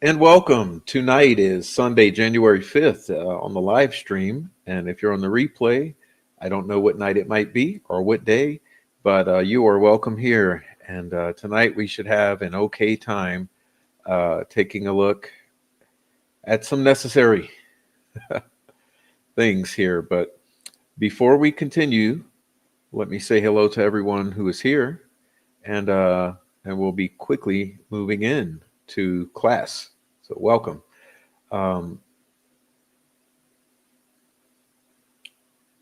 And welcome. Tonight is Sunday, January 5th on the live stream. And if you're on the replay, I don't know what night it might be or what day, but you are welcome here. And tonight we should have an okay time taking a look at some necessary things here. But before we continue, let me say hello to everyone who is here, and we'll be quickly moving in to class. So welcome. Um,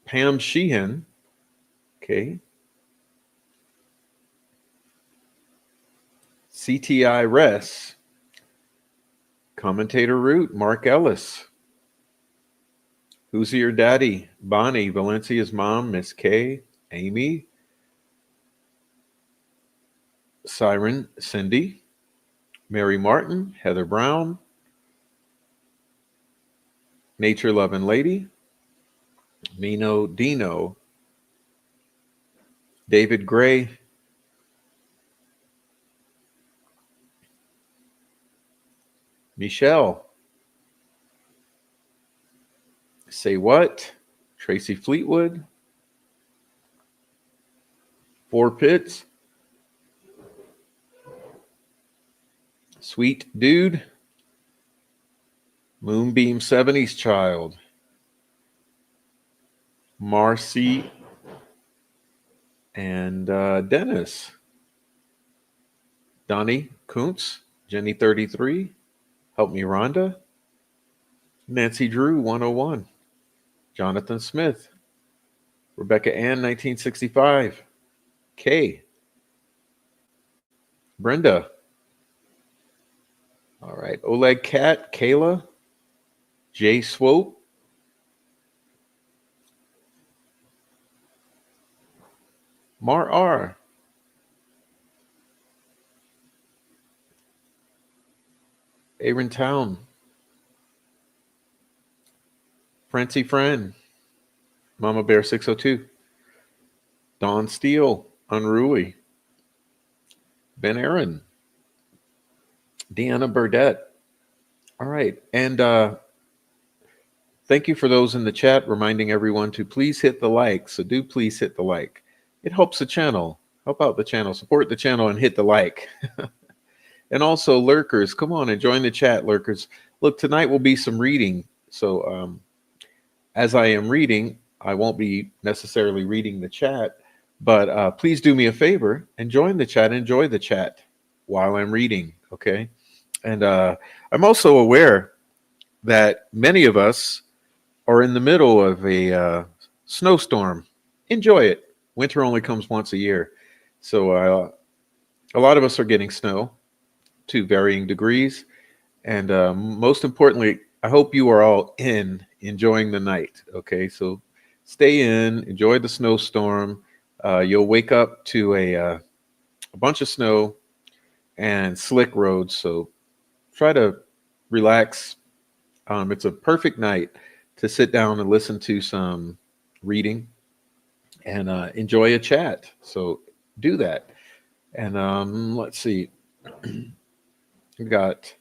Pam Sheehan, okay. CTI Res, Commentator Root, Mark Ellis. Who's Your Daddy? Bonnie, Valencia's mom, Miss Kay, Amy, Siren, Cindy, Mary Martin, Heather Brown, Nature Loving Lady, Mino Dino, David Gray, Michelle, Say What, Tracy Fleetwood, Four Pits, Sweet Dude, Moonbeam 70s Child, Marcy, and Dennis, Donnie Kuntz, Jenny 33, Help Me Rhonda, Nancy Drew 101, Jonathan Smith, Rebecca Ann 1965, Kay, Brenda, all right, Oleg Cat, Kayla, Jay Swope, Mar R, Aaron Town, Francie Friend, Mama Bear 602, Don Steele, Unruly, Ben Aaron, Deanna Burdett. All right. And thank you for those in the chat reminding everyone to please hit the like. So do please hit the like. It helps the channel. Help out the channel. Support the channel and hit the like. And also lurkers, come on and join the chat, lurkers. Look, tonight will be some reading. So as I am reading, I won't be necessarily reading the chat, but please do me a favor and join the chat. Enjoy the chat while I'm reading, okay? And I'm also aware that many of us are in the middle of a snowstorm. Enjoy it. Winter only comes once a year. So a lot of us are getting snow to varying degrees. And most importantly, I hope you are all enjoying the night. Okay, so stay in, enjoy the snowstorm. You'll wake up to a bunch of snow and slick roads. So try to relax. It's a perfect night to sit down and listen to some reading and enjoy a chat. So do that. And let's see. We got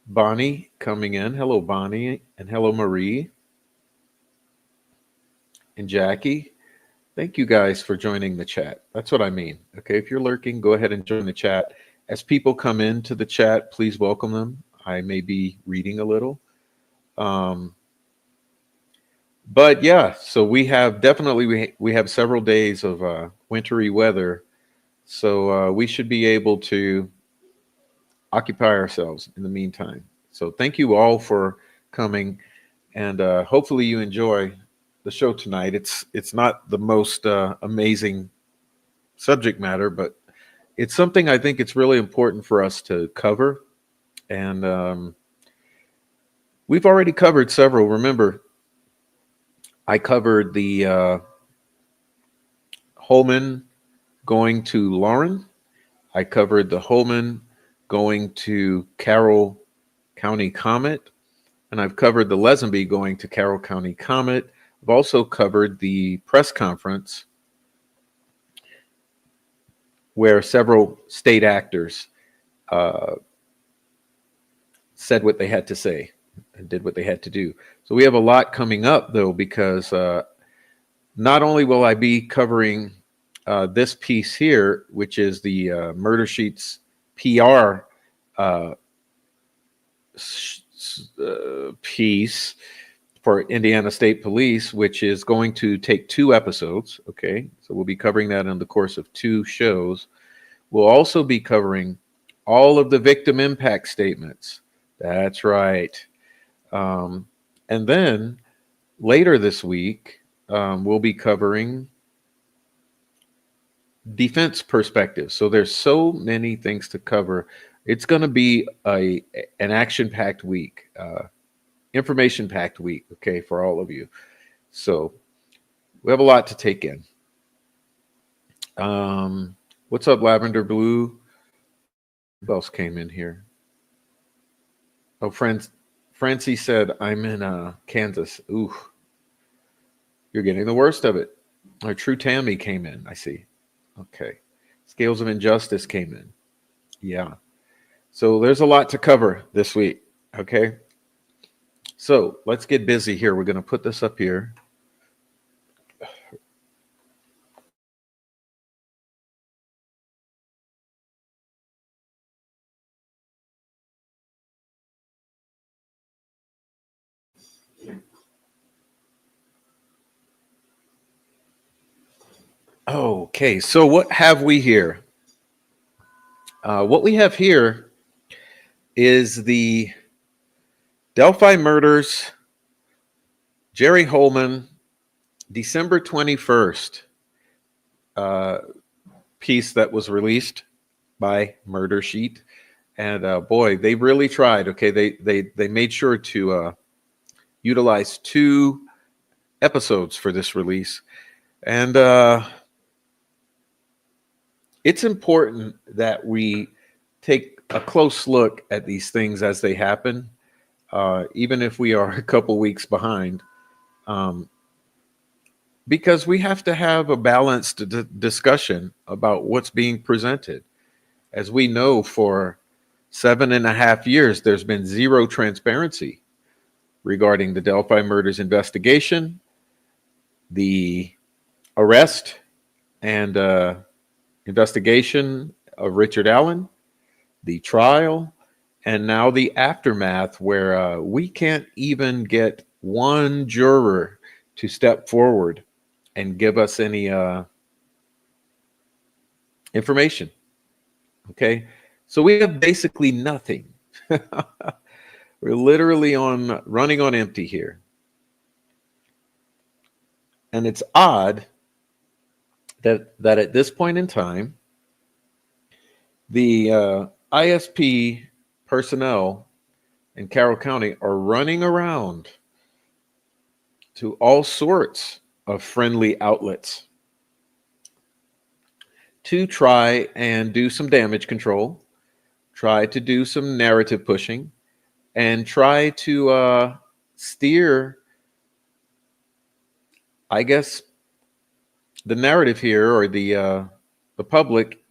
Bonnie coming in. Hello, Bonnie. And hello, Marie and Jackie. Thank you guys for joining the chat. That's what I mean. Okay, if you're lurking, go ahead and join the chat. As people come into the chat, please welcome them. I may be reading a little. But yeah, so we have definitely, we have several days of wintry weather. So we should be able to occupy ourselves in the meantime. So thank you all for coming, and hopefully you enjoy the show tonight. It's not the most amazing subject matter, but it's something I think it's really important for us to cover. And we've already covered several. Remember, I covered the Holman going to Lauren. I covered the Holman going to Carroll County Comet, and I've covered the Lesenby going to Carroll County Comet. I've also covered the press conference where several state actors said what they had to say and did what they had to do. So we have a lot coming up, though, because not only will I be covering this piece here, which is the Murder Sheets PR uh, piece for Indiana State Police, which is going to take 2 episodes. Okay, so we'll be covering that in the course of 2 shows. We'll also be covering all of the victim impact statements. That's right. And then later this week, we'll be covering defense perspectives. So there's so many things to cover. It's going to be an action-packed week, information-packed week, okay, for all of you. So we have a lot to take in. What's up, Lavender Blue? Who else came in here? Oh, Francie said, I'm in Kansas. Ooh, you're getting the worst of it. Our True Tammy came in, I see. Okay. Scales of Injustice came in. Yeah. So there's a lot to cover this week. Okay. So let's get busy here. We're going to put this up here. Okay. So what have we here? What we have here is the Delphi murders, Jerry Holman, December 21st piece that was released by Murder Sheet. And boy, they really tried. Okay, they made sure to utilize 2 episodes for this release. And it's important that we take a close look at these things as they happen, even if we are a couple weeks behind, because we have to have a balanced discussion about what's being presented. As we know, for 7.5 years, there's been zero transparency regarding the Delphi murders investigation, the arrest and investigation of Richard Allen, the trial, and now the aftermath, where we can't even get one juror to step forward and give us any information. Okay, so we have basically nothing. We're literally running on empty here. And it's odd that at this point in time, the ISP personnel in Carroll County are running around to all sorts of friendly outlets to try and do some damage control, try to do some narrative pushing, and try to steer, I guess, the narrative here, or the public,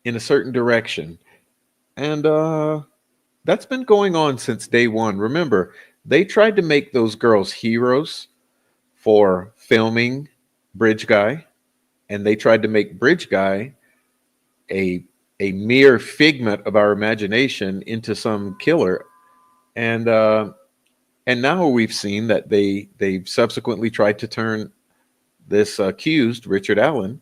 in a certain direction. And that's been going on since day one. Remember, they tried to make those girls heroes for filming Bridge Guy, and they tried to make Bridge Guy a mere figment of our imagination into some killer. And now we've seen that they've subsequently tried to turn this accused, Richard Allen,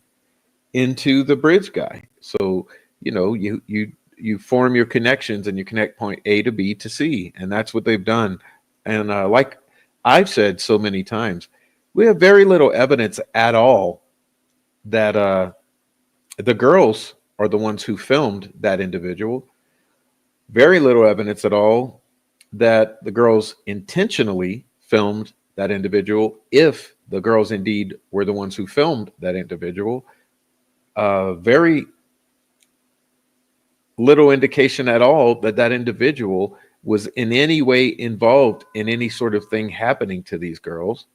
into the Bridge Guy. So, you form your connections and you connect point A to B to C, and that's what they've done. And like I've said so many times, we have very little evidence at all that the girls are the ones who filmed that individual. Very little evidence at all that the girls intentionally filmed that individual, if the girls indeed were the ones who filmed that individual. Very little indication at all that that individual was in any way involved in any sort of thing happening to these girls.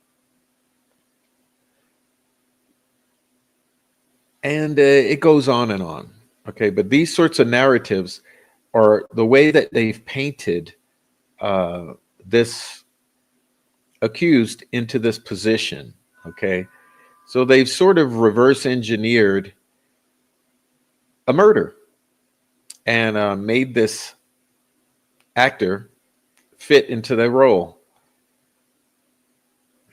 And it goes on and on. Okay, but these sorts of narratives are the way that they've painted this accused into this position. Okay. So they've sort of reverse engineered a murder and made this actor fit into their role.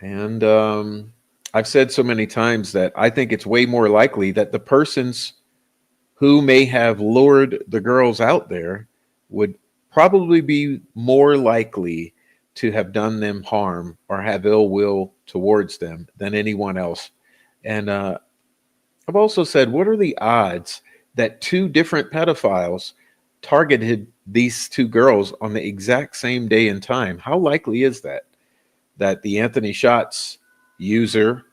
And I've said so many times that I think it's way more likely that the persons who may have lured the girls out there would probably be more likely to have done them harm or have ill will towards them than anyone else. And I've also said, what are the odds that two different pedophiles targeted these two girls on the exact same day and time? How likely is that? That the Anthony Shots user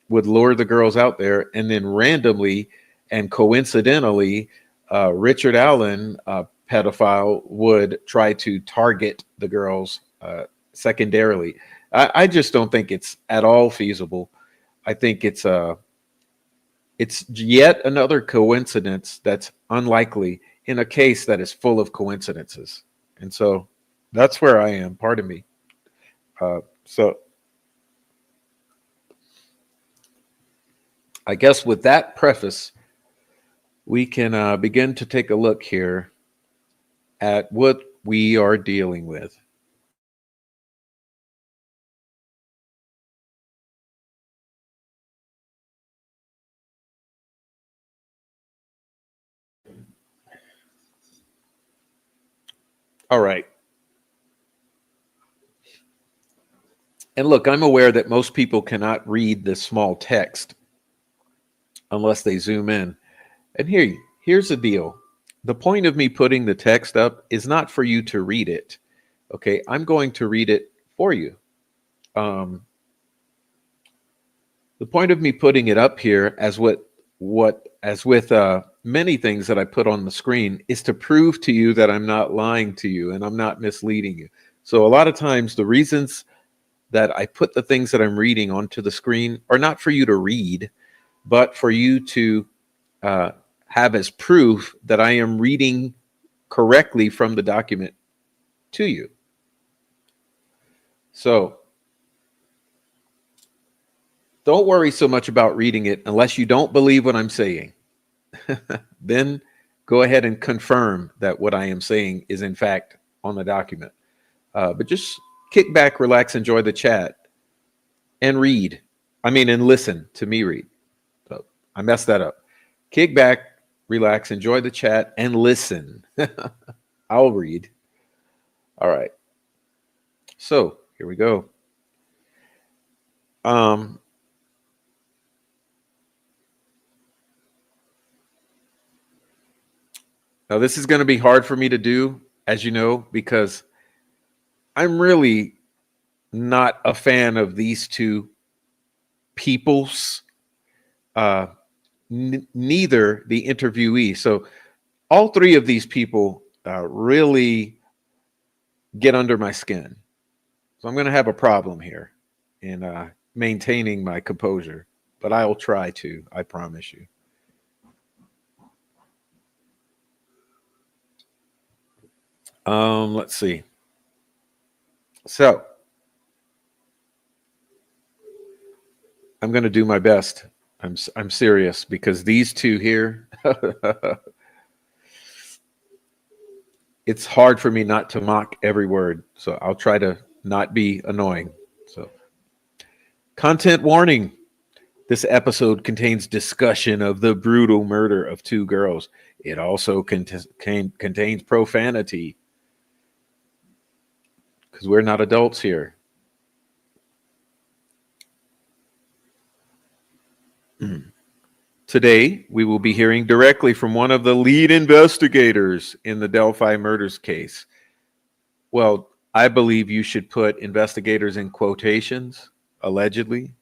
would lure the girls out there and then randomly and coincidentally, Richard Allen, pedophile, would try to target the girls secondarily. I just don't think it's at all feasible. I think it's yet another coincidence that's unlikely in a case that is full of coincidences. And so that's where I am. Pardon me. So I guess with that preface, we can begin to take a look here at what we are dealing with. All right. And look, I'm aware that most people cannot read this small text unless they zoom in. And here's the deal. The point of me putting the text up is not for you to read it. Okay, I'm going to read it for you. The point of me putting it up here, as with many things that I put on the screen, is to prove to you that I'm not lying to you and I'm not misleading you. So a lot of times the reasons that I put the things that I'm reading onto the screen are not for you to read, but for you to have as proof that I am reading correctly from the document to you. So don't worry so much about reading it unless you don't believe what I'm saying. Then go ahead and confirm that what I am saying is in fact on the document. But just kick back, relax, enjoy the chat, and read. And listen to me read. So I messed that up. Kick back, relax, enjoy the chat, and listen. I'll read. All right. So here we go. Now this is going to be hard for me to do, as you know, because I'm really not a fan of these two peoples. Neither the interviewee. So all three of these people really get under my skin. So I'm going to have a problem here in maintaining my composure, but I'll try to, I promise you. Let's see. So I'm going to do my best. I'm serious, because these two here, it's hard for me not to mock every word. So I'll try to not be annoying. So, content warning. This episode contains discussion of the brutal murder of two girls. It also contains profanity, because we're not adults here. Today, we will be hearing directly from one of the lead investigators in the Delphi murders case. Well, I believe you should put investigators in quotations, allegedly,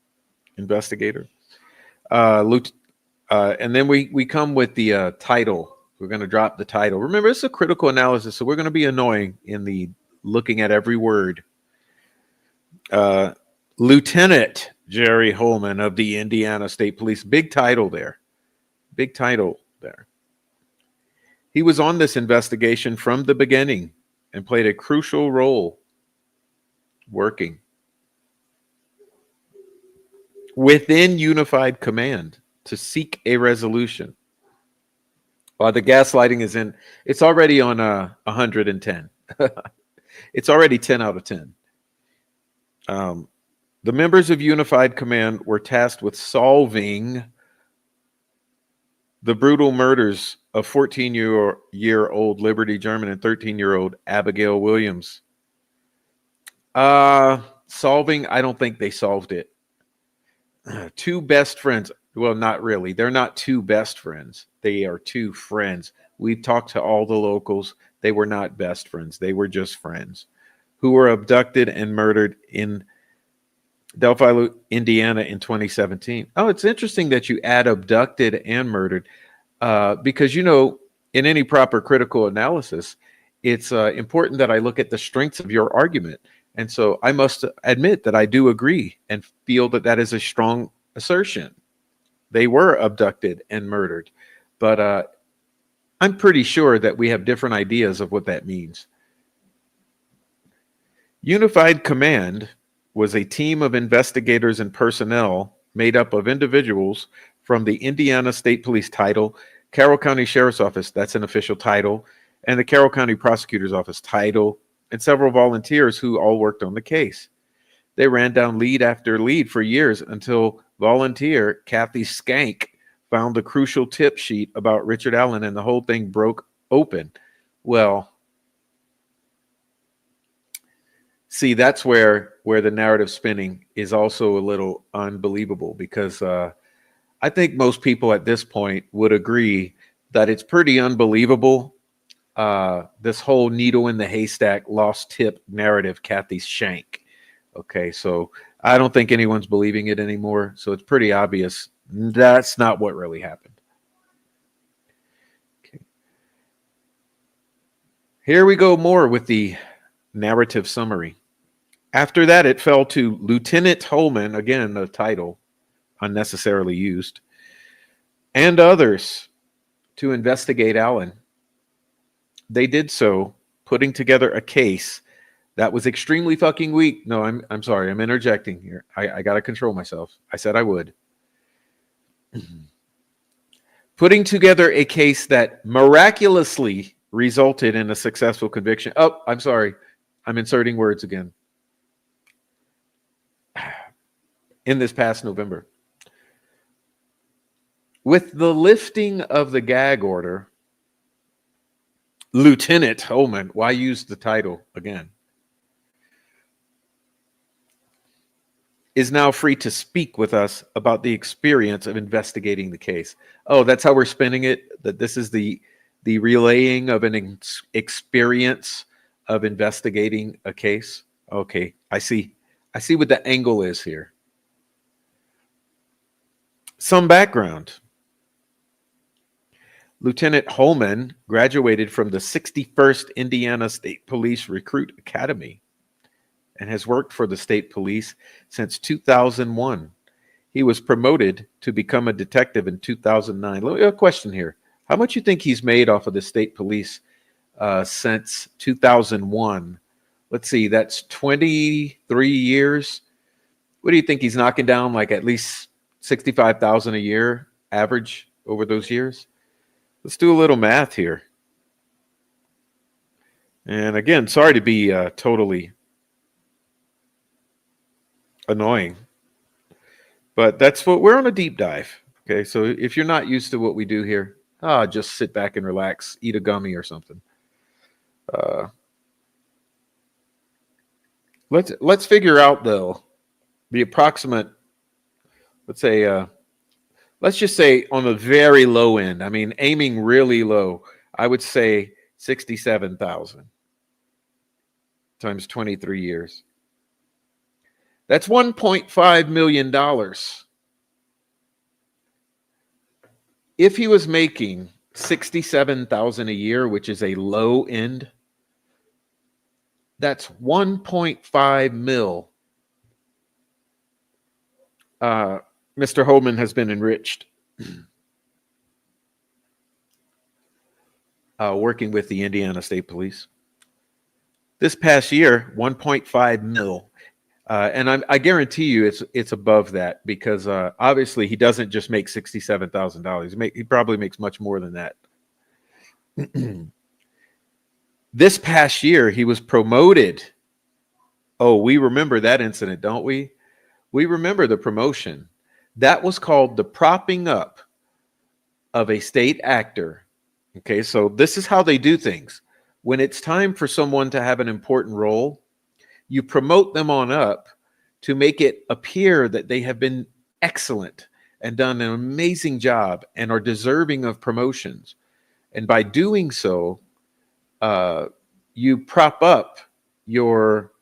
investigator. And then we come with the title. We're going to drop the title. Remember, it's a critical analysis, so we're going to be annoying in the looking at every word. Lieutenant Jerry Holman of the Indiana State Police. Big title there. He was on this investigation from the beginning. and played a crucial role working within unified command to seek a resolution. While the gaslighting is in, it's already on 110. It's already 10 out of 10. Um, the members of Unified Command were tasked with solving the brutal murders of 14-year-old Liberty German and 13-year-old Abigail Williams. Solving, I don't think they solved it. Two best friends. Well, not really. They're not two best friends. They are two friends. We've talked to all the locals. They were not best friends. They were just friends who were abducted and murdered in Delphi, Indiana in 2017. Oh, it's interesting that you add abducted and murdered because, you know, in any proper critical analysis, it's important that I look at the strengths of your argument. And so I must admit that I do agree and feel that that is a strong assertion. They were abducted and murdered, but I'm pretty sure that we have different ideas of what that means. Unified Command was a team of investigators and personnel made up of individuals from the Indiana State Police title, Carroll County Sheriff's Office, that's an official title, and the Carroll County Prosecutor's Office title, and several volunteers who all worked on the case. They ran down lead after lead for years until volunteer Kathy Shank found the crucial tip sheet about Richard Allen, and the whole thing broke open. Well, see, that's where the narrative spinning is also a little unbelievable, because I think most people at this point would agree that it's pretty unbelievable. This whole needle in the haystack lost tip narrative, Kathy Shank. Okay, so I don't think anyone's believing it anymore. So it's pretty obvious that's not what really happened. Okay. Here we go more with the narrative summary. After that, it fell to Lieutenant Holman, again, a title unnecessarily used, and others to investigate Allen. They did so, putting together a case that was extremely fucking weak. No, I'm sorry. I'm interjecting here. I got to control myself. I said I would. Putting together a case that miraculously resulted in a successful conviction. Oh, I'm sorry. I'm inserting words again. In this past November. With the lifting of the gag order, Lieutenant Holeman, why use the title again, is now free to speak with us about the experience of investigating the case. Oh, that's how we're spinning it, that this is the relaying of an experience of investigating a case. Okay, I see what the angle is here. Some background. Lieutenant Holman graduated from the 61st Indiana State Police Recruit Academy and has worked for the state police since 2001. He was promoted to become a detective in 2009. A question here. How much you think he's made off of the state police since 2001? Let's see, that's 23 years. What do you think he's knocking down, like at least $65,000 a year average over those years? Let's do a little math here. And again, sorry to be totally annoying, but that's what we're on, a deep dive. Okay, so if you're not used to what we do here, just sit back and relax, eat a gummy or something. Let's figure out though the approximate. Let's say let's just say on the very low end. I mean, aiming really low. I would say 67,000 times 23 years. That's $1.5 million. If he was making 67,000 a year, which is a low end, that's 1.5 mil. Mr. Holeman has been enriched working with the Indiana State Police. This past year, 1.5 mil. And I guarantee you it's above that because obviously he doesn't just make $67,000. He probably makes much more than that. This past year, he was promoted. Oh, we remember that incident, don't we? We remember the promotion. That was called the propping up of a state actor. Okay, so this is how they do things. When it's time for someone to have an important role, you promote them on up to make it appear that they have been excellent and done an amazing job and are deserving of promotions. And by doing so, you prop up your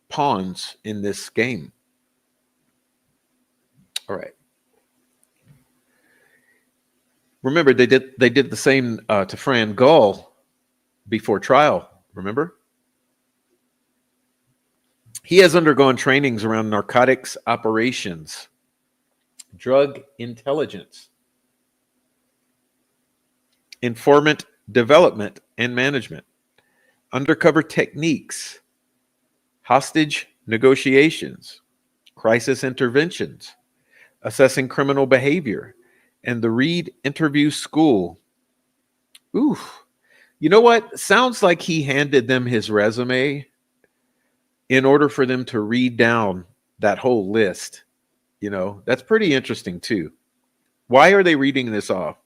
pawns in this game. All right. Remember, they did the same to Fran Gull before trial. Remember? He has undergone trainings around narcotics operations, drug intelligence, informant development and management, undercover techniques, hostage negotiations, crisis interventions, assessing criminal behavior, and the Reed Interview School. Ooh, you know what? Sounds like he handed them his resume in order for them to read down that whole list. You know, that's pretty interesting too. Why are they reading this off?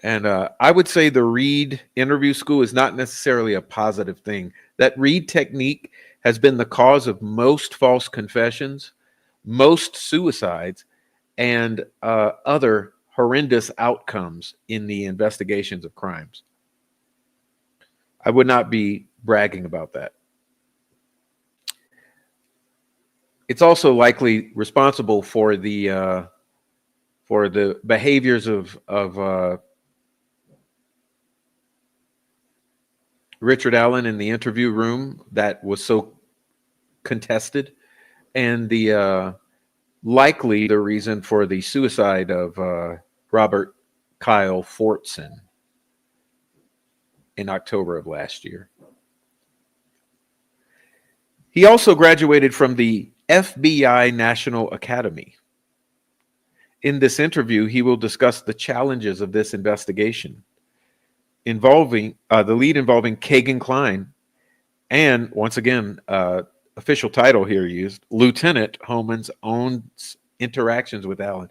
And I would say the Reed Interview School is not necessarily a positive thing. That Reed technique has been the cause of most false confessions, most suicides, and other horrendous outcomes in the investigations of crimes. I would not be bragging about that. It's also likely responsible for the behaviors of Richard Allen in the interview room that was so contested, and the likely the reason for the suicide of Robert Kyle Fortson in October of last year. He also graduated from the FBI National Academy. In this interview, he will discuss the challenges of this investigation, involving the lead involving Kegan Klein, and once again, official title here used, Lieutenant Holman's own interactions with Allen.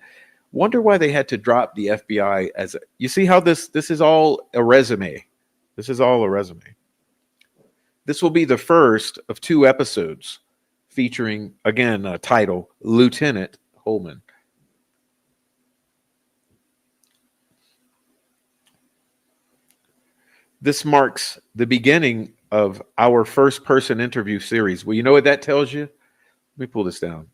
Wonder why they had to drop the FBI as a, you see how this is all a resume. This is all a resume. This will be the first of 2 episodes featuring, again, a title, Lieutenant Holman. This marks the beginning of our first-person interview series. Well, you know what that tells you? Let me pull this down.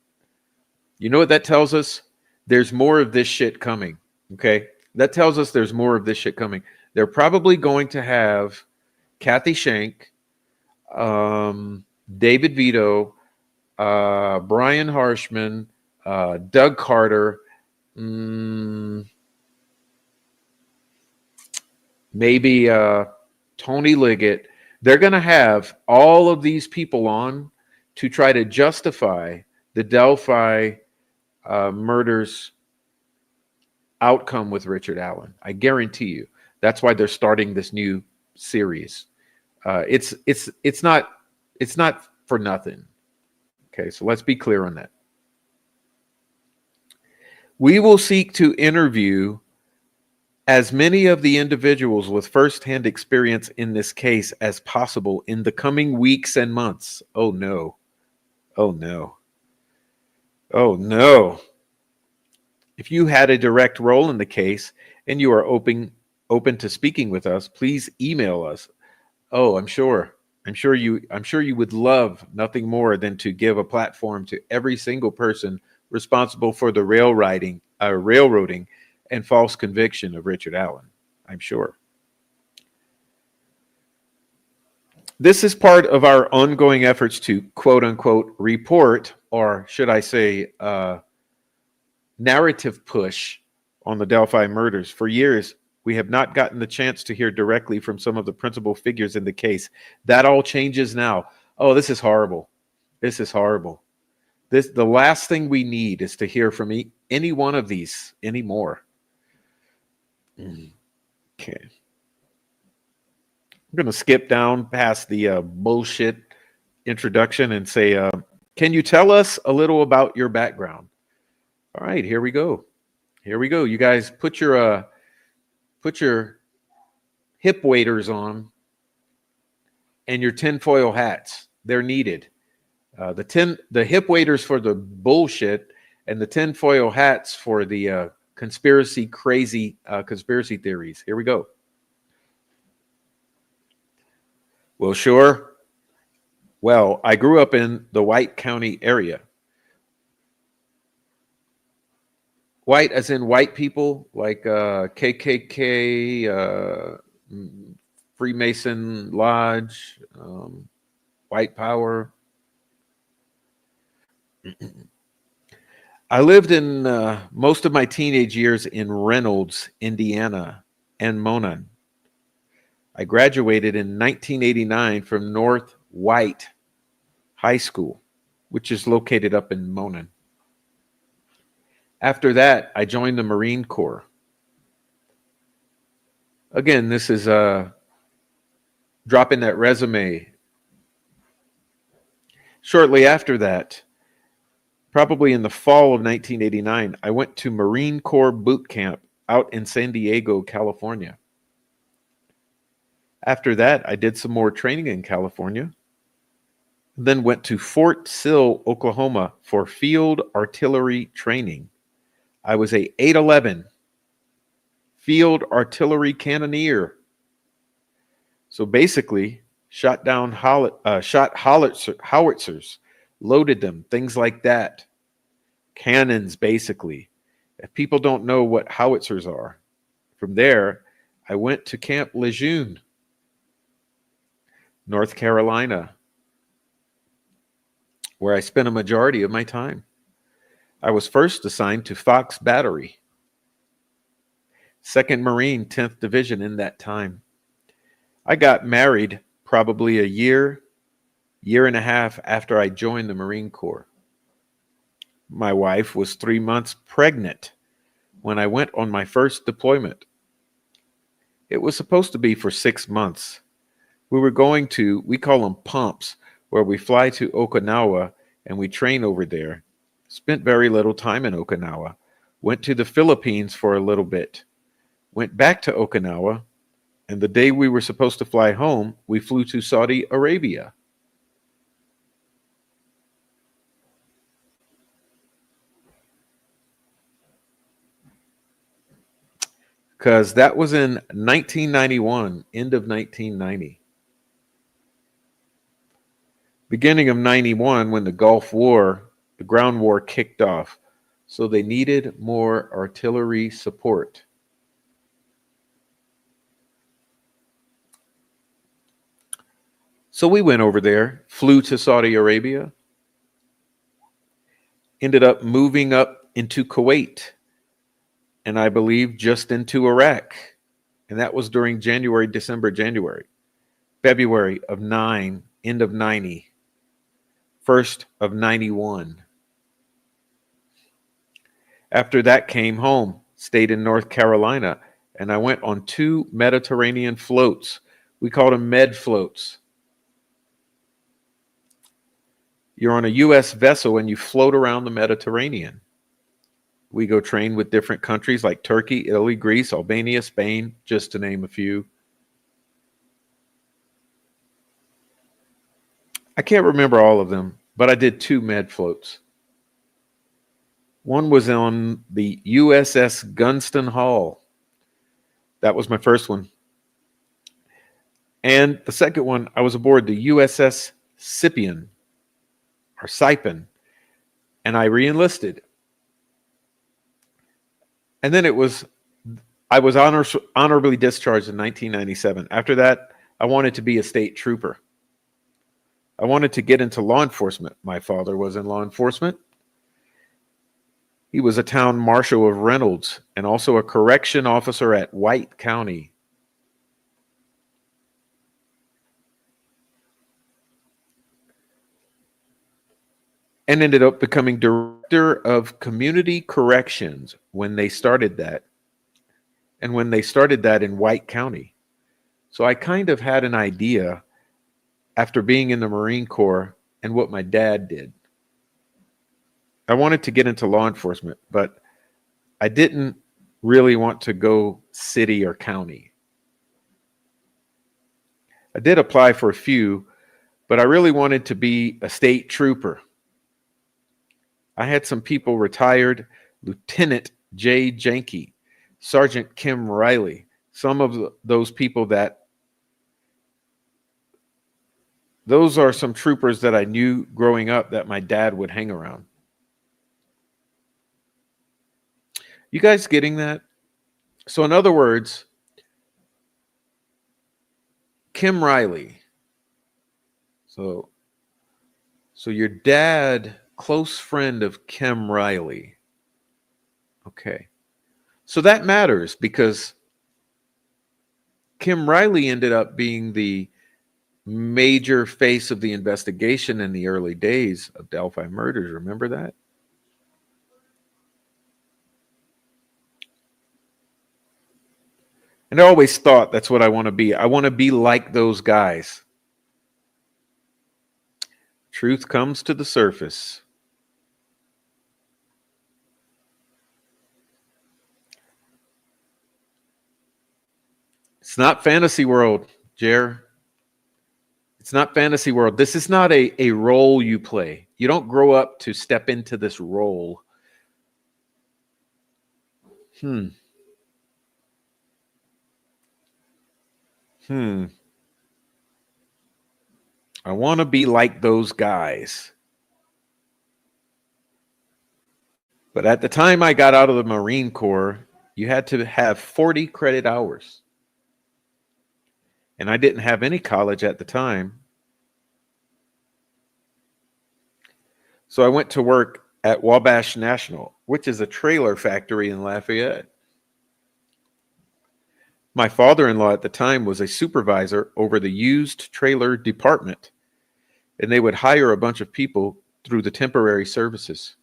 You know what that tells us? There's more of this shit coming, okay? That tells us there's more of this shit coming. They're probably going to have Kathy Shank, David Vito, Brian Harshman, Doug Carter, maybe Tony Liggett. They're going to have all of these people on to try to justify the Delphi murders outcome with Richard Allen. I guarantee you. That's why they're starting this new series. It's not for nothing. Okay, so let's be clear on that. We will seek to interview as many of the individuals with firsthand experience in this case as possible in the coming weeks and months. Oh no. Oh no. Oh no. If you had a direct role in the case and you are open to speaking with us, please email us. Oh, I'm sure you would love nothing more than to give a platform to every single person responsible for the railroading and false conviction of Richard Allen. I'm sure. This is part of our ongoing efforts to quote unquote report, or should I say, narrative push on the Delphi murders. For years, We have not gotten the chance to hear directly from some of the principal figures in the case. That all changes now. Oh, this is horrible. This is horrible. The last thing we need is to hear from any one of these anymore. Okay. I'm going to skip down past the bullshit introduction and say, can you tell us a little about your background? All right, here we go. Here we go. You guys put your hip waders on and your tinfoil hats. They're needed. The hip waders for the bullshit and the tinfoil hats for the conspiracy theories. Here we go. Well, sure. Well, I grew up in the White County area. White as in white people, like KKK, Freemason Lodge, white power. I lived in most of my teenage years in Reynolds, Indiana, and Monon. I graduated in 1989 from North White High School, which is located up in Monon. After that, I joined the Marine Corps. Again, this is dropping that resume. Shortly after that, probably in the fall of 1989, I went to Marine Corps boot camp out in San Diego, California. After that, I did some more training in California, then went to Fort Sill, Oklahoma for field artillery training. I was a 811 field artillery cannoneer. So basically, shot howitzers, loaded them, things like that. Cannons, basically. If people don't know what howitzers are, from there, I went to Camp Lejeune, North Carolina, where I spent a majority of my time. I was first assigned to Fox Battery, 2nd Marine, 10th Division in that time. I got married probably a year and a half after I joined the Marine Corps. My wife was 3 months pregnant when I went on my first deployment. It was supposed to be for 6 months. We were going to, we call them pumps, where we fly to Okinawa and we train over there. Spent very little time in Okinawa. Went to the Philippines for a little bit. Went back to Okinawa, and the day we were supposed to fly home, we flew to Saudi Arabia. Because that was in 1991, end of 1990. Beginning of 91, when the Gulf War, the ground war kicked off. So they needed more artillery support. So we went over there, flew to Saudi Arabia, ended up moving up into Kuwait, and I believe just into Iraq. And that was during January, February of 9, end of 90, 1st of 91. After that, came home, stayed in North Carolina, and I went on 2 Mediterranean floats. We called them med floats. You're on a U.S. vessel and you float around the Mediterranean. We go train with different countries like Turkey, Italy, Greece, Albania, Spain, just to name a few. I can't remember all of them, but I did 2 med floats. One was on the USS Gunston Hall. That was my first one. And the second one, I was aboard the USS Saipan, and I re-enlisted. And then I was honorably discharged in 1997. After that, I wanted to be a state trooper. I wanted to get into law enforcement. My father was in law enforcement. He was a town marshal of Reynolds and also a correction officer at White County. And ended up becoming director of community corrections when they started that. And when they started that in White County. So I kind of had an idea after being in the Marine Corps and what my dad did. I wanted to get into law enforcement, but I didn't really want to go city or county. I did apply for a few, but I really wanted to be a state trooper. I had some people retired, Lieutenant J. Janke, Sergeant Kim Riley, some of those people those are some troopers that I knew growing up that my dad would hang around. You guys getting that? So in other words, Kim Riley. So your dad, close friend of Kim Riley. Okay. So that matters because Kim Riley ended up being the major face of the investigation in the early days of Delphi murders. Remember that? And I always thought that's what I want to be. I want to be like those guys. Truth comes to the surface. It's not fantasy world, Jer. It's not fantasy world. This is not a role you play. You don't grow up to step into this role. I want to be like those guys. But at the time I got out of the Marine Corps, you had to have 40 credit hours. And I didn't have any college at the time. So I went to work at Wabash National, which is a trailer factory in Lafayette. My father-in-law at the time was a supervisor over the used trailer department, and they would hire a bunch of people through the temporary services.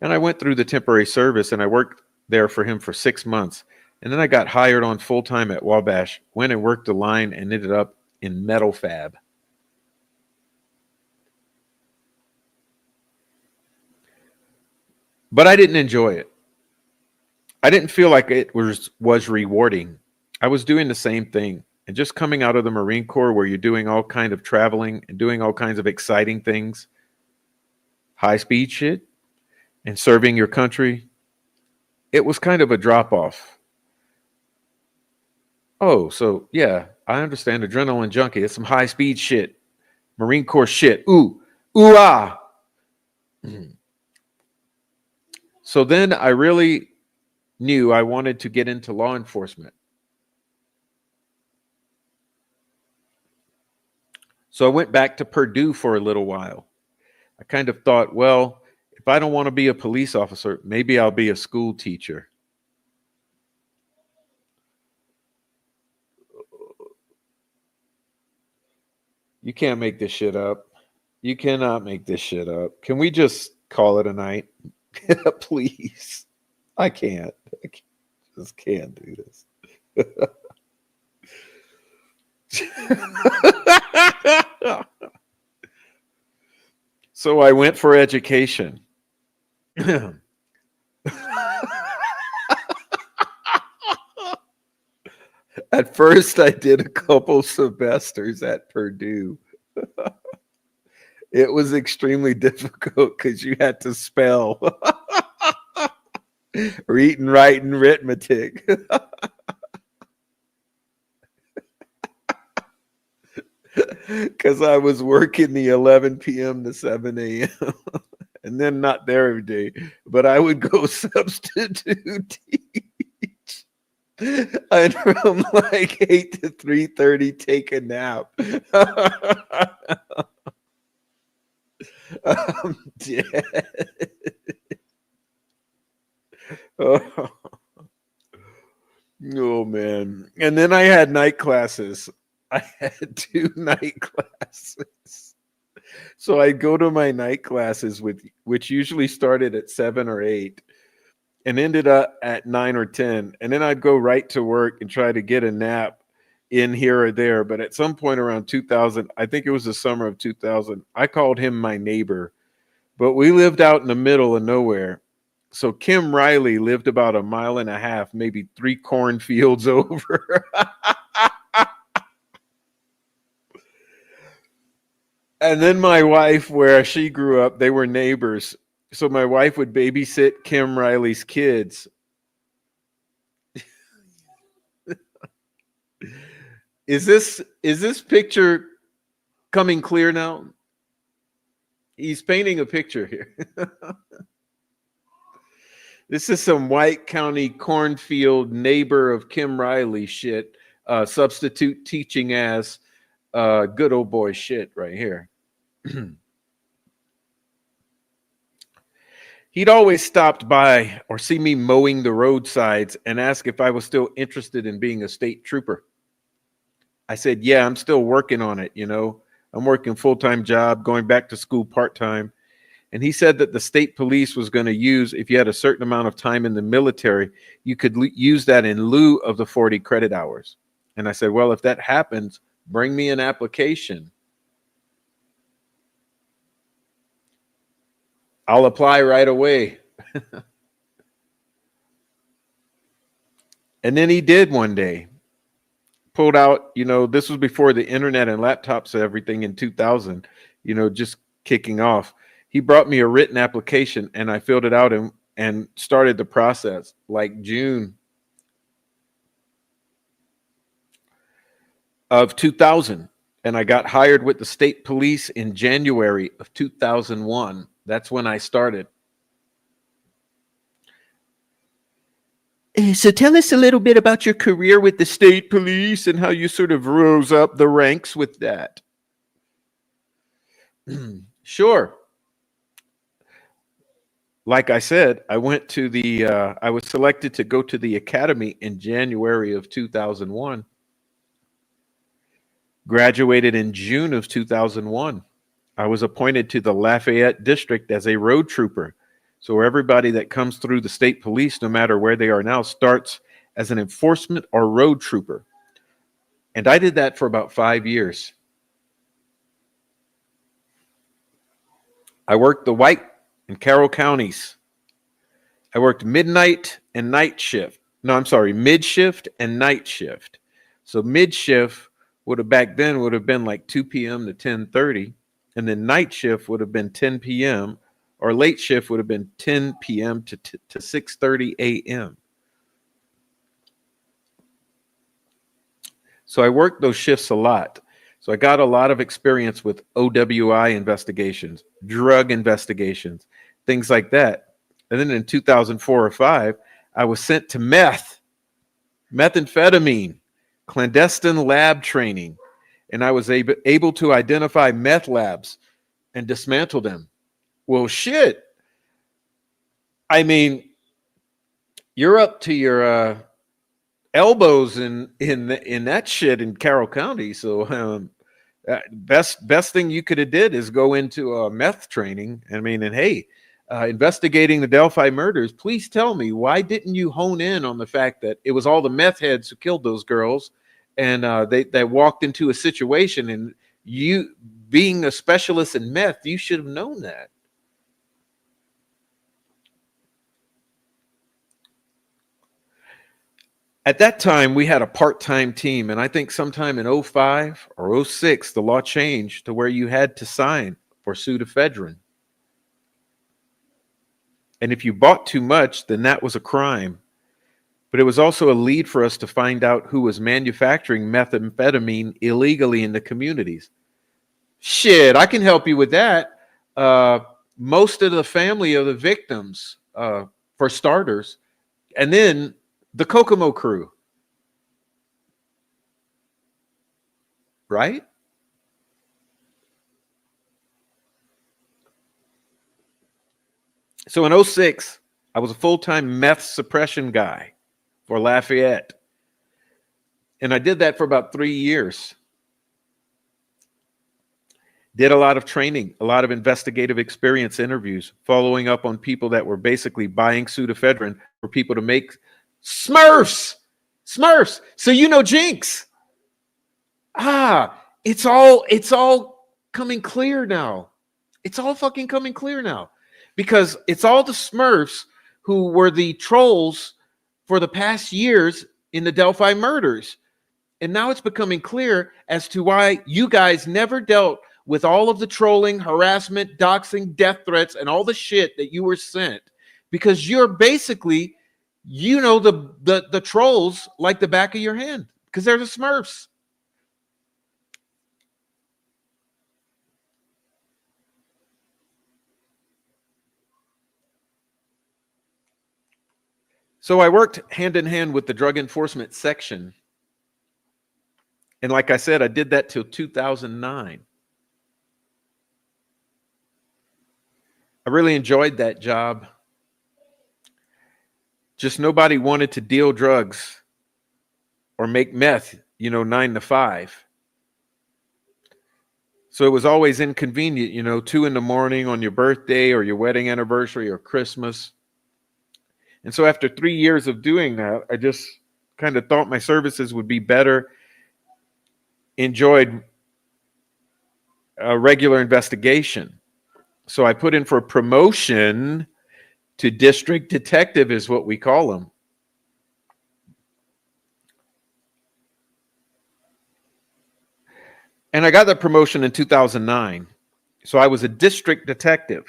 And I went through the temporary service and I worked there for him for 6 months. And then I got hired on full-time at Wabash, went and worked the line and ended up in metal fab. But I didn't enjoy it. I didn't feel like it was rewarding. I was doing the same thing. And just coming out of the Marine Corps where you're doing all kind of traveling and doing all kinds of exciting things, high-speed shit, and serving your country, it was kind of a drop-off. Oh, so yeah, I understand adrenaline junkie. It's some high-speed shit. Marine Corps shit. Ooh, ooh, ah. So then I really knew I wanted to get into law enforcement. So I went back to Purdue for a little while. I kind of thought, well, if I don't want to be a police officer, maybe I'll be a school teacher. You can't make this shit up. You cannot make this shit up. Can we just call it a night? Please. I can't. Just can't do this. So I went for education. At first, I did a couple semesters at Purdue. It was extremely difficult because you had to spell read and write and arithmetic. Because I was working the 11 p.m. to 7 a.m. and then not there every day, but I would go substitute teach. And from like 8 to 3:30, take a nap. I'm dead. And then I had night classes. I had 2 night classes. So I'd go to my night classes, which usually started at 7 or 8 and ended up at 9 or 10. And then I'd go right to work and try to get a nap in here or there. But at some point around 2000, I think it was the summer of 2000, I called him my neighbor. But we lived out in the middle of nowhere. So Kim Riley lived about 1.5 miles, maybe 3 cornfields over. And then my wife, where she grew up, they were neighbors. So my wife would babysit Kim Riley's kids. Is this picture coming clear now? He's painting a picture here. This is some White County cornfield neighbor of Kim Riley shit, substitute teaching as good old boy shit right here. He'd always stopped by or see me mowing the roadsides and ask if I was still interested in being a state trooper. I said, yeah, I'm still working on it. I'm working full-time job, going back to school part-time. And he said that the state police was going to use, if you had a certain amount of time in the military, you could use that in lieu of the 40 credit hours. And I said, well, if that happens, bring me an application. I'll apply right away. And then he did one day. Pulled out, this was before the internet and laptops and everything in 2000, just kicking off. He brought me a written application and I filled it out and started the process like June of 2000. And I got hired with the state police in January of 2001. That's when I started. So tell us a little bit about your career with the state police and how you sort of rose up the ranks with that. Sure. Like I said, I went to I was selected to go to the academy in January of 2001. Graduated in June of 2001. I was appointed to the Lafayette district as a road trooper. So everybody that comes through the state police, no matter where they are now, starts as an enforcement or road trooper. And I did that for about 5 years. I worked the White and Carroll counties. I worked midnight and night shift. No, I'm sorry, mid shift and night shift. So mid shift back then would have been like 2 p.m. to 10:30. And then night shift would have been 10 p.m. or late shift would have been 10 p.m. to 6:30 a.m. So I worked those shifts a lot. So I got a lot of experience with OWI investigations, drug investigations, things like that. And then in 2004 or 5, I was sent to methamphetamine, clandestine lab training. And I was able to identify meth labs and dismantle them. Well, shit. I mean, you're up to your elbows in that shit in Carroll County. So best thing you could have did is go into meth training. I mean, and hey, investigating the Delphi murders. Please tell me, why didn't you hone in on the fact that it was all the meth heads who killed those girls, and they walked into a situation, and you, being a specialist in meth, you should have known that. At that time, we had a part-time team, and I think sometime in 05 or 06, the law changed to where you had to sign for pseudoephedrine. And if you bought too much, then that was a crime. But it was also a lead for us to find out who was manufacturing methamphetamine illegally in the communities. Shit, I can help you with that. Most of the family of the victims, for starters, and then the Kokomo crew, right? So in 06, I was a full-time meth suppression guy for Lafayette. And I did that for about 3 years. Did a lot of training, a lot of investigative experience interviews, following up on people that were basically buying pseudoephedrine for people to make Smurfs. Smurfs. So you know Jinx. It's all coming clear now. It's all fucking coming clear now. Because it's all the Smurfs who were the trolls for the past years in the Delphi murders. And now it's becoming clear as to why you guys never dealt with all of the trolling, harassment, doxing, death threats, and all the shit that you were sent. Because you're basically, you know, the trolls like the back of your hand. Because they're the Smurfs. So I worked hand in hand with the drug enforcement section. And like I said, I did that till 2009. I really enjoyed that job. Just nobody wanted to deal drugs or make meth, 9 to 5. So it was always inconvenient, 2 in the morning on your birthday or your wedding anniversary or Christmas. And so after 3 years of doing that, I just kind of thought my services would be better, enjoyed a regular investigation. So I put in for a promotion to district detective is what we call them. And I got that promotion in 2009. So I was a district detective.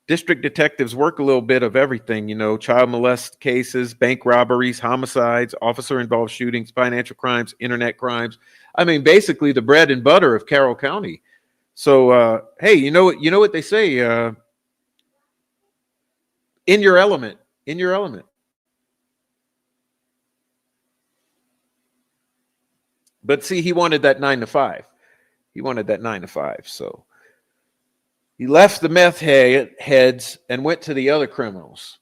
District detectives work a little bit of everything, child molest cases, bank robberies, homicides, officer-involved shootings, financial crimes, internet crimes. I mean, basically the bread and butter of Carroll County. So, hey, you know what they say? In your element. In your element. But see, he wanted that 9 to 5. He wanted that 9 to 5. So he left the meth heads and went to the other criminals.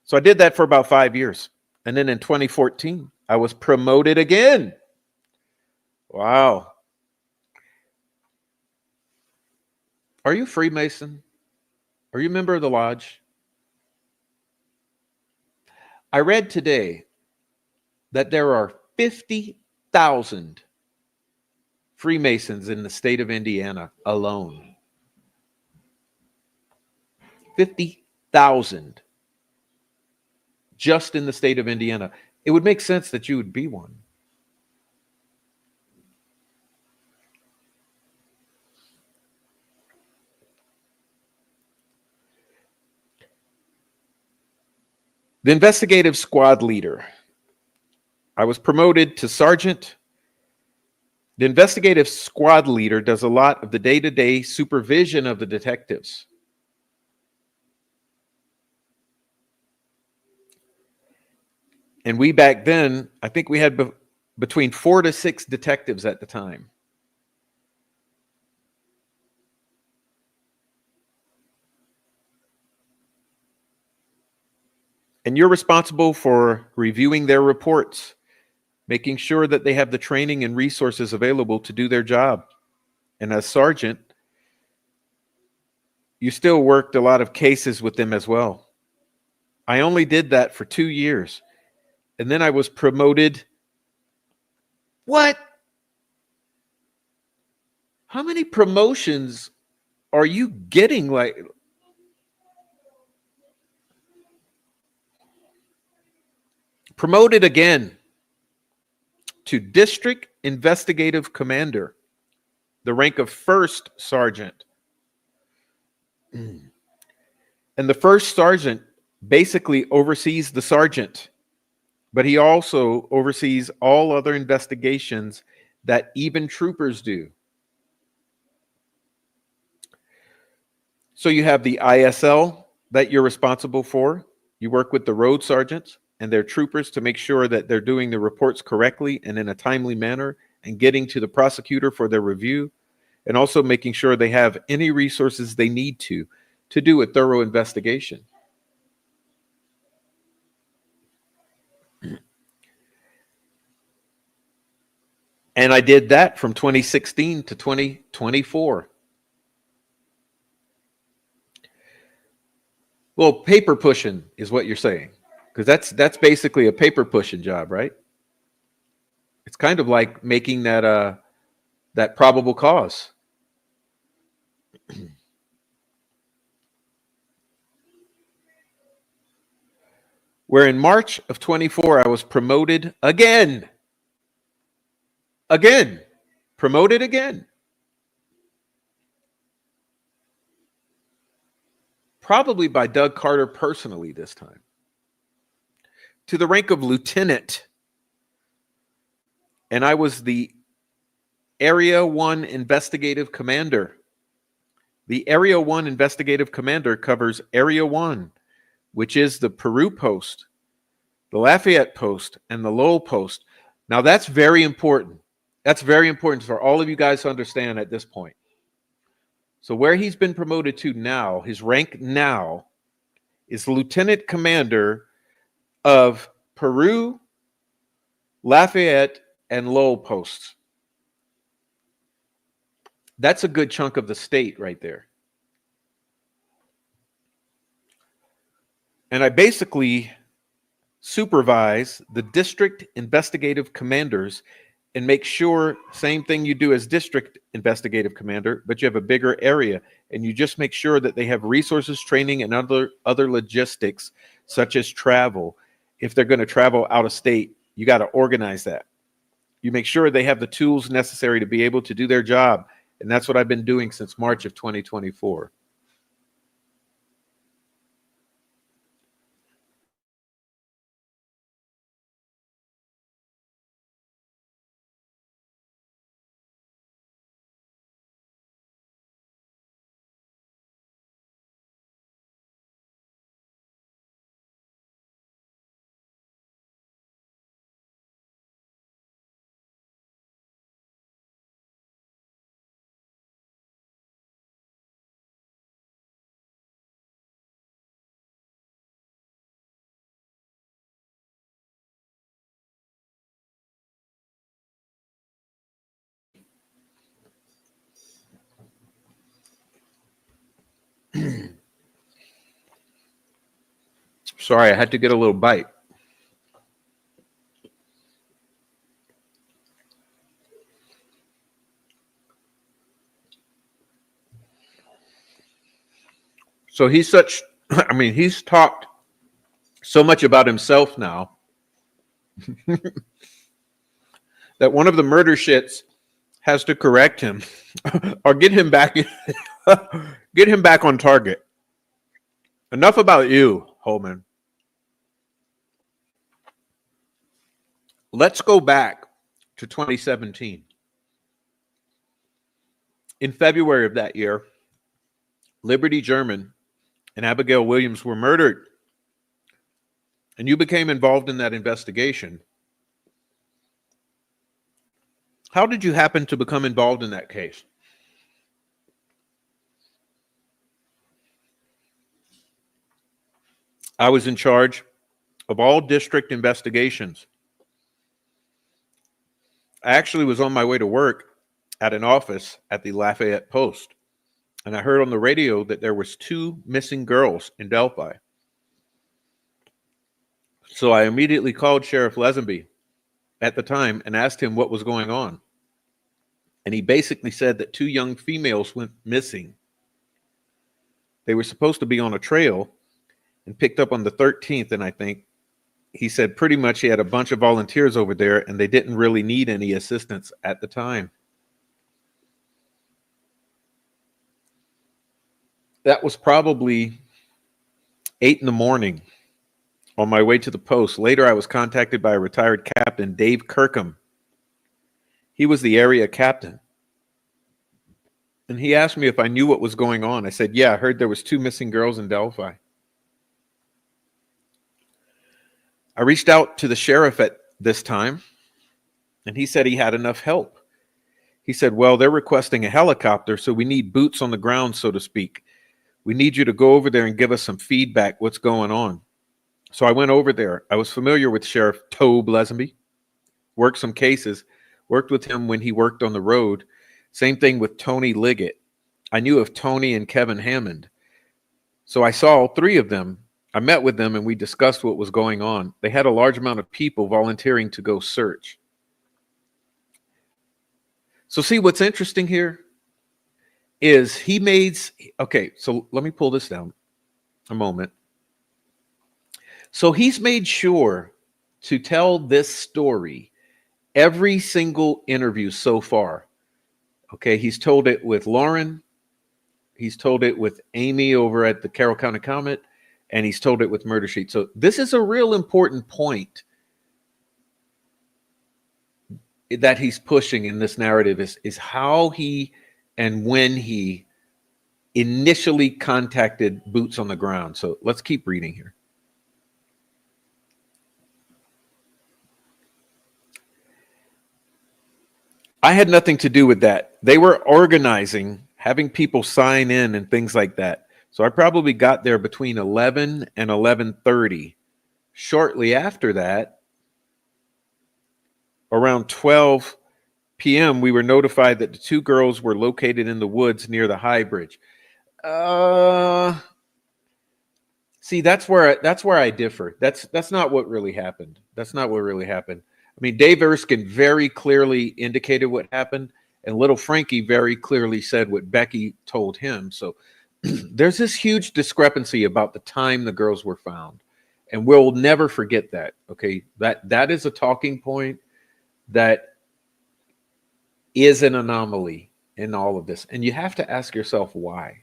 So I did that for about 5 years. And then in 2014, I was promoted again. Wow. Are you Freemason? Are you a member of the lodge? I read today that there are 50,000 Freemasons in the state of Indiana alone. 50,000 just in the state of Indiana. It would make sense that you would be one. The investigative squad leader. I was promoted to sergeant. The investigative squad leader does a lot of the day-to-day supervision of the detectives. And we back then, I think we had between 4 to 6 detectives at the time. And you're responsible for reviewing their reports, making sure that they have the training and resources available to do their job. And as sergeant, you still worked a lot of cases with them as well. I only did that for 2 years. And then I was promoted. What? How many promotions are you getting? Promoted again to district investigative commander, the rank of first sergeant. And the first sergeant basically oversees the sergeant, but he also oversees all other investigations that even troopers do. So you have the ISL that you're responsible for. You work with the road sergeants and their troopers to make sure that they're doing the reports correctly and in a timely manner and getting to the prosecutor for their review, and also making sure they have any resources they need to do a thorough investigation. And I did that from 2016 to 2024. Well, paper pushing is what you're saying, because that's basically a paper pushing job, right? It's kind of like making that probable cause. Where in March of 24, I was promoted again. Again. Promoted again. Probably by Doug Carter personally this time. To the rank of lieutenant. And I was the Area 1 investigative commander. The Area 1 investigative commander covers Area 1, which is the Peru post, the Lafayette post, and the Lowell post. Now, that's very important. That's very important for all of you guys to understand at this point. So where he's been promoted to now, his rank now, is lieutenant commander of Peru, Lafayette, and Lowell posts. That's a good chunk of the state right there. And I basically supervise the district investigative commanders and make sure, same thing you do as district investigative commander, but you have a bigger area, and you just make sure that they have resources, training, and other logistics, such as travel. If they're going to travel out of state, you got to organize that. You make sure they have the tools necessary to be able to do their job, and that's what I've been doing since March of 2024. Sorry, I had to get a little bite. So he's he's talked so much about himself now that one of the murder shits has to correct him or get him back get him back on target. Enough about you, Holman. Let's go back to 2017. In February of that year, Liberty German and Abigail Williams were murdered, and you became involved in that investigation. How did you happen to become involved in that case? I was in charge of all district investigations. I actually was on my way to work at an office at the Lafayette Post, and I heard on the radio that there was 2 missing girls in Delphi. So I immediately called Sheriff Lesenby at the time and asked him what was going on. And he basically said that 2 young females went missing. They were supposed to be on a trail and picked up on the 13th, and I think he said pretty much he had a bunch of volunteers over there and they didn't really need any assistance at the time. That was probably 8 in the morning on my way to the post. Later, I was contacted by a retired captain, Dave Kirkham. He was the area captain. And he asked me if I knew what was going on. I said, yeah, I heard there was 2 missing girls in Delphi. I reached out to the sheriff at this time, and he said he had enough help. He said, well, they're requesting a helicopter, so we need boots on the ground, so to speak. We need you to go over there and give us some feedback, what's going on. So I went over there. I was familiar with Sheriff Tobe Lesenby, worked some cases. Worked with him when he worked on the road. Same thing with Tony Liggett. I knew of Tony and Kevin Hammond. So I saw all three of them. I met with them and we discussed what was going on. They had a large amount of people volunteering to go search. So see, what's interesting here is he made, okay, so let me pull this down a moment. So he's made sure to tell this story every single interview so far. Okay, he's told it with Lauren, he's told it with Amy over at the Carroll County Comet, and he's told it with Murder Sheet. So this is a real important point that he's pushing in this narrative is how he and when he initially contacted boots on the ground. So let's keep reading here. I had nothing to do with that. They were organizing, having people sign in and things like that. So I probably got there between 11 and 11:30. Shortly after that, around 12 p.m., we were notified that the two girls were located in the woods near the High Bridge. See, that's where I differ. That's not what really happened. That's not what really happened. I mean, Dave Erskine very clearly indicated what happened, and little Frankie very clearly said what Becky told him. So there's this huge discrepancy about the time the girls were found, and we'll never forget that. Okay, that is a talking point that is an anomaly in all of this, and you have to ask yourself why.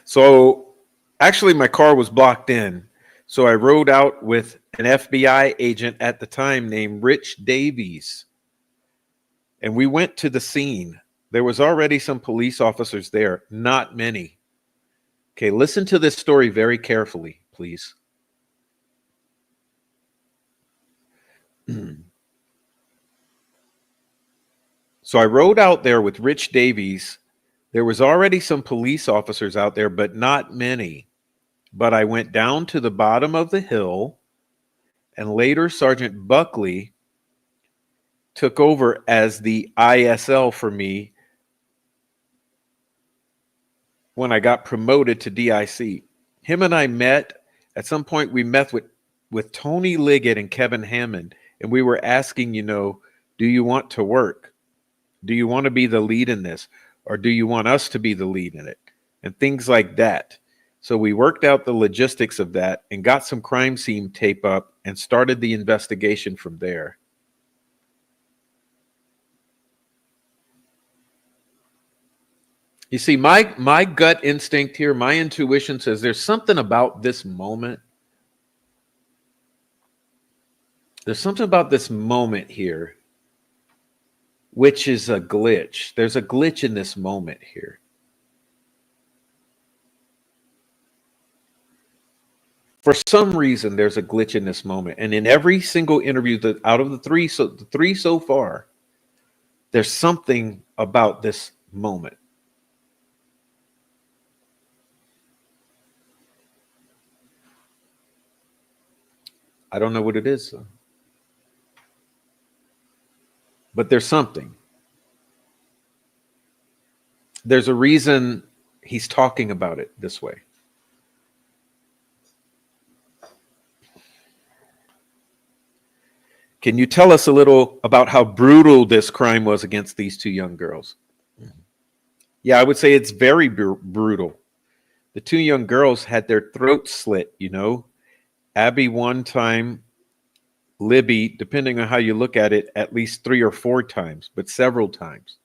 So actually, my car was blocked in. So I rode out with an FBI agent at the time named Rich Davies. And we went to the scene. There was already some police officers there, not many. Okay, listen to this story very carefully, please. So I rode out there with Rich Davies. There was already some police officers out there, but not many. But I went down to the bottom of the hill, and later Sergeant Buckley took over as the ISL for me when I got promoted to DIC. Him and I met. At some point, we met with Tony Liggett and Kevin Hammond, and we were asking, do you want to work? Do you want to be the lead in this? Or do you want us to be the lead in it? And things like that. So we worked out the logistics of that and got some crime scene tape up and started the investigation from there. You see, my gut instinct here, my intuition says there's something about this moment. There's something about this moment here, which is a glitch. There's a glitch in this moment here. For some reason, there's a glitch in this moment. And in every single interview that out of the three so far, there's something about this moment. I don't know what it is, though. But there's something. There's a reason he's talking about it this way. Can you tell us a little about how brutal this crime was against these two young girls? Yeah, I would say it's very brutal. The two young girls had their throats slit, Abby one time, Libby, depending on how you look at it, at least 3 or 4 times, but several times.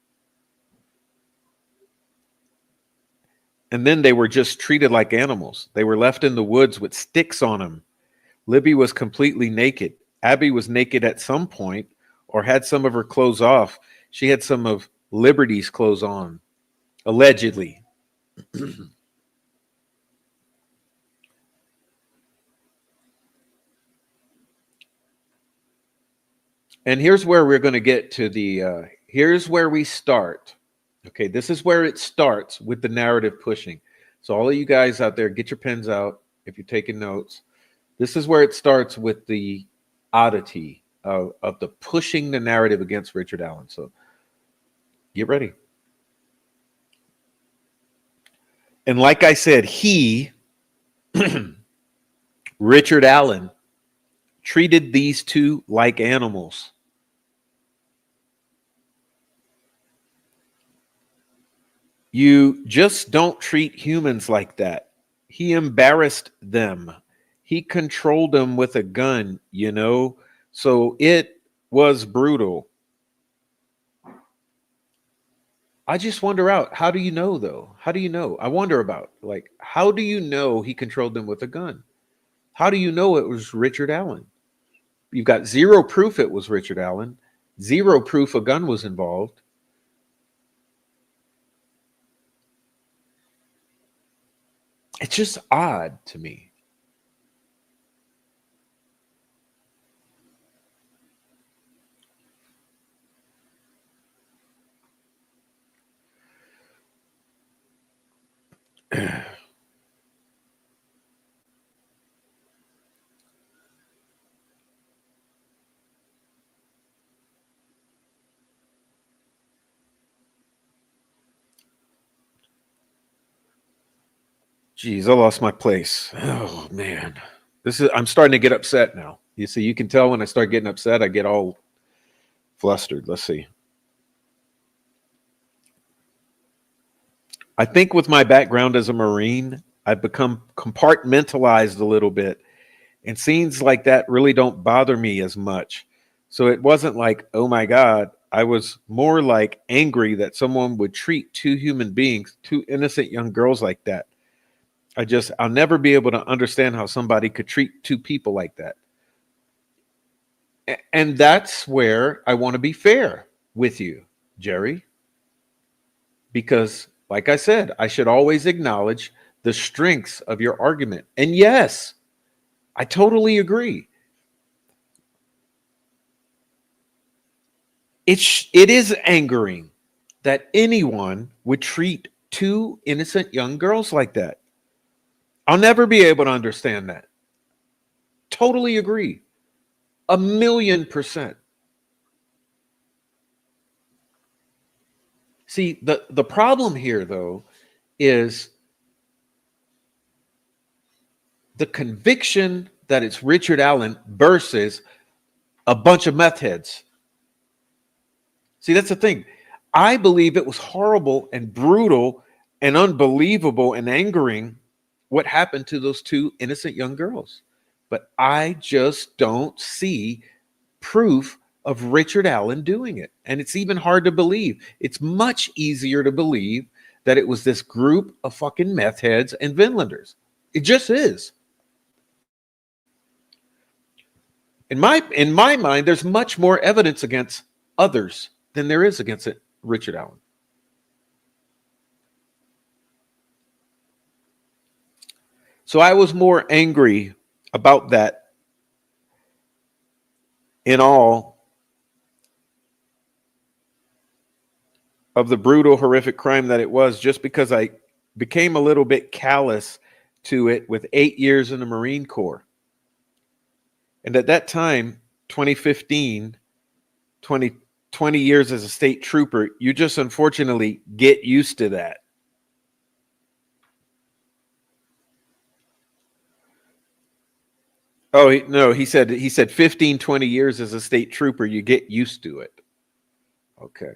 And then they were just treated like animals. They were left in the woods with sticks on them. Libby was completely naked. Abby was naked at some point or had some of her clothes off. She had some of Liberty's clothes on, allegedly. And here's where we're going to get to here's where we start. Okay, this is where it starts with the narrative pushing. So all of you guys out there, get your pens out if you're taking notes. This is where it starts with the oddity of the pushing the narrative against Richard Allen. So get ready. And like I said, Richard Allen, treated these two like animals. You just don't treat humans like that. He embarrassed them. He controlled them with a gun, you know? So it was brutal. I just wonder out, how do you know though? How do you know? I wonder about, like, how do you know he controlled them with a gun? How do you know it was Richard Allen? You've got zero proof it was Richard Allen, zero proof a gun was involved. It's just odd to me. Geez, I lost my place. Oh man. I'm starting to get upset now. You see, you can tell when I start getting upset, I get all flustered. Let's see. I think with my background as a Marine, I've become compartmentalized a little bit. And scenes like that really don't bother me as much. So it wasn't like, oh my God. I was more like angry that someone would treat two human beings, two innocent young girls like that. I'll never be able to understand how somebody could treat two people like that. And that's where I want to be fair with you, Jerry, because like I said, I should always acknowledge the strengths of your argument. And yes, I totally agree. It is angering that anyone would treat two innocent young girls like that. I'll never be able to understand that. Totally agree. 1,000,000%. See, the problem here, though, is the conviction that it's Richard Allen versus a bunch of meth heads. See, that's the thing. I believe it was horrible and brutal and unbelievable and angering what happened to those two innocent young girls. But I just don't see proof of Richard Allen doing it. And it's even hard to believe. It's much easier to believe that it was this group of fucking meth heads and Vinlanders. It just is. In my mind, there's much more evidence against others than there is against it, Richard Allen. So I was more angry about that in all of the brutal, horrific crime that it was, just because I became a little bit callous to it with 8 years in the Marine Corps. And at that time, 2015, 20 years as a state trooper, you just unfortunately get used to that. Oh, no, he said 15, 20 years as a state trooper, you get used to it. Okay.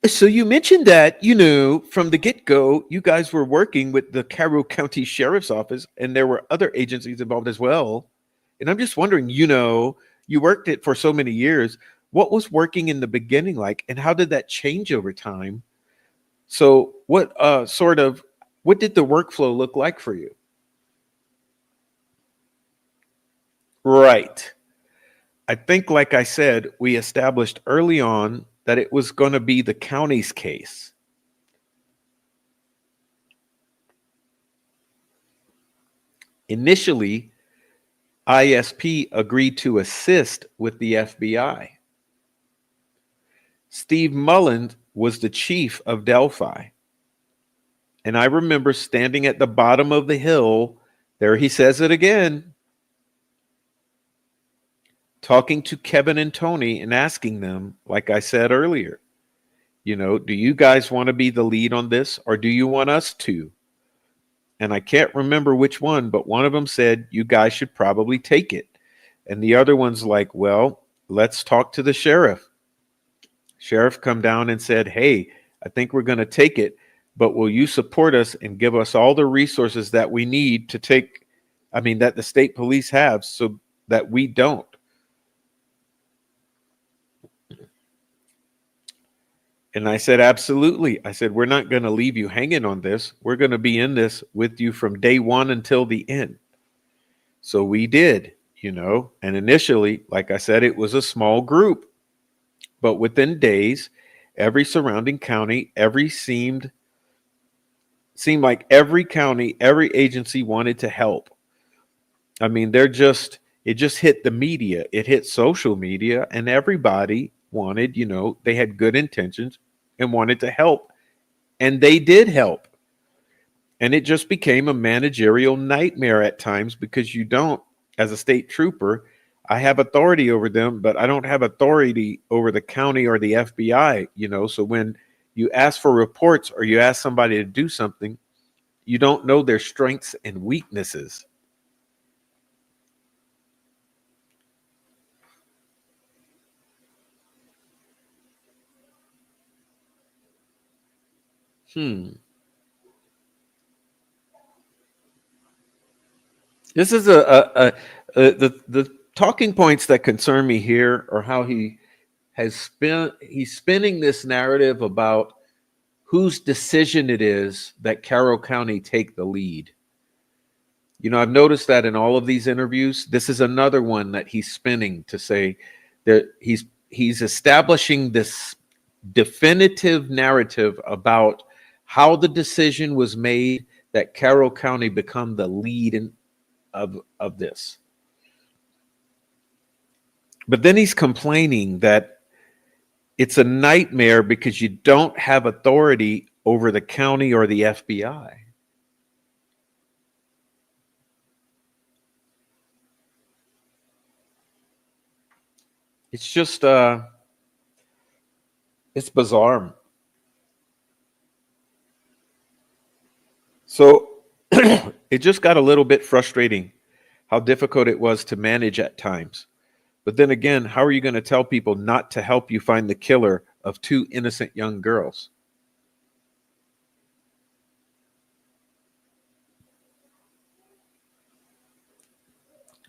So you mentioned that, from the get-go, you guys were working with the Carroll County Sheriff's Office, and there were other agencies involved as well. And I'm just wondering, you worked it for so many years. What was working in the beginning like, and how did that change over time? So what did the workflow look like for you? Right. I think, like I said, we established early on that it was going to be the county's case. Initially, ISP agreed to assist with the FBI. Steve Mullen was the chief of Delphi. And I remember standing at the bottom of the hill, there he says it again, talking to Kevin and Tony and asking them, like I said earlier, do you guys want to be the lead on this, or do you want us to? And I can't remember which one, but one of them said, you guys should probably take it. And the other one's like, well, let's talk to the sheriff. Sheriff come down and said, hey, I think we're going to take it, but will you support us and give us all the resources that we need to take, that the state police have, so that we don't? And I said, absolutely. I said, we're not going to leave you hanging on this. We're going to be in this with you from day one until the end. So we did, and initially, like I said, it was a small group, but within days, every surrounding county, seemed like every county, every agency wanted to help. It just hit the media. It hit social media, and everybody wanted, they had good intentions and wanted to help. And they did help. And it just became a managerial nightmare at times, because as a state trooper, I have authority over them, but I don't have authority over the county or the FBI, So when you ask for reports or you ask somebody to do something, you don't know their strengths and weaknesses. This is the talking points that concern me here are how he's spinning this narrative about whose decision it is that Carroll County take the lead. I've noticed that in all of these interviews. This is another one that he's spinning to say that he's establishing this definitive narrative about how the decision was made that Carroll County become the lead of this. But then he's complaining that it's a nightmare because you don't have authority over the county or the FBI. It's just, it's bizarre. So it just got a little bit frustrating how difficult it was to manage at times. But then again, how are you going to tell people not to help you find the killer of two innocent young girls?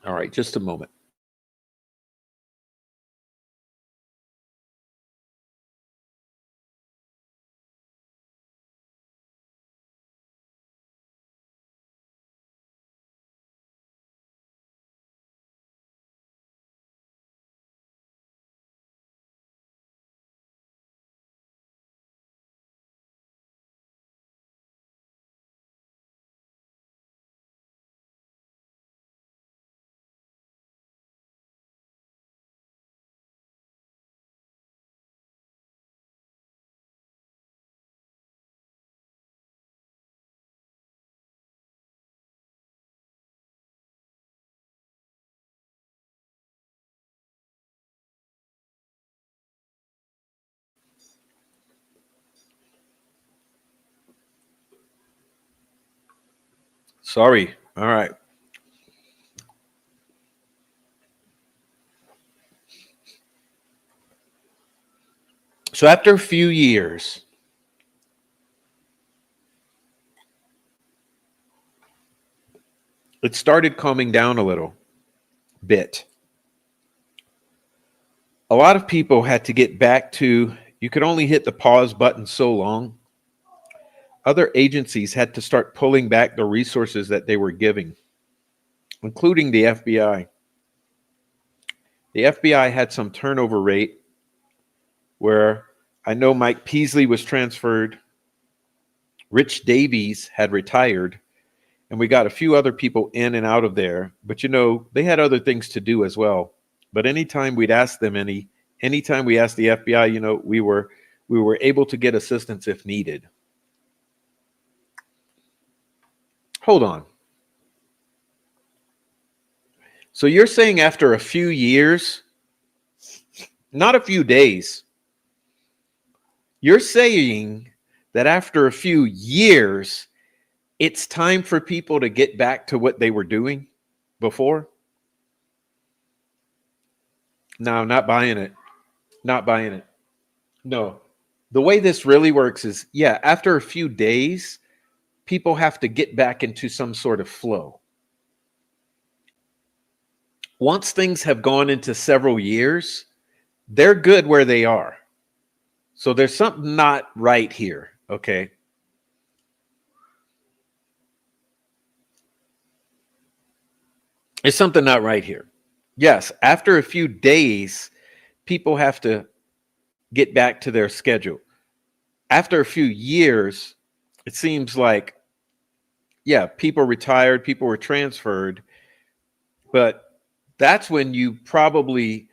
All right, just a moment. Sorry. All right. So after a few years, it started calming down a little bit. A lot of people had to get back to, you could only hit the pause button so long. Other agencies had to start pulling back the resources that they were giving, including the FBI. The FBI had some turnover rate where I know Mike Peasley was transferred, Rich Davies had retired, and we got a few other people in and out of there. But they had other things to do as well. But anytime we'd ask them anytime we asked the FBI, we were able to get assistance if needed. Hold on. So you're saying after a few years, not a few days, you're saying that after a few years, it's time for people to get back to what they were doing before? No, not buying it. Not buying it. No. The way this really works is, yeah, after a few days, people have to get back into some sort of flow. Once things have gone into several years, they're good where they are. So there's something not right here, okay? There's something not right here. Yes, after a few days, people have to get back to their schedule. After a few years, it seems like, yeah, people retired, people were transferred, but that's when you probably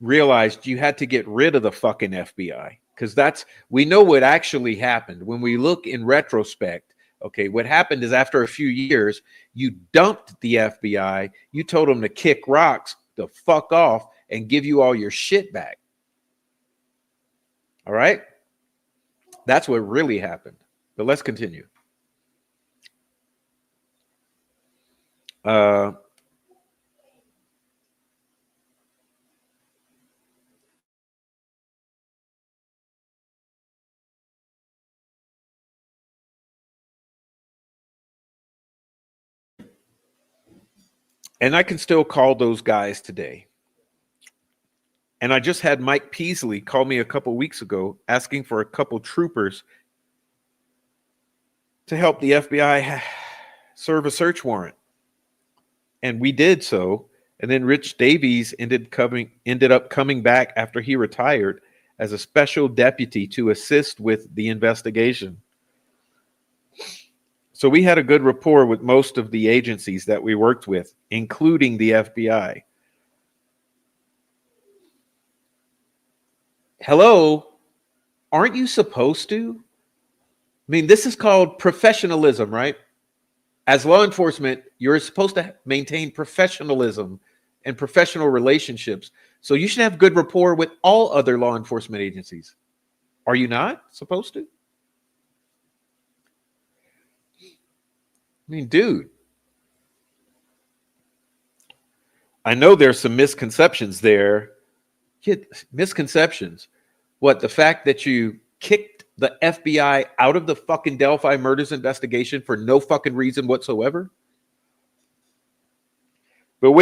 realized you had to get rid of the fucking FBI, because we know what actually happened when we look in retrospect. Okay, what happened is after a few years, you dumped the FBI, you told them to kick rocks, to fuck off, and give you all your shit back. All right, that's what really happened. But let's continue. And I can still call those guys today. And I just had Mike Peasley call me a couple weeks ago asking for a couple troopers to help the FBI serve a search warrant. And we did so. And then Rich Davies ended up coming back after he retired as a special deputy to assist with the investigation. So we had a good rapport with most of the agencies that we worked with, including the FBI. Hello, aren't you supposed to? I mean, this is called professionalism, right? As law enforcement, you're supposed to maintain professionalism and professional relationships. So you should have good rapport with all other law enforcement agencies. Are you not supposed to? I mean, dude, I know there's some misconceptions there. Misconceptions. What, the fact that you kicked the FBI out of the fucking Delphi murders investigation for no fucking reason whatsoever? But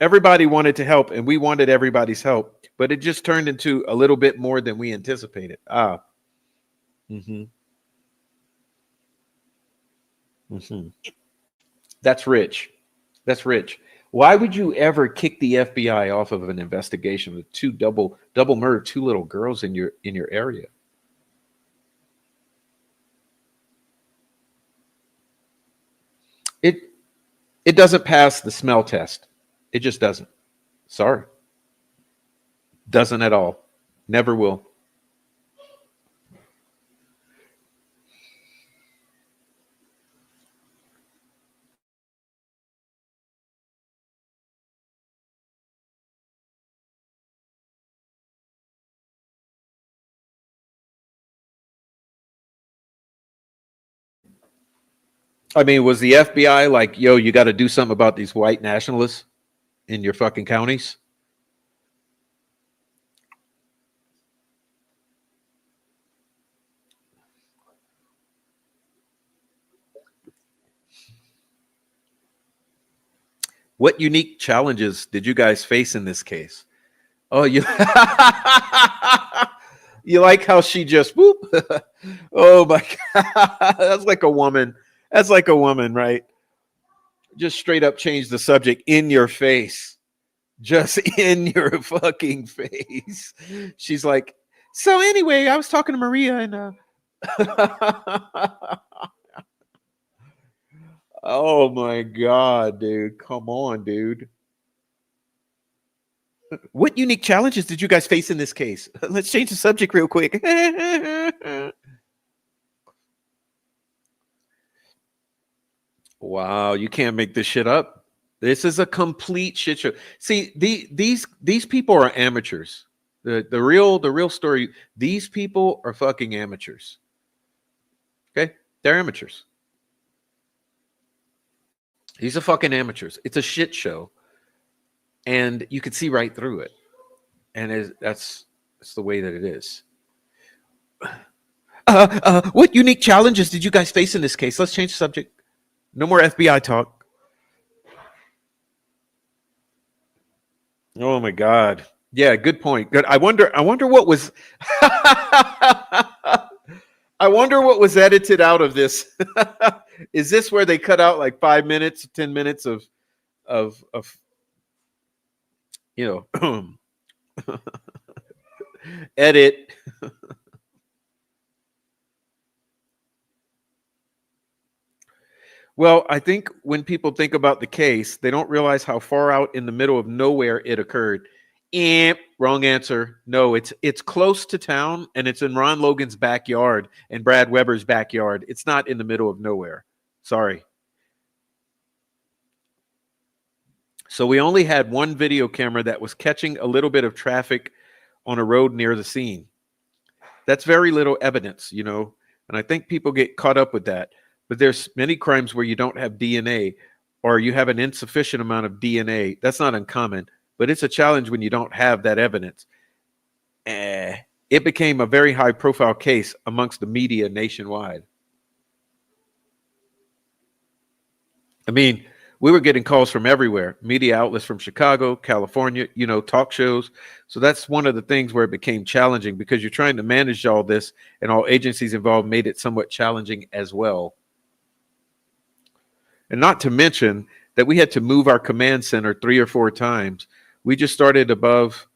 everybody wanted to help, and we wanted everybody's help, but it just turned into a little bit more than we anticipated. That's rich. That's rich. Why would you ever kick the FBI off of an investigation with two double murder, two little girls in your area? It doesn't pass the smell test. It just doesn't. Sorry. Doesn't at all. Never will. I mean, was the FBI like, yo, you got to do something about these white nationalists in your fucking counties? What unique challenges did you guys face in this case? Oh, you you like how she just whoop? Oh my god, that's like a woman. That's like a woman, right? Just straight up change the subject in your face. Just in your fucking face. She's like, so anyway, I was talking to Maria and oh my god, dude. Come on, dude. What unique challenges did you guys face in this case? Let's change the subject real quick. Wow, you can't make this shit up. This is a complete shit show. See, these people are amateurs. The real story. These people are fucking amateurs. Okay, they're amateurs. These are fucking amateurs. It's a shit show, and you can see right through it. And that's the way that it is. What unique challenges did you guys face in this case? Let's change the subject. No more FBI talk. Oh my God. Yeah, good point. Good. I wonder what was I wonder what was edited out of this. Is this where they cut out like 5 minutes, 10 minutes of you know edit? Well, I think when people think about the case, they don't realize how far out in the middle of nowhere it occurred. Wrong answer. No, it's close to town and it's in Ron Logan's backyard and Brad Weber's backyard. It's not in the middle of nowhere. Sorry. So we only had one video camera that was catching a little bit of traffic on a road near the scene. That's very little evidence, and I think people get caught up with that. But there's many crimes where you don't have DNA or you have an insufficient amount of DNA. That's not uncommon, but it's a challenge when you don't have that evidence. It became a very high profile case amongst the media nationwide. I mean, we were getting calls from everywhere, media outlets from Chicago, California, talk shows. So that's one of the things where it became challenging because you're trying to manage all this, and all agencies involved made it somewhat challenging as well. And not to mention that we had to move our command center 3 or 4 times. We just started above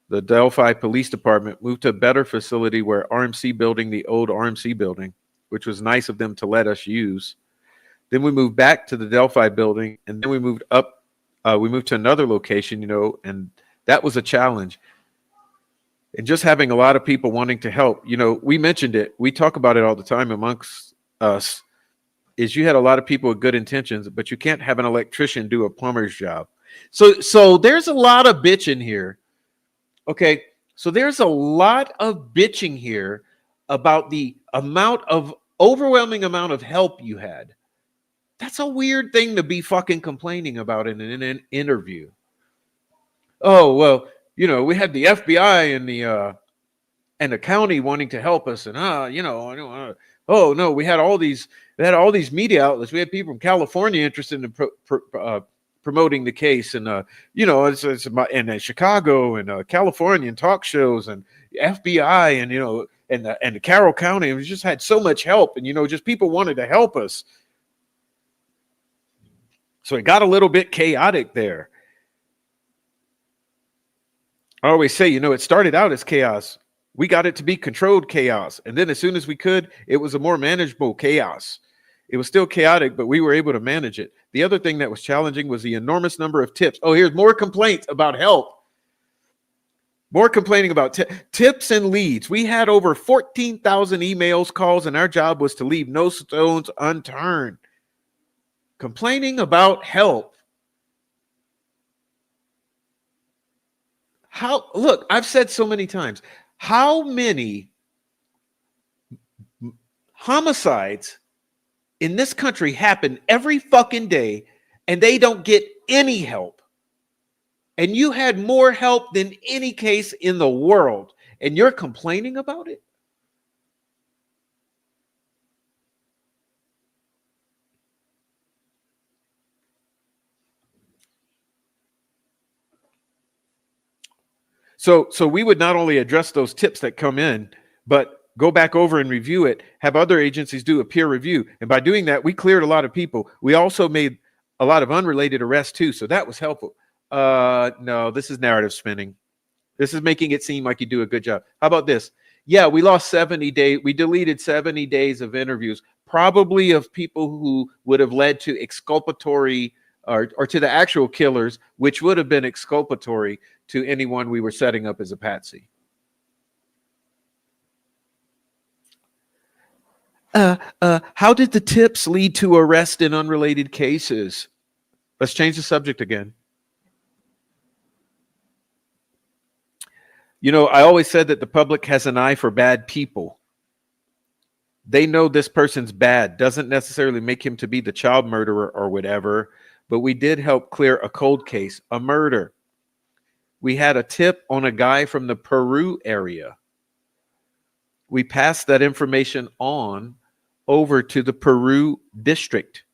the Delphi Police Department, moved to a better facility where RMC building, the old RMC building, which was nice of them to let us use. Then we moved back to the Delphi building, and then we moved up. We moved to another location, and that was a challenge. And just having a lot of people wanting to help, we mentioned it. We talk about it all the time amongst us, is you had a lot of people with good intentions, but you can't have an electrician do a plumber's job. So there's a lot of bitching here. Okay, so there's a lot of bitching here about the overwhelming amount of help you had. That's a weird thing to be fucking complaining about in an interview. Oh, well, we had the FBI and the county wanting to help us, and oh no, we had all these media outlets. We had people from California interested in promoting the case, and and Chicago and California and talk shows and FBI and the Carroll County. And we just had so much help, and just people wanted to help us. So it got a little bit chaotic there. I always say, it started out as chaos. We got it to be controlled chaos. And then as soon as we could, it was a more manageable chaos. It was still chaotic, but we were able to manage it. The other thing that was challenging was the enormous number of tips. Oh, here's more complaints about help. More complaining about tips and leads. We had over 14,000 emails, calls, and our job was to leave no stones unturned. Complaining about help. Look, I've said so many times, how many homicides in this country happen every fucking day and they don't get any help? And you had more help than any case in the world, and you're complaining about it? So we would not only address those tips that come in, but go back over and review it, have other agencies do a peer review. And by doing that, we cleared a lot of people. We also made a lot of unrelated arrests too. So that was helpful. No, this is narrative spinning. This is making it seem like you do a good job. How about this? Yeah, we lost 70 days. We deleted 70 days of interviews, probably of people who would have led to exculpatory or to the actual killers, which would have been exculpatory to anyone we were setting up as a patsy. How did the tips lead to arrest in unrelated cases? Let's change the subject again. You know, I always said that the public has an eye for bad people. They know this person's bad. Doesn't necessarily make him to be the child murderer or whatever, but we did help clear a cold case, a murder. We had a tip on a guy from the Peru area. We passed that information on over to the Peru district.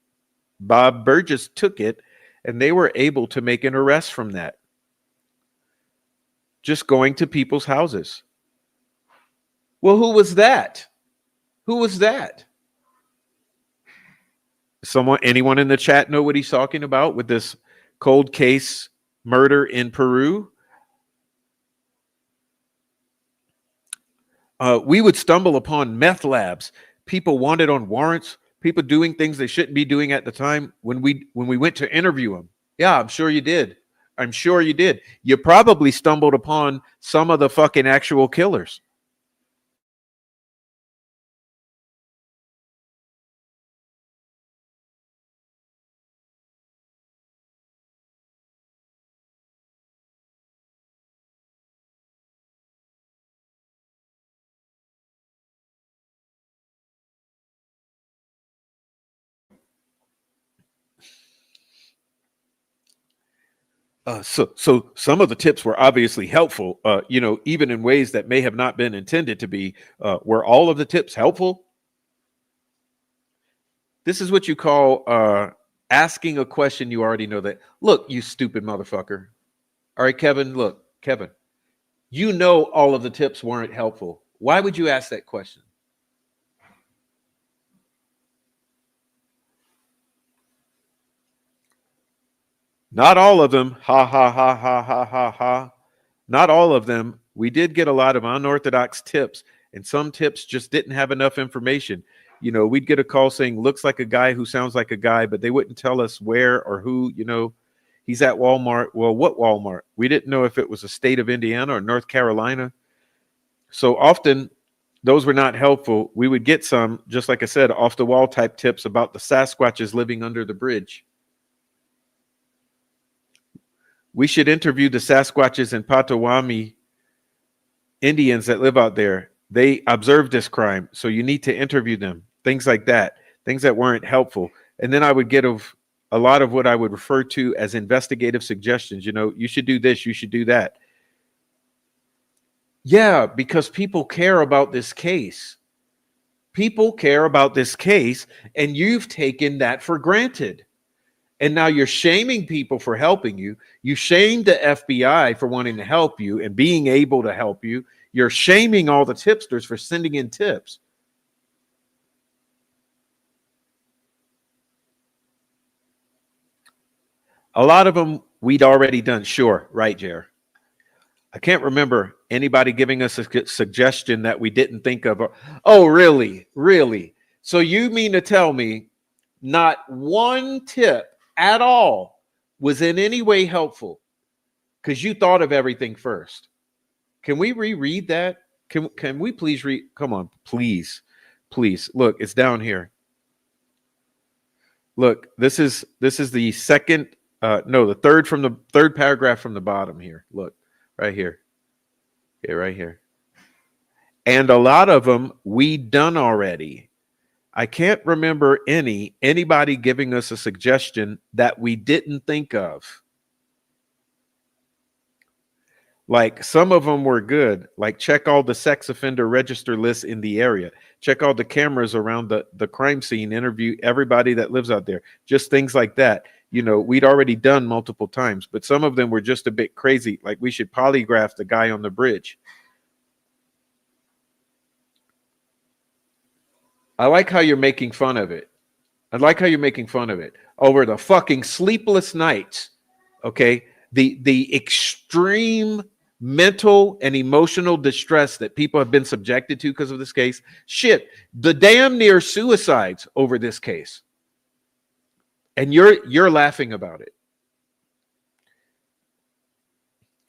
Bob Burgess took it, and they were able to make an arrest from that. Just going to people's houses. Well, who was that? Who was that? Anyone in the chat know what he's talking about with this cold case murder in Peru? We would stumble upon meth labs, people wanted on warrants, people doing things they shouldn't be doing at the time when we went to interview them. Yeah, I'm sure you did. I'm sure you did. You probably stumbled upon some of the fucking actual killers. So some of the tips were obviously helpful, you know, even in ways that may have not been intended to be. Were all of the tips helpful? This is what you call asking a question you already know that. Look, you stupid motherfucker. All right, Kevin, look, Kevin, you know all of the tips weren't helpful. Why would you ask that question? Not all of them. Ha ha ha ha ha ha ha. Not all of them. We did get a lot of unorthodox tips, and some tips just didn't have enough information. You know, we'd get a call saying, looks like a guy who sounds like a guy, but they wouldn't tell us where or who, you know. He's at Walmart. Well, what Walmart? We didn't know if it was a state of Indiana or North Carolina. So often those were not helpful. We would get some, just like I said, off the wall type tips about the Sasquatches living under the bridge. We should interview the Sasquatches and Potawatomi Indians that live out there. They observed this crime, so you need to interview them. Things like that, things that weren't helpful. And then I would get a lot of what I would refer to as investigative suggestions. You know, you should do this, you should do that. Yeah, because people care about this case. People care about this case, and you've taken that for granted. And now you're shaming people for helping you. You shamed the FBI for wanting to help you and being able to help you. You're shaming all the tipsters for sending in tips. A lot of them we'd already done. Sure. Right, Jer. I can't remember anybody giving us a suggestion that we didn't think of. Oh, really? Really? So you mean to tell me not one tip at all was in any way helpful because you thought of everything first? Can we reread that? Can we please read? Come on, please. Look, it's down here. Look, this is the second no, the third paragraph from the bottom here. Look, right here. Okay, right here. And a lot of them we done already. I can't remember anybody giving us a suggestion that we didn't think of. Like some of them were good, like check all the sex offender register lists in the area, check all the cameras around the crime scene, interview everybody that lives out there, just things like that. You know, we'd already done multiple times, but some of them were just a bit crazy, like we should polygraph the guy on the bridge. I like how you're making fun of it. I like how you're making fun of it over the fucking sleepless nights. Okay. The extreme mental and emotional distress that people have been subjected to because of this case. Shit, the damn near suicides over this case. And you're laughing about it.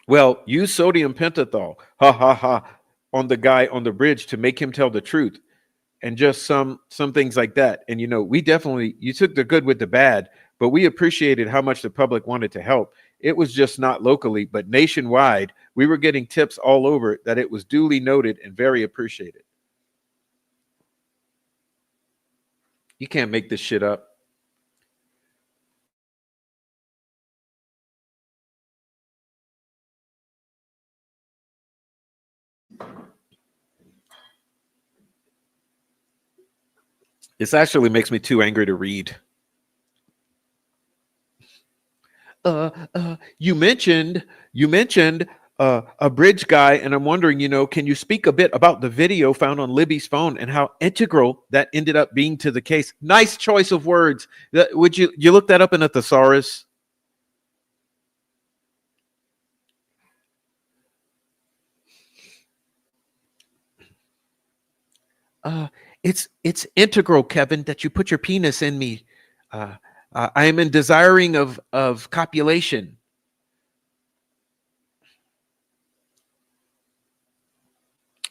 Well, use sodium pentothal, ha ha ha, on the guy on the bridge to make him tell the truth. and just some things like that. And we definitely, you took the good with the bad, but we appreciated how much the public wanted to help. It was just not locally, but nationwide. We were getting tips all over that it was duly noted and very appreciated. You can't make this shit up. This actually makes me too angry to read. You mentioned a bridge guy, and I'm wondering, can you speak a bit about the video found on Libby's phone and how integral that ended up being to the case? Nice choice of words. Would you look that up in a thesaurus? It's integral, Kevin, that you put your penis in me. I am in desiring of copulation.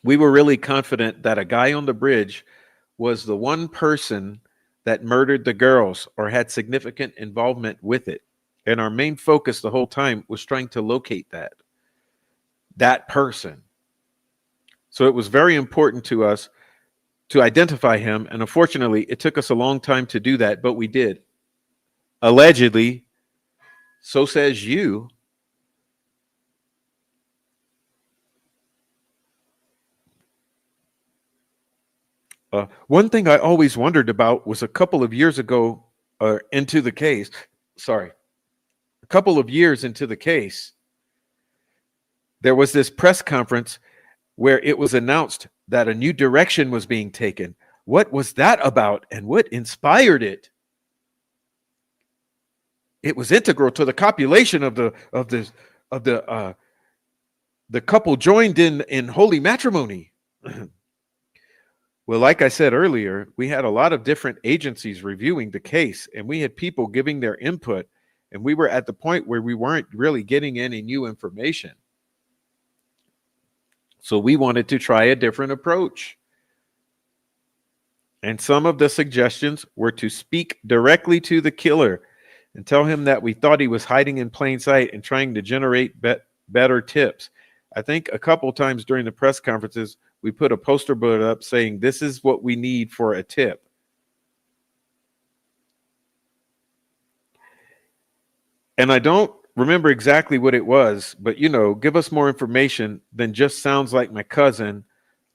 We were really confident that a guy on the bridge was the one person that murdered the girls or had significant involvement with it. And our main focus the whole time was trying to locate that person. So it was very important to us to identify him. And unfortunately, it took us a long time to do that, but we did. Allegedly, so says you. One thing I always wondered about was a couple of years ago into the case. Sorry. A couple of years into the case, there was this press conference where it was announced that a new direction was being taken. What was that about, and what inspired it? It was integral to the copulation of the couple joined in holy matrimony. Well, like I said earlier, we had a lot of different agencies reviewing the case, and we had people giving their input, and we were at the point where we weren't really getting any new information. So we wanted to try a different approach. And some of the suggestions were to speak directly to the killer and tell him that we thought he was hiding in plain sight and trying to generate better tips. I think a couple times during the press conferences, we put a poster board up saying, this is what we need for a tip. And I don't remember exactly what it was, but, give us more information than just sounds like my cousin,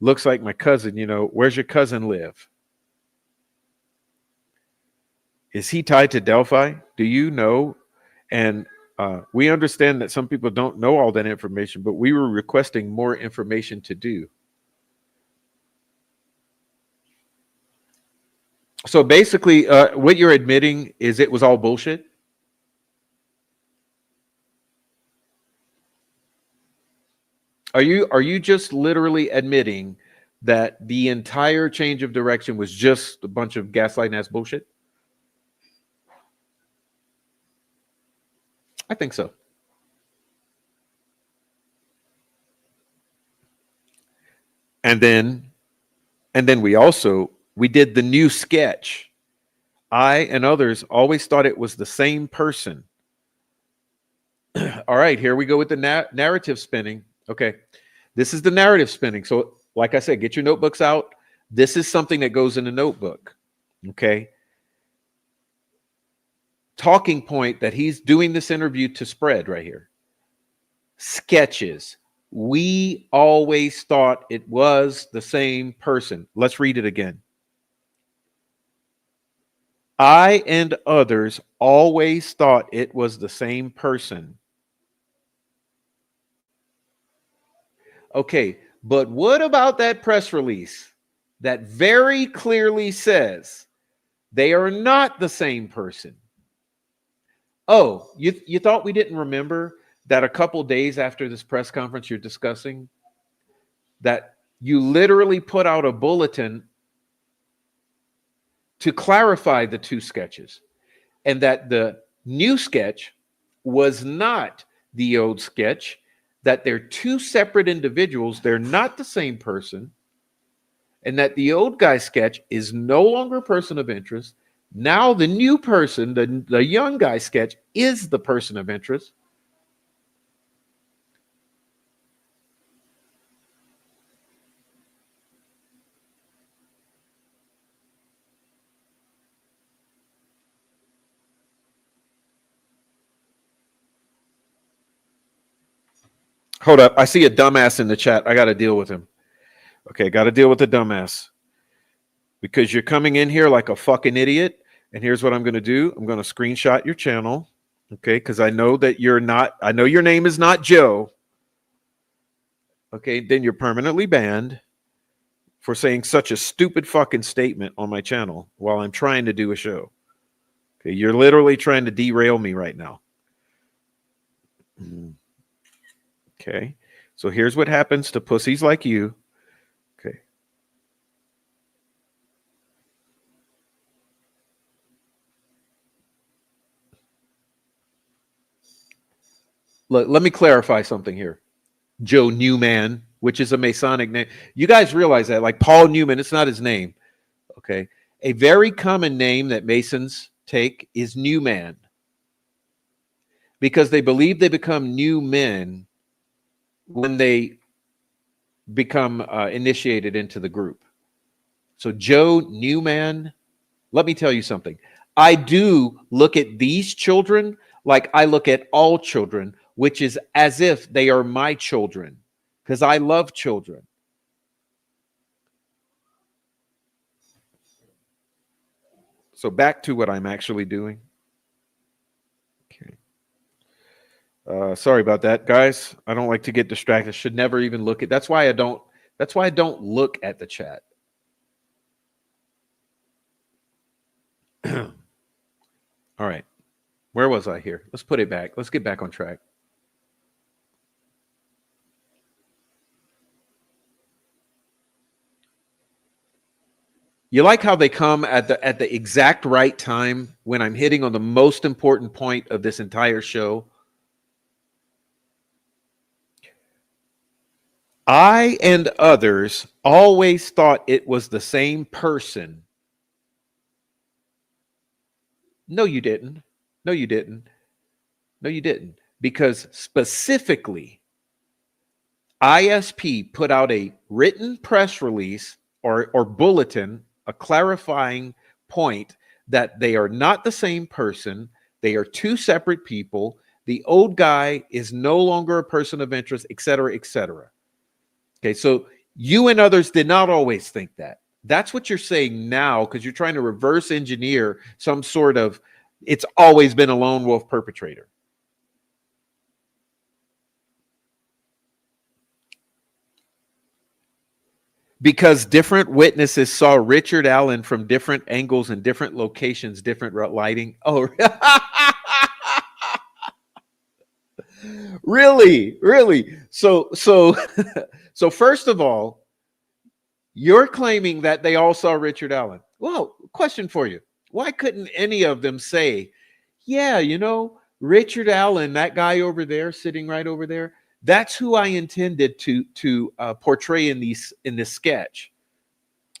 looks like my cousin, where's your cousin live? Is he tied to Delphi? Do you know? And we understand that some people don't know all that information, but we were requesting more information to do. So basically, what you're admitting is it was all bullshit? Are you just literally admitting that the entire change of direction was just a bunch of gaslighting ass bullshit? I think so. And then we did the new sketch. I and others always thought it was the same person. All right, here we go with the narrative spinning. Okay, this is the narrative spinning. So, like I said, get your notebooks out. This is something that goes in a notebook. Okay. Talking point that he's doing this interview to spread right here. Sketches. We always thought it was the same person. Let's read it again. I and others always thought it was the same person. Okay, but what about that press release that very clearly says they are not the same person? Oh, you thought we didn't remember that a couple days after this press conference you're discussing, that you literally put out a bulletin to clarify the two sketches, and that the new sketch was not the old sketch, that they're two separate individuals, they're not the same person, and that the old guy sketch is no longer a person of interest. Now the new person, the young guy sketch, is the person of interest. Hold up. I see a dumbass in the chat. I got to deal with him. Okay, got to deal with the dumbass. Because you're coming in here like a fucking idiot. And here's what I'm going to do. I'm going to screenshot your channel. Okay, because I know that you're not, I know your name is not Joe. Okay, then you're permanently banned for saying such a stupid fucking statement on my channel while I'm trying to do a show. Okay, you're literally trying to derail me right now. Okay, so here's what happens to pussies like you. Okay. Let me clarify something here. Joe Newman, which is a Masonic name. You guys realize that, like Paul Newman, it's not his name. Okay. A very common name that Masons take is Newman because they believe they become new men when they become initiated into the group. So Joe Newman, let me tell you something. I do look at these children like I look at all children, which is as if they are my children, because I love children. So back to what I'm actually doing. Okay. Sorry about that, guys. I don't like to get distracted. Should never even look at. That's why I don't look at the chat. All right. Where was I here? Let's put it back. Let's get back on track. You like how they come at the exact right time when I'm hitting on the most important point of this entire show? I and others always thought it was the same person. No, you didn't. No, you didn't. No, you didn't. Because specifically, ISP put out a written press release or bulletin, a clarifying point that they are not the same person. They are two separate people. The old guy is no longer a person of interest, et cetera, et cetera. Okay, so you and others did not always think that. That's what you're saying now because you're trying to reverse engineer some sort of, it's always been a lone wolf perpetrator. Because different witnesses saw Richard Allen from different angles and different locations, different lighting. Oh, really? Really? So so first of all, you're claiming that they all saw Richard Allen. Well, question for you. Why couldn't any of them say, yeah, you know, Richard Allen, that guy over there, sitting right over there, that's who I intended to portray in this sketch.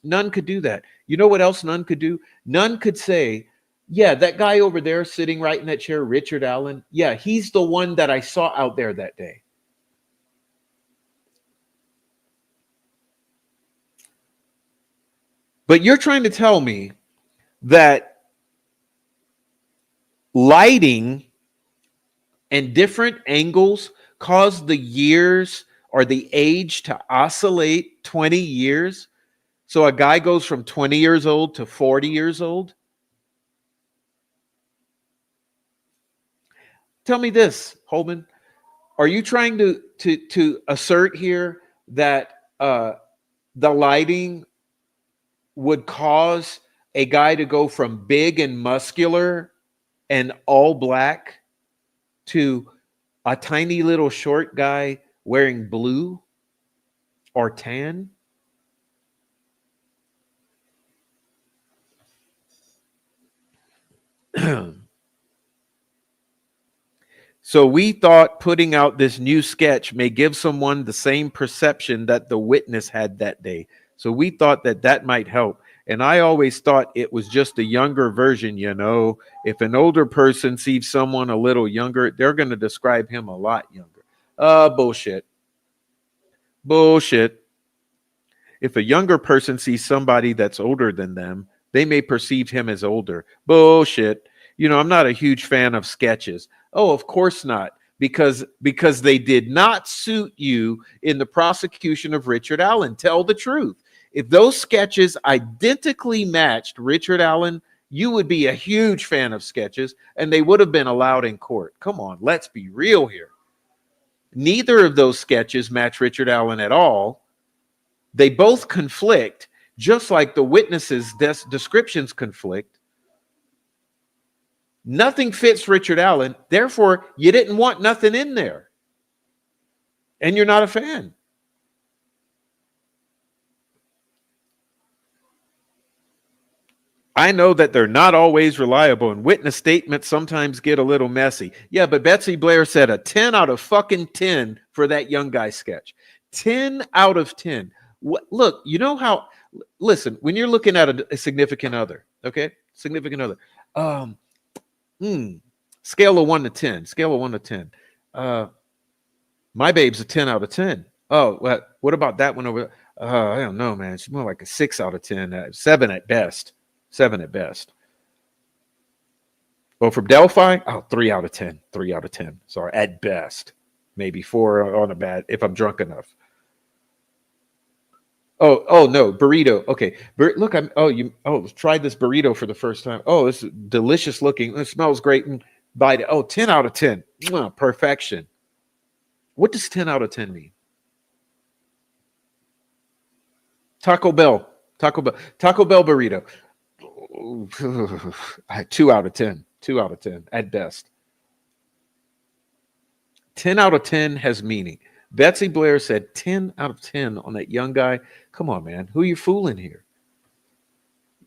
None could do that. You know what else none could do? None could say, yeah, that guy over there sitting right in that chair, Richard Allen, yeah, he's the one that I saw out there that day. But you're trying to tell me that lighting and different angles cause the years or the age to oscillate 20 years. So a guy goes from 20 years old to 40 years old. Tell me this, Holman. Are you trying to assert here that the lighting would cause a guy to go from big and muscular and all black to a tiny little short guy wearing blue or tan? So we thought putting out this new sketch may give someone the same perception that the witness had that day. So we thought that that might help. And I always thought it was just a younger version, you know. If an older person sees someone a little younger, they're going to describe him a lot younger. Bullshit. Bullshit. If a younger person sees somebody that's older than them, they may perceive him as older. Bullshit. You know, I'm not a huge fan of sketches. Oh, of course not. Because they did not suit you in the prosecution of Richard Allen. Tell the truth. If those sketches identically matched Richard Allen, you would be a huge fan of sketches, and they would have been allowed in court. Come on, let's be real here. Neither of those sketches match Richard Allen at all. They both conflict, just like the witnesses' descriptions conflict. Nothing fits Richard Allen. Therefore, you didn't want nothing in there. And you're not a fan. I know that they're not always reliable, and witness statements sometimes get a little messy. Yeah, but Betsy Blair said a 10 out of fucking 10 for that young guy sketch. 10 out of 10. Look, you know how, listen, when you're looking at a significant other, okay? Significant other. Scale of 1 to 10. Scale of 1 to 10. My babe's a 10 out of 10. Oh, what about that one over? I don't know, man. She's more like a 6 out of 10. 7 at best. 7 at best. Well, from Delphi, 3 out of 10. 3 out of 10. Sorry, at best. Maybe 4 on a bad if I'm drunk enough. Oh no, burrito. Okay. Look, tried this burrito for the first time. Oh, it's delicious looking. It smells great. And bite it. 10 out of 10. Perfection. What does 10 out of 10 mean? Taco Bell burrito. 2 out of 10. 2 out of 10 at best. 10 out of 10 has meaning. Betsy Blair said 10 out of 10 on that young guy. Come on, man. Who are you fooling here?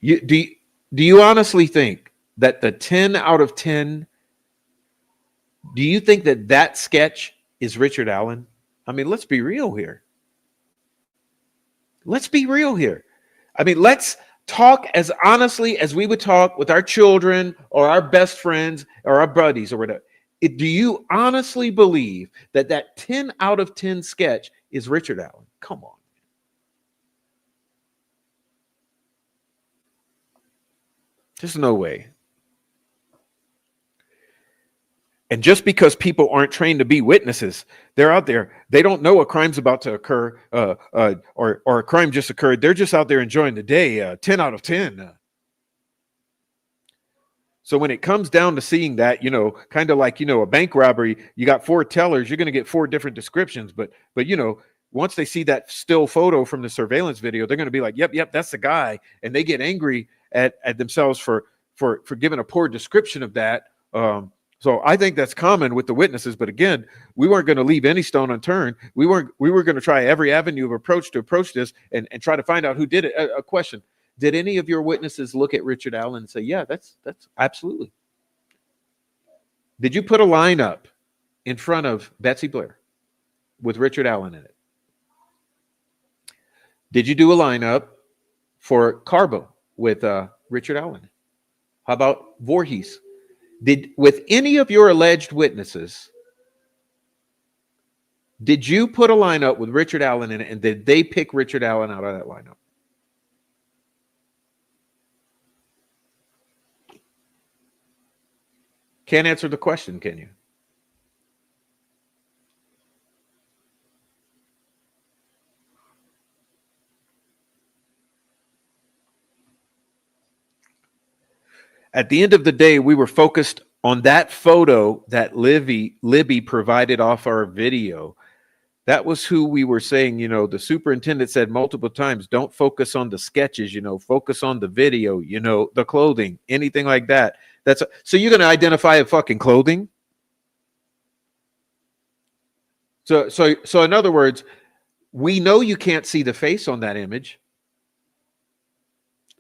Do you honestly think that the 10 out of 10, do you think that sketch is Richard Allen? I mean, let's be real here. Let's be real here. I mean, let's talk as honestly as we would talk with our children or our best friends or our buddies or whatever. Do you honestly believe that 10 out of 10 sketch is Richard Allen? Come on. There's no way. And just because people aren't trained to be witnesses, they're out there. They don't know a crime's about to occur or a crime just occurred. They're just out there enjoying the day. 10 out of 10. So when it comes down to seeing that, kind of like, a bank robbery, you got 4 tellers, you're going to get 4 different descriptions. But once they see that still photo from the surveillance video, they're going to be like, yep, that's the guy. And they get angry at themselves for giving a poor description of that. So I think that's common with the witnesses. But again, we weren't going to leave any stone unturned. We were going to try every avenue of approach to approach this and try to find out who did it. A question. Did any of your witnesses look at Richard Allen and say, yeah, that's absolutely. Did you put a line up in front of Betsy Blair with Richard Allen in it? Did you do a lineup for Carbo with Richard Allen? How about Voorhees? With any of your alleged witnesses, did you put a lineup with Richard Allen in it, and did they pick Richard Allen out of that lineup? Can't answer the question, can you? At the end of the day, we were focused on that photo that Libby provided off our video. That was who we were saying, the superintendent said multiple times, don't focus on the sketches, focus on the video, the clothing, anything like that. So you're going to identify a fucking clothing? So in other words, we know you can't see the face on that image.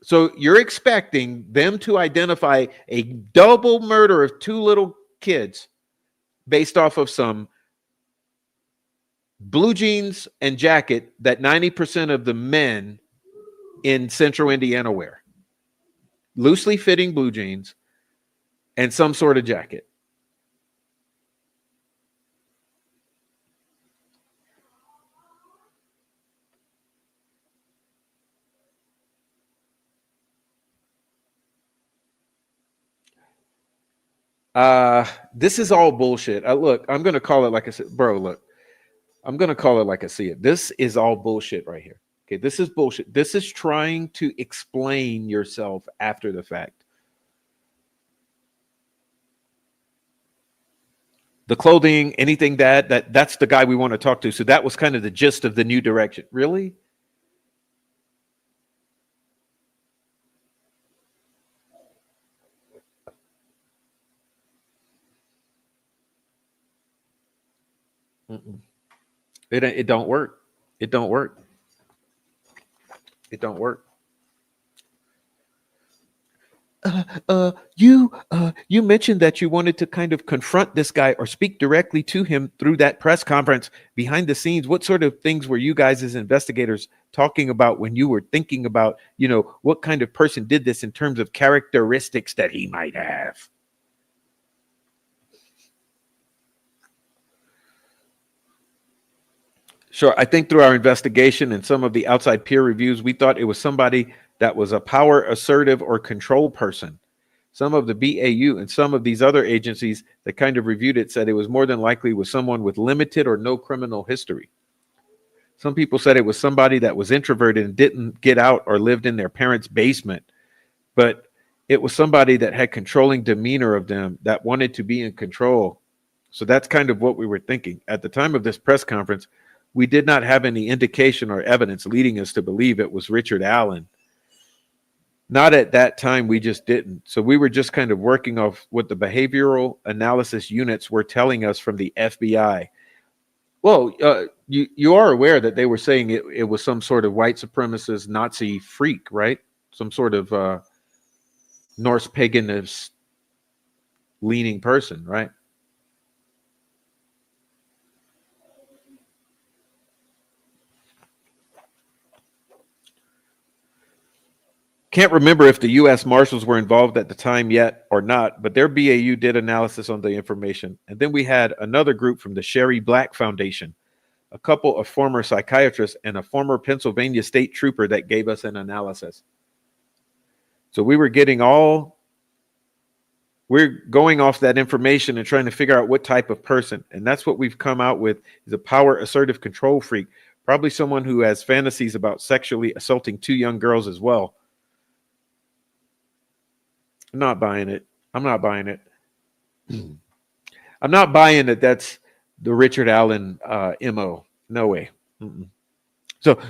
So you're expecting them to identify a double murder of 2 little kids based off of some blue jeans and jacket that 90% of the men in central Indiana wear? Loosely fitting blue jeans and some sort of jacket. This is all bullshit. Look, I'm gonna call it like I said, bro. Look, I'm gonna call it like I see it. This is all bullshit right here. Okay, this is bullshit. This is trying to explain yourself after the fact. The clothing, anything that's the guy we want to talk to. So that was kind of the gist of the new direction. Really? Mm-mm. It don't work. It don't work. It don't work. You mentioned that you wanted to kind of confront this guy or speak directly to him through that press conference behind the scenes. What sort of things were you guys as investigators talking about when you were thinking about, what kind of person did this in terms of characteristics that he might have? Sure. I think through our investigation and some of the outside peer reviews, we thought it was somebody that was a power assertive or control person. Some of the BAU and some of these other agencies that kind of reviewed it said it was more than likely was someone with limited or no criminal history. Some people said it was somebody that was introverted and didn't get out or lived in their parents' basement, but it was somebody that had controlling demeanor of them that wanted to be in control. So that's kind of what we were thinking. At the time of this press conference, we did not have any indication or evidence leading us to believe it was Richard Allen. Not at that time, we just didn't. So we were just kind of working off what the behavioral analysis units were telling us from the FBI. Well, you are aware that they were saying it was some sort of white supremacist Nazi freak, right? Some sort of Norse paganist leaning person, right? Can't remember if the U.S. Marshals were involved at the time yet or not, but their BAU did analysis on the information. And then we had another group from the Sherry Black Foundation, a couple of former psychiatrists, and a former Pennsylvania state trooper that gave us an analysis. So we're going off that information and trying to figure out what type of person. And that's what we've come out with, is a power assertive control freak, probably someone who has fantasies about sexually assaulting 2 young girls as well. I'm not buying it. I'm not buying it. I'm not buying that that's the Richard Allen MO. No way. Mm-mm.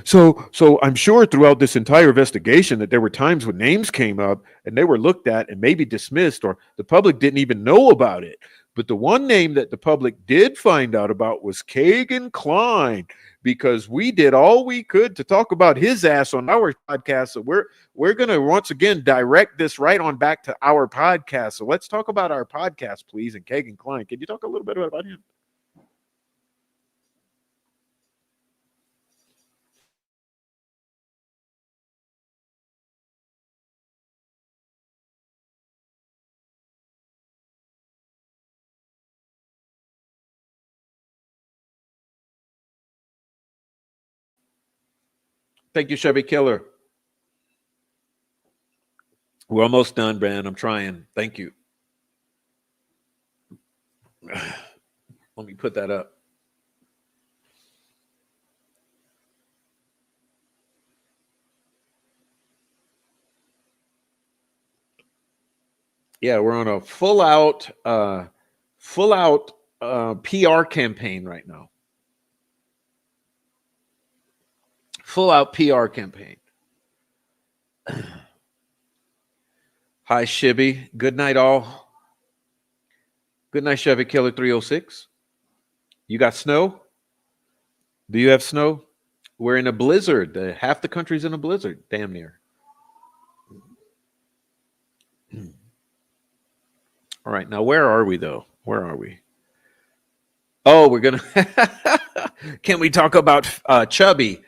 So I'm sure throughout this entire investigation that there were times when names came up and they were looked at and maybe dismissed, or the public didn't even know about it. But the one name that the public did find out about was Kegan Klein, because we did all we could to talk about his ass on our podcast. So we're going to once again direct this right on back to our podcast. So let's talk about our podcast, please. And Kegan Klein, can you talk a little bit about him? Thank you, Chevy Killer. We're almost done, Brand. I'm trying. Thank you. Let me put that up. Yeah, we're on a full out PR campaign right now. Full out PR campaign. Hi, Shibby. Good night, all. Good night, Chevy Killer 306. You got snow? Do you have snow? We're in a blizzard. Half the country's in a blizzard, damn near. All right, now where are we, though? Where are we? Oh, we're going to... Can we talk about Chubby?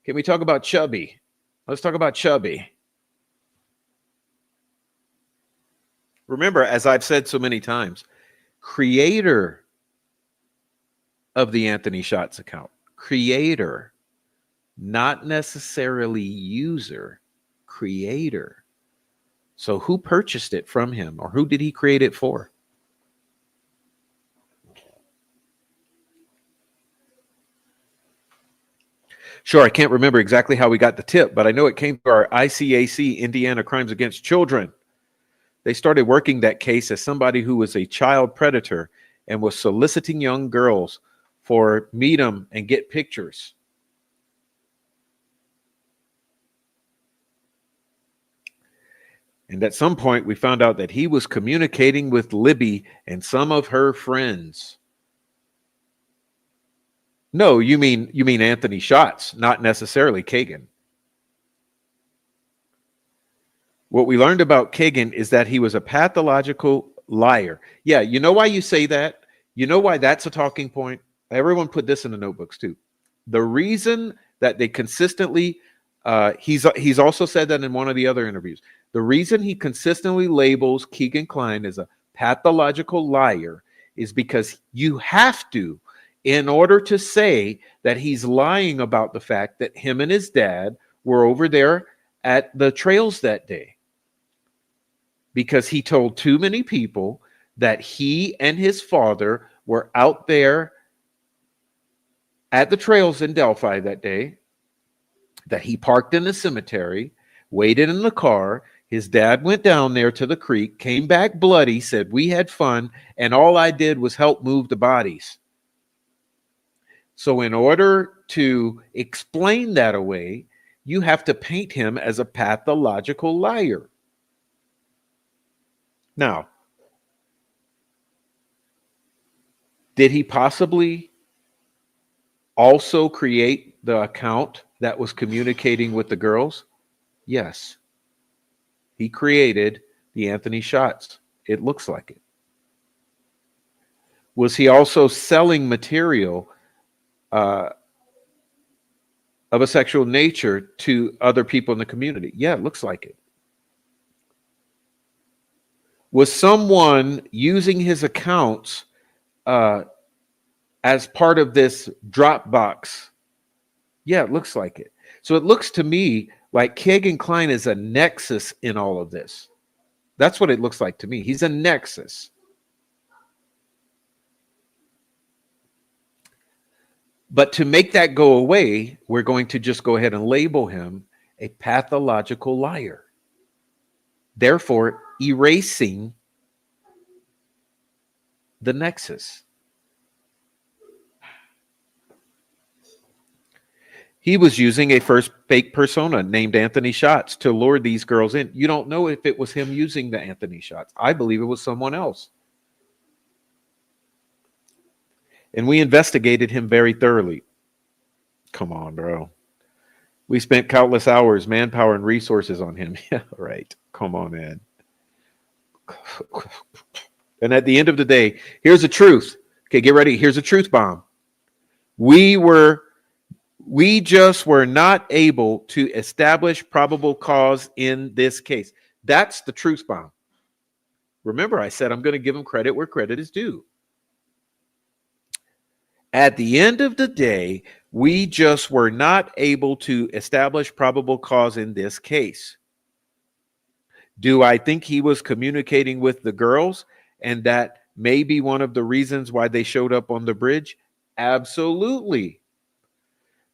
Can we talk about Chubby? Let's talk about Chubby. Remember, as I've said so many times, creator of the Anthony Shots account, creator, not necessarily user, creator. So who purchased it from him, or who did he create it for? Sure, I can't remember exactly how we got the tip, but I know it came through our ICAC, Indiana Crimes Against Children. They started working that case as somebody who was a child predator and was soliciting young girls for meet them and get pictures. And at some point, we found out that he was communicating with Libby and some of her friends. No, you mean Anthony Shots, not necessarily Kegan. What we learned about Kegan is that he was a pathological liar. Yeah, you know why you say that? You know why that's a talking point? Everyone put this in the notebooks too. The reason that they consistently, he's also said that in one of the other interviews. The reason he consistently labels Kegan Klein as a pathological liar is because you have to, in order to say that he's lying about the fact that him and his dad were over there at the trails that day. Because he told too many people that he and his father were out there at the trails in Delphi that day, that he parked in the cemetery, waited in the car. His dad went down there to the creek, came back bloody, said, "We had fun, and all I did was help move the bodies." So in order to explain that away, you have to paint him as a pathological liar. Now, did he possibly also create the account that was communicating with the girls? Yes. He created the Anthony Shots. It looks like it. Was he also selling material of a sexual nature to other people in the community? Yeah, it looks like it. Was someone using his accounts as part of this Dropbox? Yeah, it looks like it. So it looks to me like Kegan Klein is a nexus in all of this. That's what it looks like to me. He's a nexus. But to make that go away, we're going to just go ahead and label him a pathological liar. Therefore, erasing the nexus. He was using a first fake persona named Anthony Shots to lure these girls in. You don't know if it was him using the Anthony Shots. I believe it was someone else. And we investigated him very thoroughly. Come on, bro. We spent countless hours, manpower, and resources on him. Yeah, right. Come on, man. And at the end of the day, here's the truth. Okay, get ready. Here's a truth bomb. We just were not able to establish probable cause in this case. That's the truth bomb. Remember, I said I'm going to give him credit where credit is due. At the end of the day, we just were not able to establish probable cause in this case. Do I think he was communicating with the girls and that may be one of the reasons why they showed up on the bridge? Absolutely.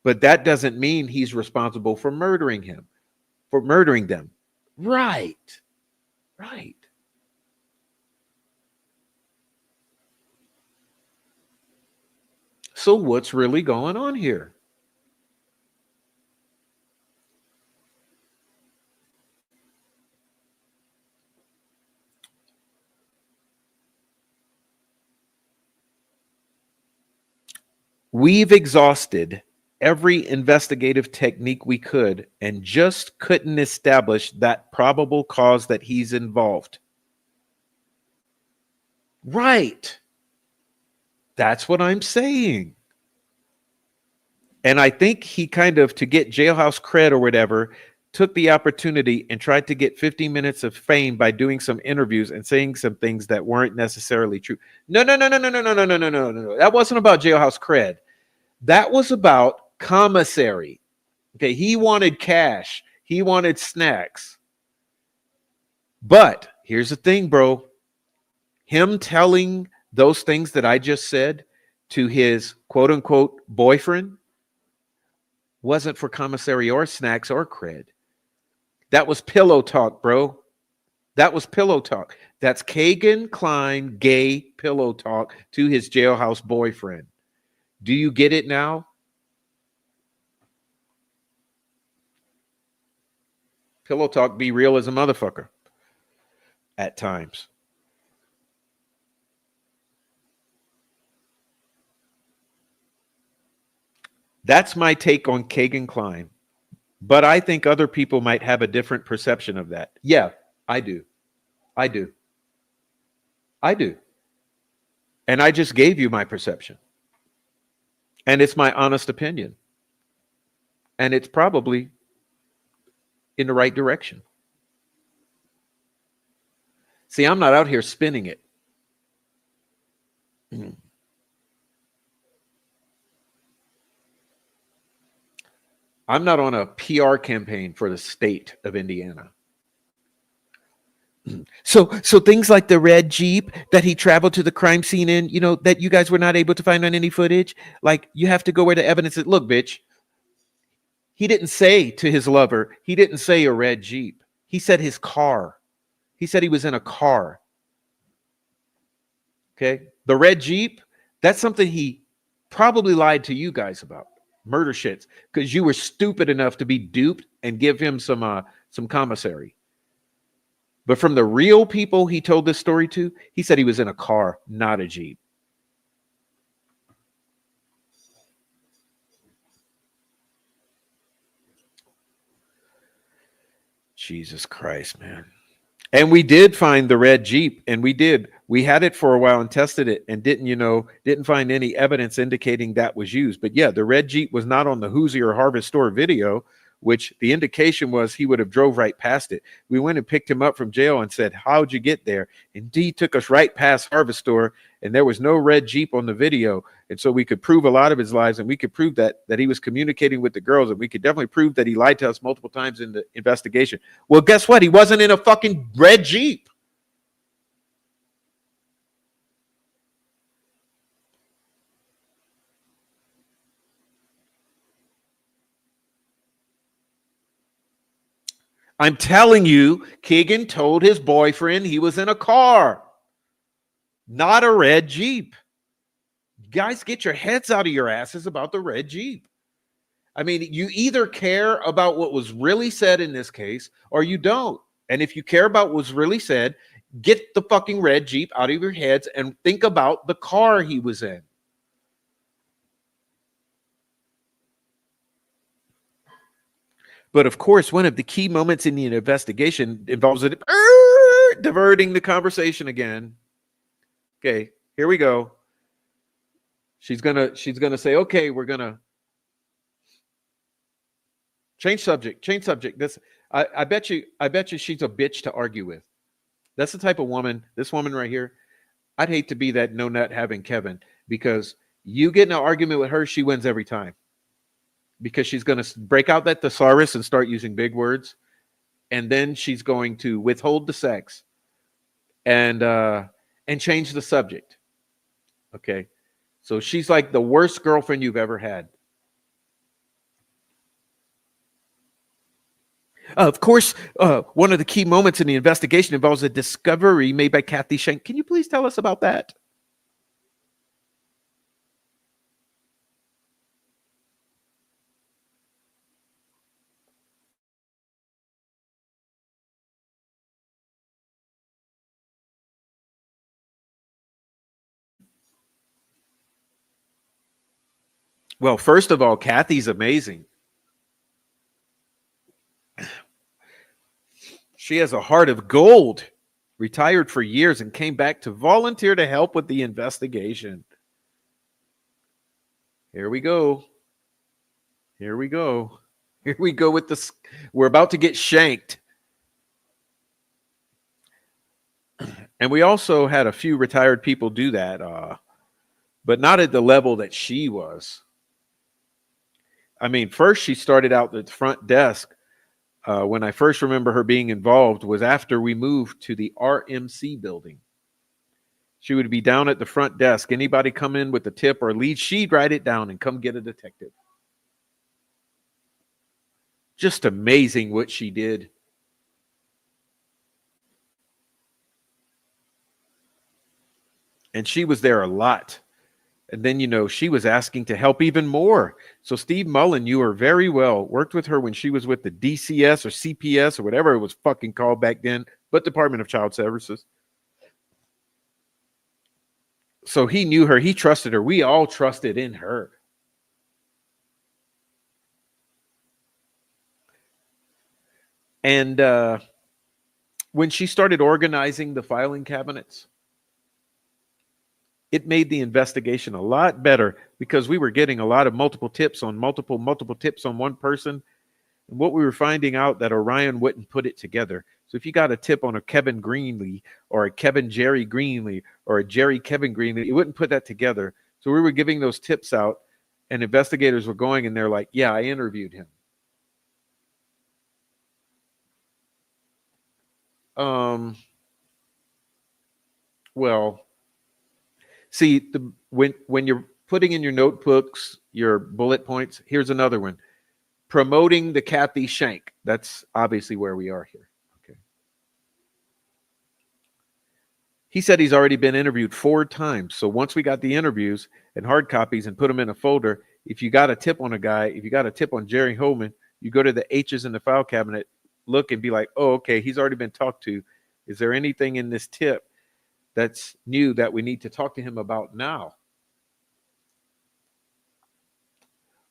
But that doesn't mean he's responsible for murdering them. Right. Right. So what's really going on here? We've exhausted every investigative technique we could and just couldn't establish that probable cause that he's involved. Right. That's what I'm saying. And I think he kind of, to get jailhouse cred or whatever, took the opportunity and tried to get 50 minutes of fame by doing some interviews and saying some things that weren't necessarily true. No, no, no, no, no, no, no, no, no, no, no, no. That wasn't about jailhouse cred. That was about commissary. Okay, he wanted cash. He wanted snacks. But here's the thing, bro. Him telling those things that I just said to his quote unquote boyfriend wasn't for commissary or snacks or cred. That was pillow talk, bro. That was pillow talk. That's Kegan Klein gay pillow talk to his jailhouse boyfriend. Do you get it now? Pillow talk be real as a motherfucker at times. That's my take on Kegan Klein. But I think other people might have a different perception of that. Yeah, I do. I do. I do. And I just gave you my perception. And it's my honest opinion. And it's probably in the right direction. See, I'm not out here spinning it. I'm not on a PR campaign for the state of Indiana. So things like the red Jeep that he traveled to the crime scene in, you know, that you guys were not able to find on any footage, like you have to go where the evidence is. Look, bitch, he didn't say to his lover, he didn't say a red Jeep. He said his car. He said he was in a car. Okay. The red Jeep, that's something he probably lied to you guys about. Murder shits, because you were stupid enough to be duped and give him some commissary. But from the real people he told this story to, he said he was in a car, not a Jeep. Jesus Christ, man. And we did find the red Jeep, and we had it for a while and tested it and didn't find any evidence indicating that was used. But yeah, the red Jeep was not on the Hoosier Harvest Store video, which the indication was he would have drove right past it. We went and picked him up from jail and said, how'd you get there? And he took us right past Harvest Store, and there was no red Jeep on the video. And so we could prove a lot of his lies, and we could prove that he was communicating with the girls, and we could definitely prove that he lied to us multiple times in the investigation. Well, guess what? He wasn't in a fucking red Jeep. I'm telling you, Kegan told his boyfriend he was in a car, not a red Jeep. Guys, get your heads out of your asses about the red Jeep. I mean, you either care about what was really said in this case or you don't. And if you care about what was really said, get the fucking red Jeep out of your heads and think about the car he was in. But of course, one of the key moments in the investigation involves it diverting the conversation again. Okay, here we go. She's gonna say, okay, we're gonna change subject. This I bet you she's a bitch to argue with. That's the type of woman, this woman right here. I'd hate to be that no nut having Kevin, because you get in an argument with her, she wins every time. Because she's going to break out that thesaurus and start using big words, and then she's going to withhold the sex and change the subject. Okay, so she's like the worst girlfriend you've ever had. Of course, one of the key moments in the investigation involves a discovery made by Kathy Shank. Can you please tell us about that? Well, first of all, Kathy's amazing. She has a heart of gold, retired for years and came back to volunteer to help with the investigation. Here we go. Here we go. Here we go with this. We're about to get shanked. And we also had a few retired people do that, but not at the level that she was. I mean, first she started out at the front desk. When I first remember her being involved was after we moved to the RMC building. She would be down at the front desk. Anybody come in with a tip or a lead, she'd write it down and come get a detective. Just amazing what she did. And she was there a lot. And then, she was asking to help even more. So Steve Mullen knew her very well, worked with her when she was with the DCS or CPS or whatever it was fucking called back then, but Department of Child Services. So he knew her. He trusted her. We all trusted in her. And when she started organizing the filing cabinets, it made the investigation a lot better because we were getting a lot of multiple tips on multiple tips on one person. And what we were finding out that Orion wouldn't put it together. So if you got a tip on a Kevin Greenlee or a Kevin Jerry Greenlee or a Jerry Kevin Greenlee, it wouldn't put that together. So we were giving those tips out and investigators were going and they're like, yeah, I interviewed him. Well, see, when you're putting in your notebooks, your bullet points, here's another one. Promoting the Kathy Shank. That's obviously where we are here. Okay. He said he's already been interviewed 4 times. So once we got the interviews and hard copies and put them in a folder, if you got a tip on a guy, if you got a tip on Jerry Holman, you go to the H's in the file cabinet, look and be like, oh, okay, he's already been talked to. Is there anything in this tip that's new that we need to talk to him about now?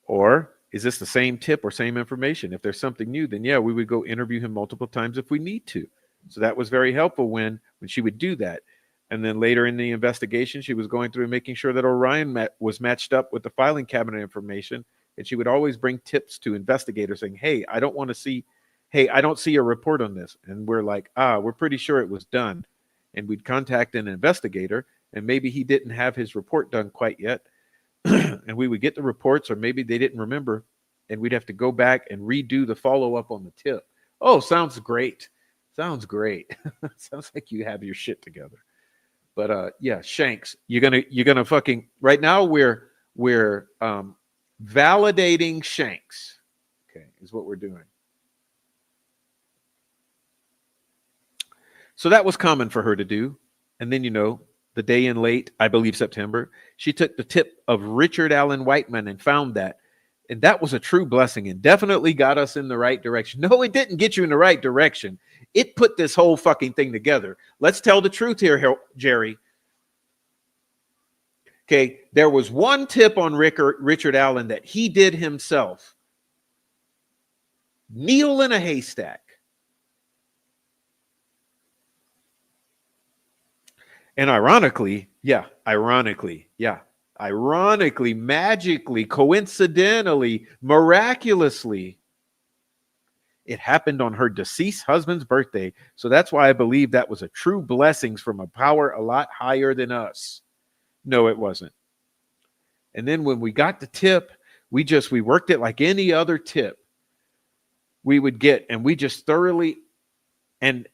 Or is this the same tip or same information? If there's something new, then yeah, we would go interview him multiple times if we need to. So that was very helpful when she would do that. And then later in the investigation, she was going through and making sure that Orion was matched up with the filing cabinet information. And she would always bring tips to investigators saying, hey, I don't see a report on this. And we're like, we're pretty sure it was done. And we'd contact an investigator and maybe he didn't have his report done quite yet. And we would get the reports, or maybe they didn't remember, and we'd have to go back and redo the follow-up on the tip. Oh, sounds great. Sounds great. Sounds like you have your shit together. But yeah, Shanks, you're gonna fucking right now we're validating Shanks. Okay, is what we're doing. So that was common for her to do. And then, the day in late, I believe September, she took the tip of Richard Allen Whiteman and found that. And that was a true blessing and definitely got us in the right direction. No, it didn't get you in the right direction. It put this whole fucking thing together. Let's tell the truth here, Jerry. Okay, there was one tip on Richard Allen that he did himself. Needle in a haystack. And ironically, magically, coincidentally, miraculously, it happened on her deceased husband's birthday. So that's why I believe that was a true blessing from a power a lot higher than us. No, it wasn't. And then when we got the tip, we worked it like any other tip we would get, and we just thoroughly and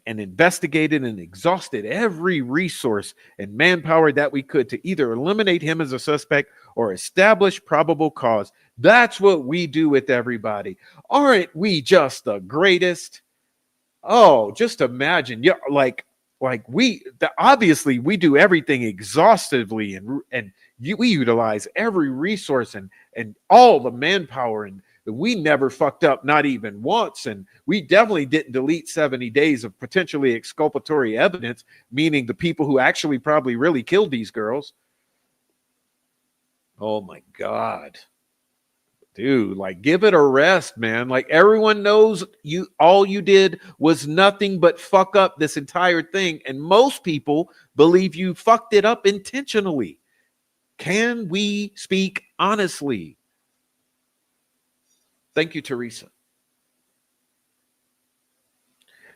investigated and exhausted every resource and manpower that we could to either eliminate him as a suspect or establish probable cause. That's what we do with everybody. Aren't we just the greatest? Oh, just imagine. Yeah, obviously we do everything exhaustively and we utilize every resource and all the manpower, and we never fucked up, not even once. And we definitely didn't delete 70 days of potentially exculpatory evidence, meaning the people who actually probably really killed these girls. Oh my God. Dude, give it a rest, man. Everyone knows all you did was nothing but fuck up this entire thing. And most people believe you fucked it up intentionally. Can we speak honestly? Thank you, Teresa.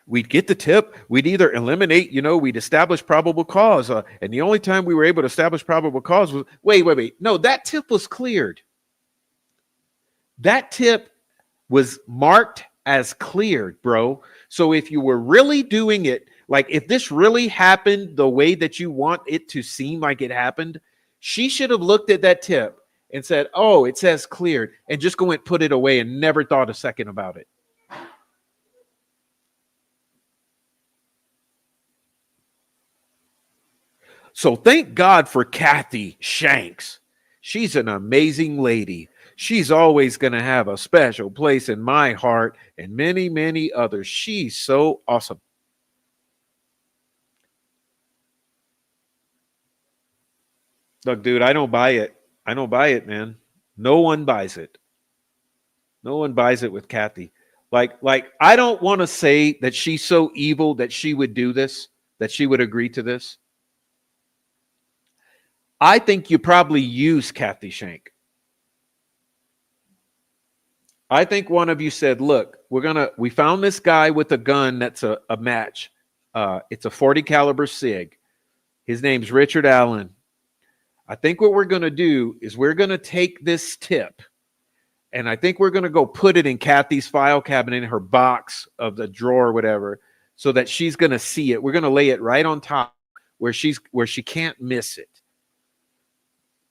We'd get the tip. We'd either eliminate, we'd establish probable cause. And the only time we were able to establish probable cause was, wait. No, that tip was cleared. That tip was marked as cleared, bro. So if you were really doing it, like if this really happened the way that you want it to seem like it happened, she should have looked at that tip and said, oh, it says cleared, and just go and put it away and never thought a second about it. So thank God for Kathy Shanks. She's an amazing lady. She's always going to have a special place in my heart and many, many others. She's so awesome. Look, dude, I don't buy it. I don't buy it, man. No one buys it. No one buys it with Kathy. Like I don't want to say that she's so evil that she would do this, that she would agree to this. I think you probably use Kathy Shank. I think one of you said, look, we found this guy with a gun that's a match. It's a 40 caliber SIG. His name's Richard Allen. I think what we're going to do is we're going to take this tip, and I think we're going to go put it in Kathy's file cabinet in her box of the drawer or whatever, so that she's going to see it. We're going to lay it right on top where she can't miss it.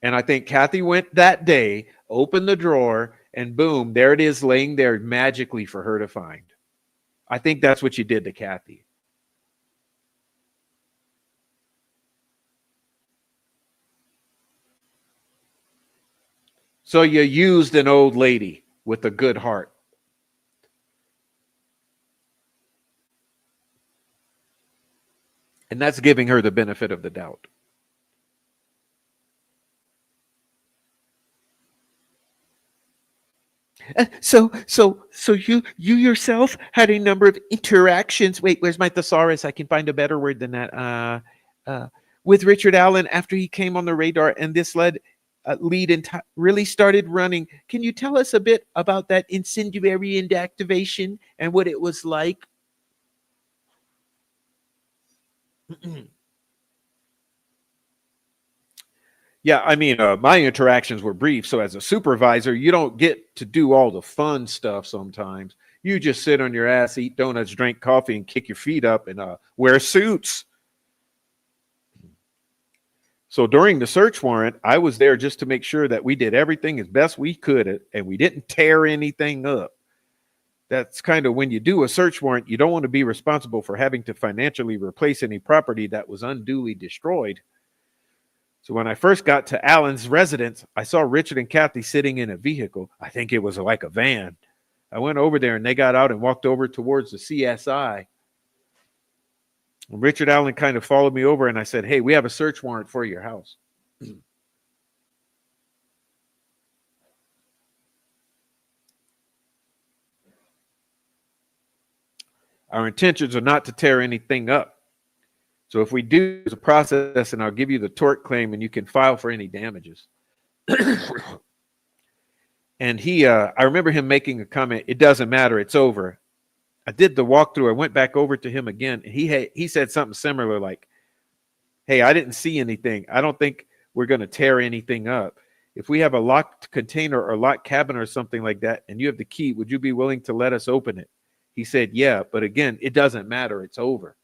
And I think Kathy went that day, opened the drawer, and boom, there it is laying there magically for her to find. I think that's what you did to Kathy. So you used an old lady with a good heart. And that's giving her the benefit of the doubt. So you yourself had a number of interactions. Wait, where's my thesaurus? I can find a better word than that. With Richard Allen after he came on the radar, and this lead really started running. Can you tell us a bit about that incendiary activation and what it was like? Yeah, I mean, my interactions were brief. So as a supervisor, you don't get to do all the fun stuff sometimes. You just sit on your ass, eat donuts, drink coffee, and kick your feet up and wear suits. So during the search warrant, I was there just to make sure that we did everything as best we could and we didn't tear anything up. That's kind of when you do a search warrant, you don't want to be responsible for having to financially replace any property that was unduly destroyed. So when I first got to Allen's residence, I saw Richard and Kathy sitting in a vehicle. I think it was like a van. I went over there and they got out and walked over towards the CSI. And Richard Allen kind of followed me over and I said, hey, we have a search warrant for your house. Our intentions are not to tear anything up. So if we do, there's a process, and I'll give you the tort claim, and you can file for any damages. And I remember him making a comment, it doesn't matter, it's over. I did the walkthrough. I went back over to him again, and he said something similar like, hey, I didn't see anything. I don't think we're going to tear anything up. If we have a locked container or locked cabinet or something like that, and you have the key, would you be willing to let us open it? He said, yeah, but again, it doesn't matter, it's over.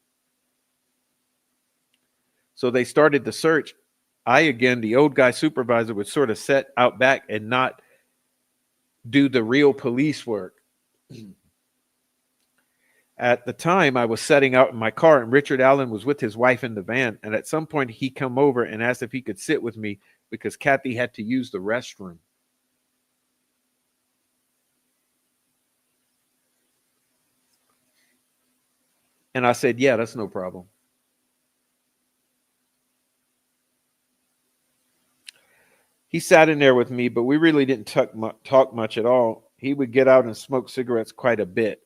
So they started the search. Again, the old guy supervisor, would sort of sit out back and not do the real police work. At the time, I was setting out in my car, and Richard Allen was with his wife in the van. And at some point, he come over and asked if he could sit with me because Kathy had to use the restroom. And I said, yeah, that's no problem. He sat in there with me, but we really didn't talk much at all. He would get out and smoke cigarettes quite a bit.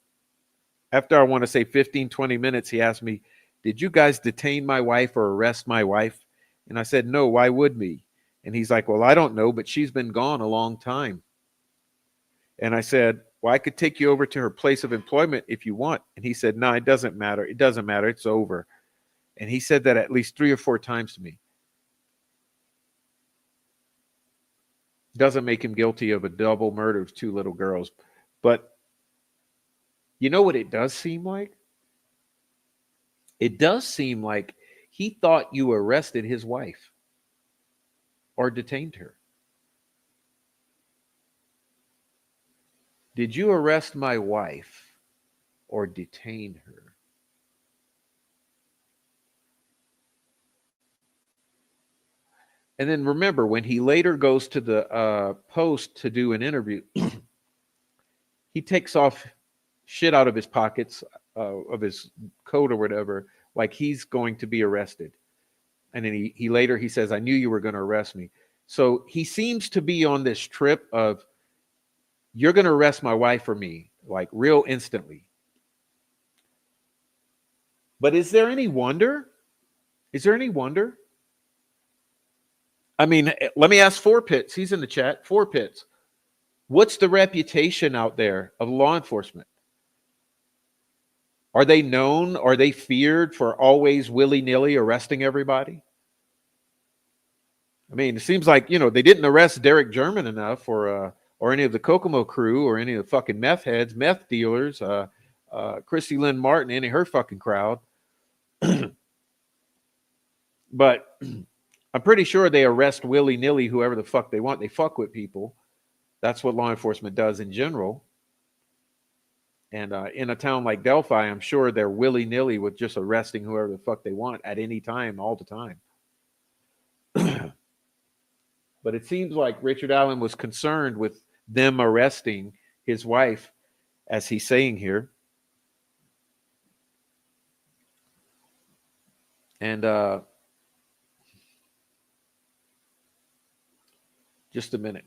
After I want to say 15, 20 minutes, he asked me, did you guys detain my wife or arrest my wife? And I said, no, why would we? And he's like, well, I don't know, but she's been gone a long time. And I said, Well, I could take you over to her place of employment if you want. And he said, no, it doesn't matter. It doesn't matter. It's over. And he said that at least 3 or 4 times to me. Doesn't make him guilty of a double murder of 2 little girls. But you know what it does seem like? It does seem like he thought you arrested his wife or detained her. Did you arrest my wife or detain her? And then remember, when he later goes to the post to do an interview, he takes off shit out of his pockets, of his coat or whatever, like he's going to be arrested. And then he later he says, I knew you were going to arrest me. So he seems to be on this trip of, you're going to arrest my wife or me, like real instantly. But is there any wonder? Is there any wonder? I mean, let me ask Four Pits. He's in the chat. Four Pits. What's the reputation out there of law enforcement? Are they known? Are they feared for always willy-nilly arresting everybody? I mean, it seems like, they didn't arrest Derek German enough, or any of the Kokomo crew, or any of the fucking meth heads, meth dealers, Chrissy Lynn Martin, any of her fucking crowd. But I'm pretty sure they arrest willy-nilly whoever the fuck they want. They fuck with people. That's what law enforcement does in general. And in a town like Delphi, I'm sure they're willy-nilly with just arresting whoever the fuck they want at any time, all the time. But it seems like Richard Allen was concerned with them arresting his wife, as he's saying here. And just a minute.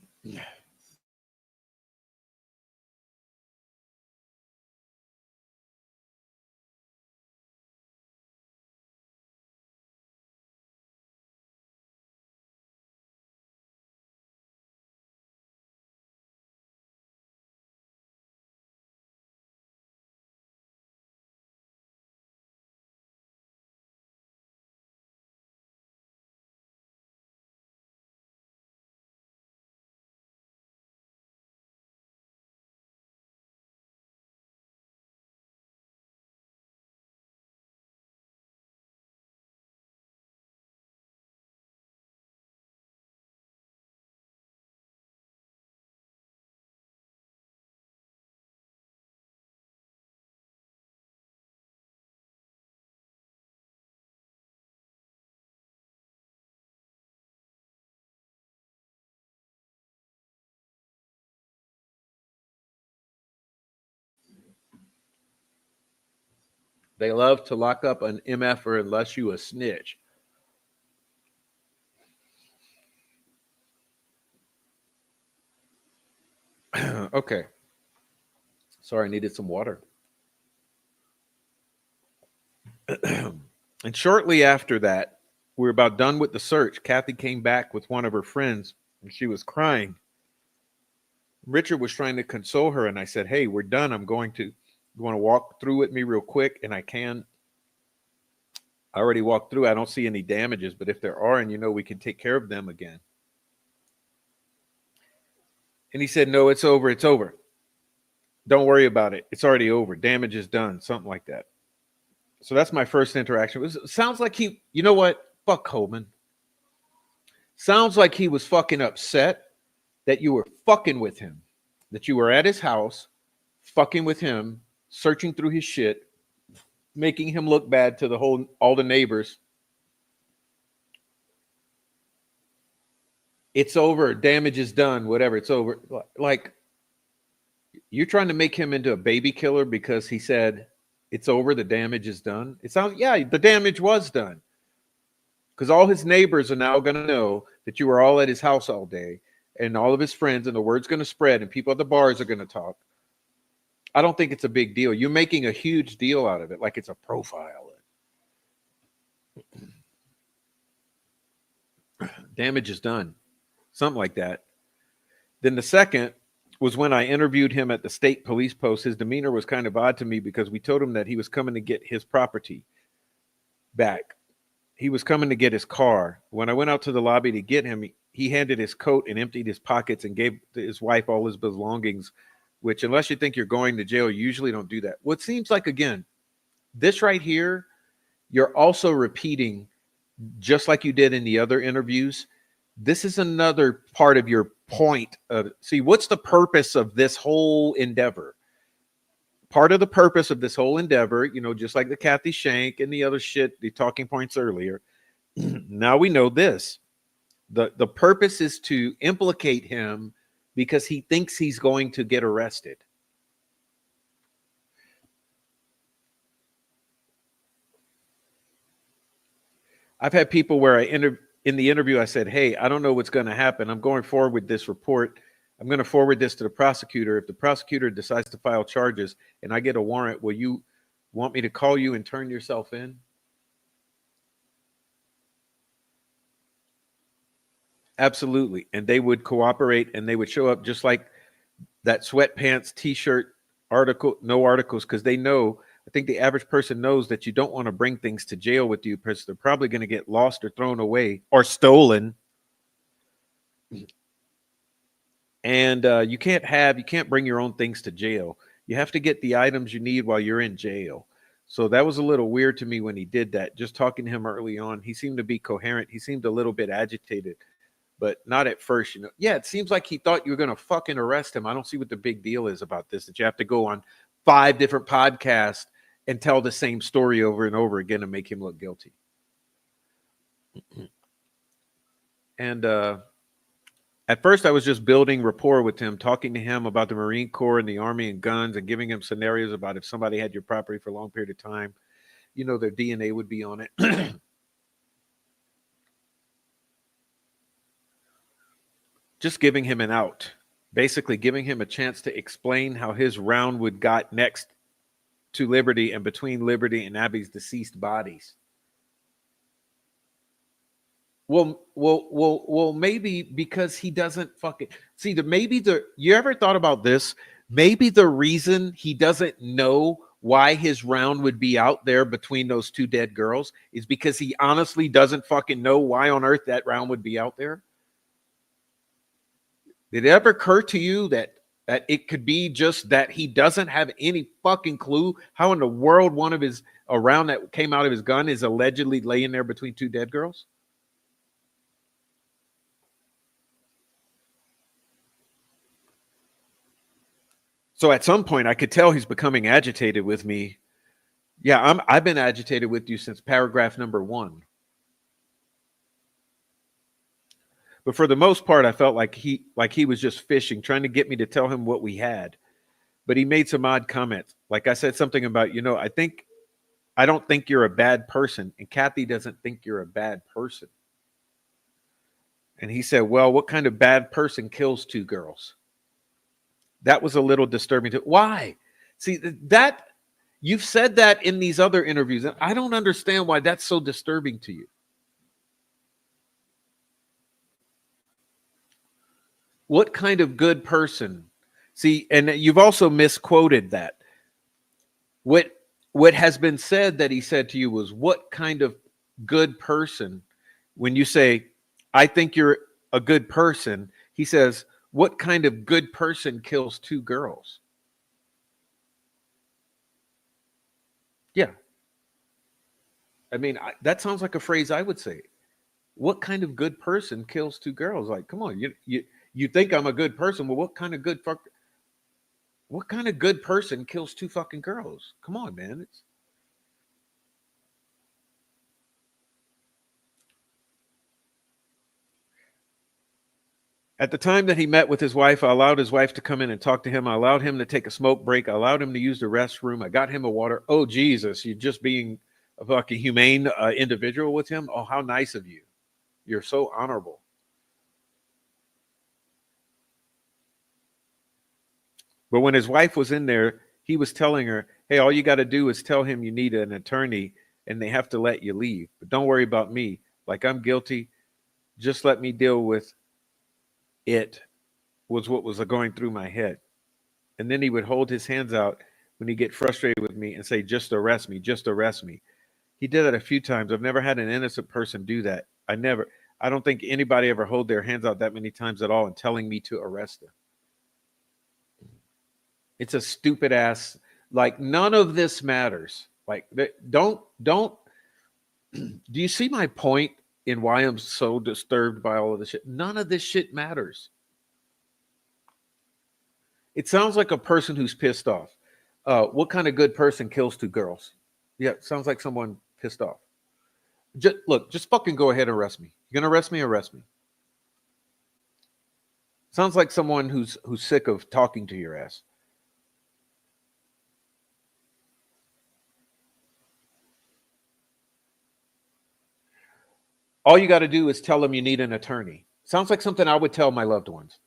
They love to lock up an MFer unless you a snitch. Okay. Sorry, I needed some water. And shortly after that, we were about done with the search. Kathy came back with one of her friends, and she was crying. Richard was trying to console her, and I said, hey, we're done. You want to walk through with me real quick? And I already walked through. I don't see any damages, but if there are, and we can take care of them again. And he said, no, it's over. It's over. Don't worry about it. It's already over. Damage is done. Something like that. So that's my first interaction. It sounds like you know what? Fuck Holman. Sounds like he was fucking upset that you were fucking with him, that you were at his house, fucking with him, searching through his shit, making him look bad to all the neighbors. It's over. Damage is done. Whatever. It's over. Like, you're trying to make him into a baby killer because he said it's over. The damage is done. It sounds, yeah, the damage was done. Because all his neighbors are now going to know that you were all at his house all day, and all of his friends, and the word's going to spread, and people at the bars are going to talk. I don't think it's a big deal. You're making a huge deal out of it, like it's a profile. Damage is done. Something like that. Then the second was when I interviewed him at the state police post. His demeanor was kind of odd to me because we told him that he was coming to get his property back. He was coming to get his car. When I went out to the lobby to get him, he handed his coat and emptied his pockets and gave his wife all his belongings, which, unless you think you're going to jail, you usually don't do that. What seems like, again, this right here, you're also repeating, just like you did in the other interviews. This is another part of your point of, see, what's the purpose of this whole endeavor? Part of the purpose of this whole endeavor, just like the Kathy Shank and the other shit, the talking points earlier, now we know this. The purpose is to implicate him because he thinks he's going to get arrested. I've had people where in the interview, I said, hey, I don't know what's going to happen. I'm going forward with this report. I'm going to forward this to the prosecutor. If the prosecutor decides to file charges and I get a warrant, will you want me to call you and turn yourself in? Absolutely. And they would cooperate and they would show up just like that sweatpants, t-shirt article, no articles, because they know, I think the average person knows that you don't want to bring things to jail with you because they're probably going to get lost or thrown away or stolen. And you can't bring your own things to jail. You have to get the items you need while you're in jail. So that was a little weird to me when he did that. Just talking to him early on, he seemed to be coherent. He seemed a little bit agitated, but not at first. Yeah, it seems like he thought you were going to fucking arrest him. I don't see what the big deal is about this, that you have to go on 5 different podcasts and tell the same story over and over again and make him look guilty. And at first, I was just building rapport with him, talking to him about the Marine Corps and the Army and guns and giving him scenarios about if somebody had your property for a long period of time, their DNA would be on it. Just giving him an out, basically giving him a chance to explain how his round would got next to Liberty and between Liberty and Abby's deceased bodies. Well, maybe because he doesn't fucking see you ever thought about this? Maybe the reason he doesn't know why his round would be out there between those 2 dead girls is because he honestly doesn't fucking know why on earth that round would be out there. Did it ever occur to you that it could be just that he doesn't have any fucking clue how in the world a round that came out of his gun is allegedly laying there between 2 dead girls? So at some point I could tell he's becoming agitated with me. Yeah, I've been agitated with you since paragraph number 1. But for the most part, I felt like he was just fishing, trying to get me to tell him what we had. But he made some odd comments. Like I said something about, I don't think you're a bad person. And Kathy doesn't think you're a bad person. And he said, well, what kind of bad person kills 2 girls? That was a little disturbing. Why? See, that you've said that in these other interviews. And I don't understand why that's so disturbing to you. What kind of good person? See, and you've also misquoted that. What has been said that he said to you was, what kind of good person? When you say, I think you're a good person, he says, what kind of good person kills 2 girls? Yeah. I mean, that sounds like a phrase I would say. What kind of good person kills 2 girls? Like, come on, you think I'm a good person? Well, what kind of good person kills 2 fucking girls? Come on, man. At the time that he met with his wife, I allowed his wife to come in and talk to him. I allowed him to take a smoke break. I allowed him to use the restroom. I got him a water. Oh, Jesus, you're just being a fucking humane individual with him. Oh, how nice of you. You're so honorable. But when his wife was in there, he was telling her, hey, all you got to do is tell him you need an attorney and they have to let you leave. But don't worry about me. Like, I'm guilty. Just let me deal with it was what was going through my head. And then he would hold his hands out when he get frustrated with me and say, just arrest me, just arrest me. He did that a few times. I've never had an innocent person do that. I don't think anybody ever hold their hands out that many times at all and telling me to arrest them. It's a stupid ass, like none of this matters. Like don't, do you see my point in why I'm so disturbed by all of this shit? None of this shit matters. It sounds like a person who's pissed off. What kind of good person kills two girls? Yeah, it sounds like someone pissed off. Just fucking go ahead and arrest me. You're gonna arrest me? Arrest me. Sounds like someone who's sick of talking to your ass. All you got to do is tell them you need an attorney. Sounds like something I would tell my loved ones.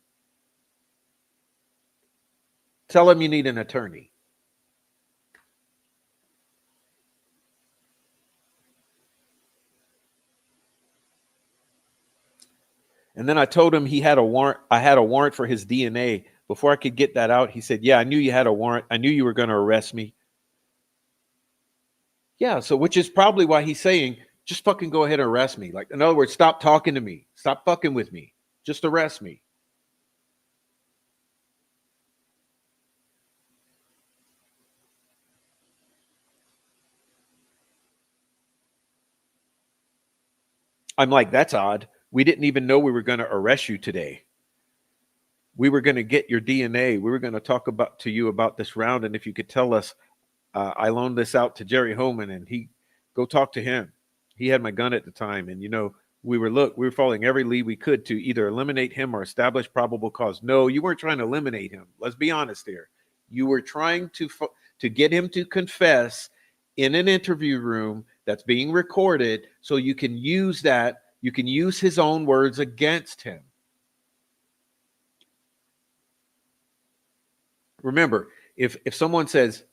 Tell them you need an attorney. And then I told him he had a warrant. I had a warrant for his DNA. Before I could get that out, he said, yeah, I knew you had a warrant. I knew you were going to arrest me. Yeah, so which is probably why he's saying, just fucking go ahead and arrest me. Like, in other words, stop talking to me. Stop fucking with me. Just arrest me. I'm like, that's odd. We didn't even know we were going to arrest you today. We were going to get your DNA. We were going to talk to you about this round. And if you could tell us, I loaned this out to Jerry Holman and go talk to him. He had my gun at the time. And, we were following every lead we could to either eliminate him or establish probable cause. No, you weren't trying to eliminate him. Let's be honest here. You were trying to get him to confess in an interview room that's being recorded so you can use that. You can use his own words against him. Remember, if someone says,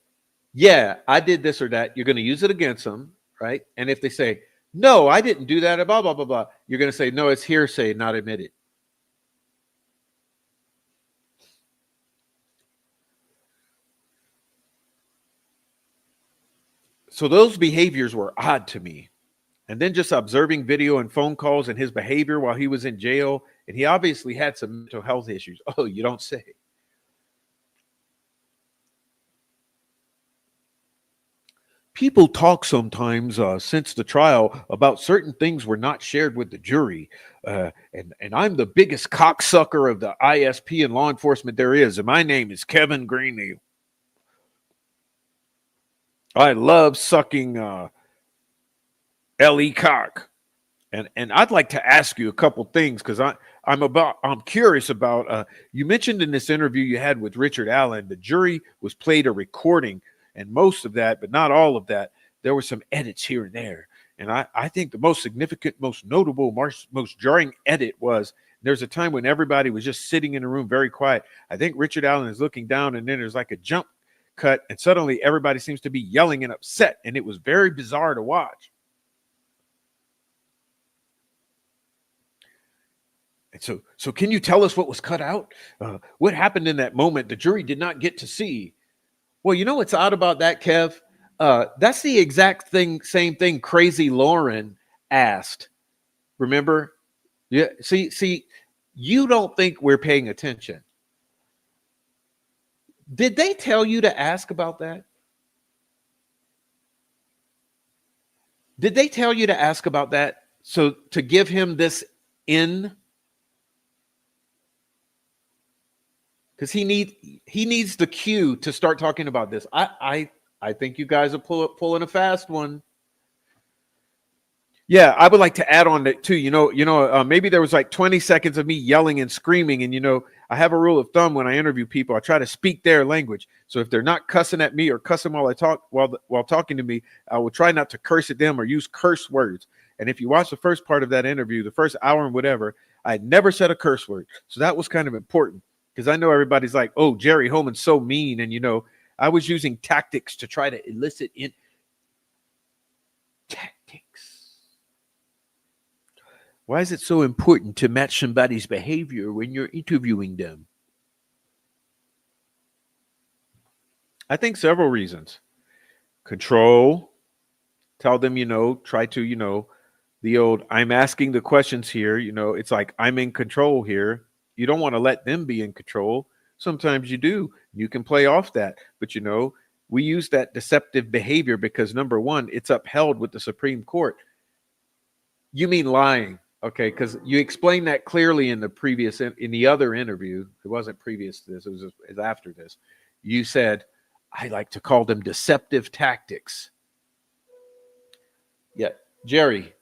yeah, I did this or that, you're going to use it against them, right? And if they say, no, I didn't do that, blah, blah, blah, blah, you're going to say, no, it's hearsay, not admitted. So those behaviors were odd to me. And then just observing video and phone calls and his behavior while he was in jail, and he obviously had some mental health issues. Oh, you don't say. People talk sometimes since the trial about certain things were not shared with the jury. And I'm the biggest cocksucker of the ISP and law enforcement there is. And my name is Kevin Greenlee. I love sucking L.E. cock. And I'd like to ask you a couple things because I'm curious about you mentioned in this interview you had with Richard Allen, the jury was played a recording, and most of that, but not all of that, there were some edits here and there. And I think the most significant, most notable, most jarring edit was there's a time when everybody was just sitting in a room very quiet. I think Richard Allen is looking down, and then there's like a jump cut, and suddenly everybody seems to be yelling and upset, and it was very bizarre to watch. And so can you tell us what was cut out? What happened in that moment the jury did not get to see? Well, you know what's odd about that, Kev? That's the exact same thing Crazy Lauren asked. Remember? Yeah. See, you don't think we're paying attention. Did they tell you to ask about that? Did they tell you to ask about that? So to give him this in? Because he needs the cue to start talking about this. I think you guys are pulling a fast one. Yeah, I would like to add on that too. Maybe there was like 20 seconds of me yelling and screaming, and I have a rule of thumb when I interview people. I try to speak their language. So if they're not cussing at me or cussing while I talk while talking to me, I will try not to curse at them or use curse words. And if you watch the first part of that interview, the first hour and whatever, I never said a curse word. So that was kind of important. Because I know everybody's like, oh, Jerry Holman's so mean. And, I was using tactics to try to elicit in tactics. Why is it so important to match somebody's behavior when you're interviewing them? I think several reasons. Control, tell them, try to, the old, I'm asking the questions here, it's like I'm in control here. You don't want to let them be in control. Sometimes you do. You can play off that. But, we use that deceptive behavior because number one, it's upheld with the Supreme Court. You mean lying. Okay, because you explained that clearly in the other interview. It wasn't previous to this, it was after this. You said, I like to call them deceptive tactics. Yeah, Jerry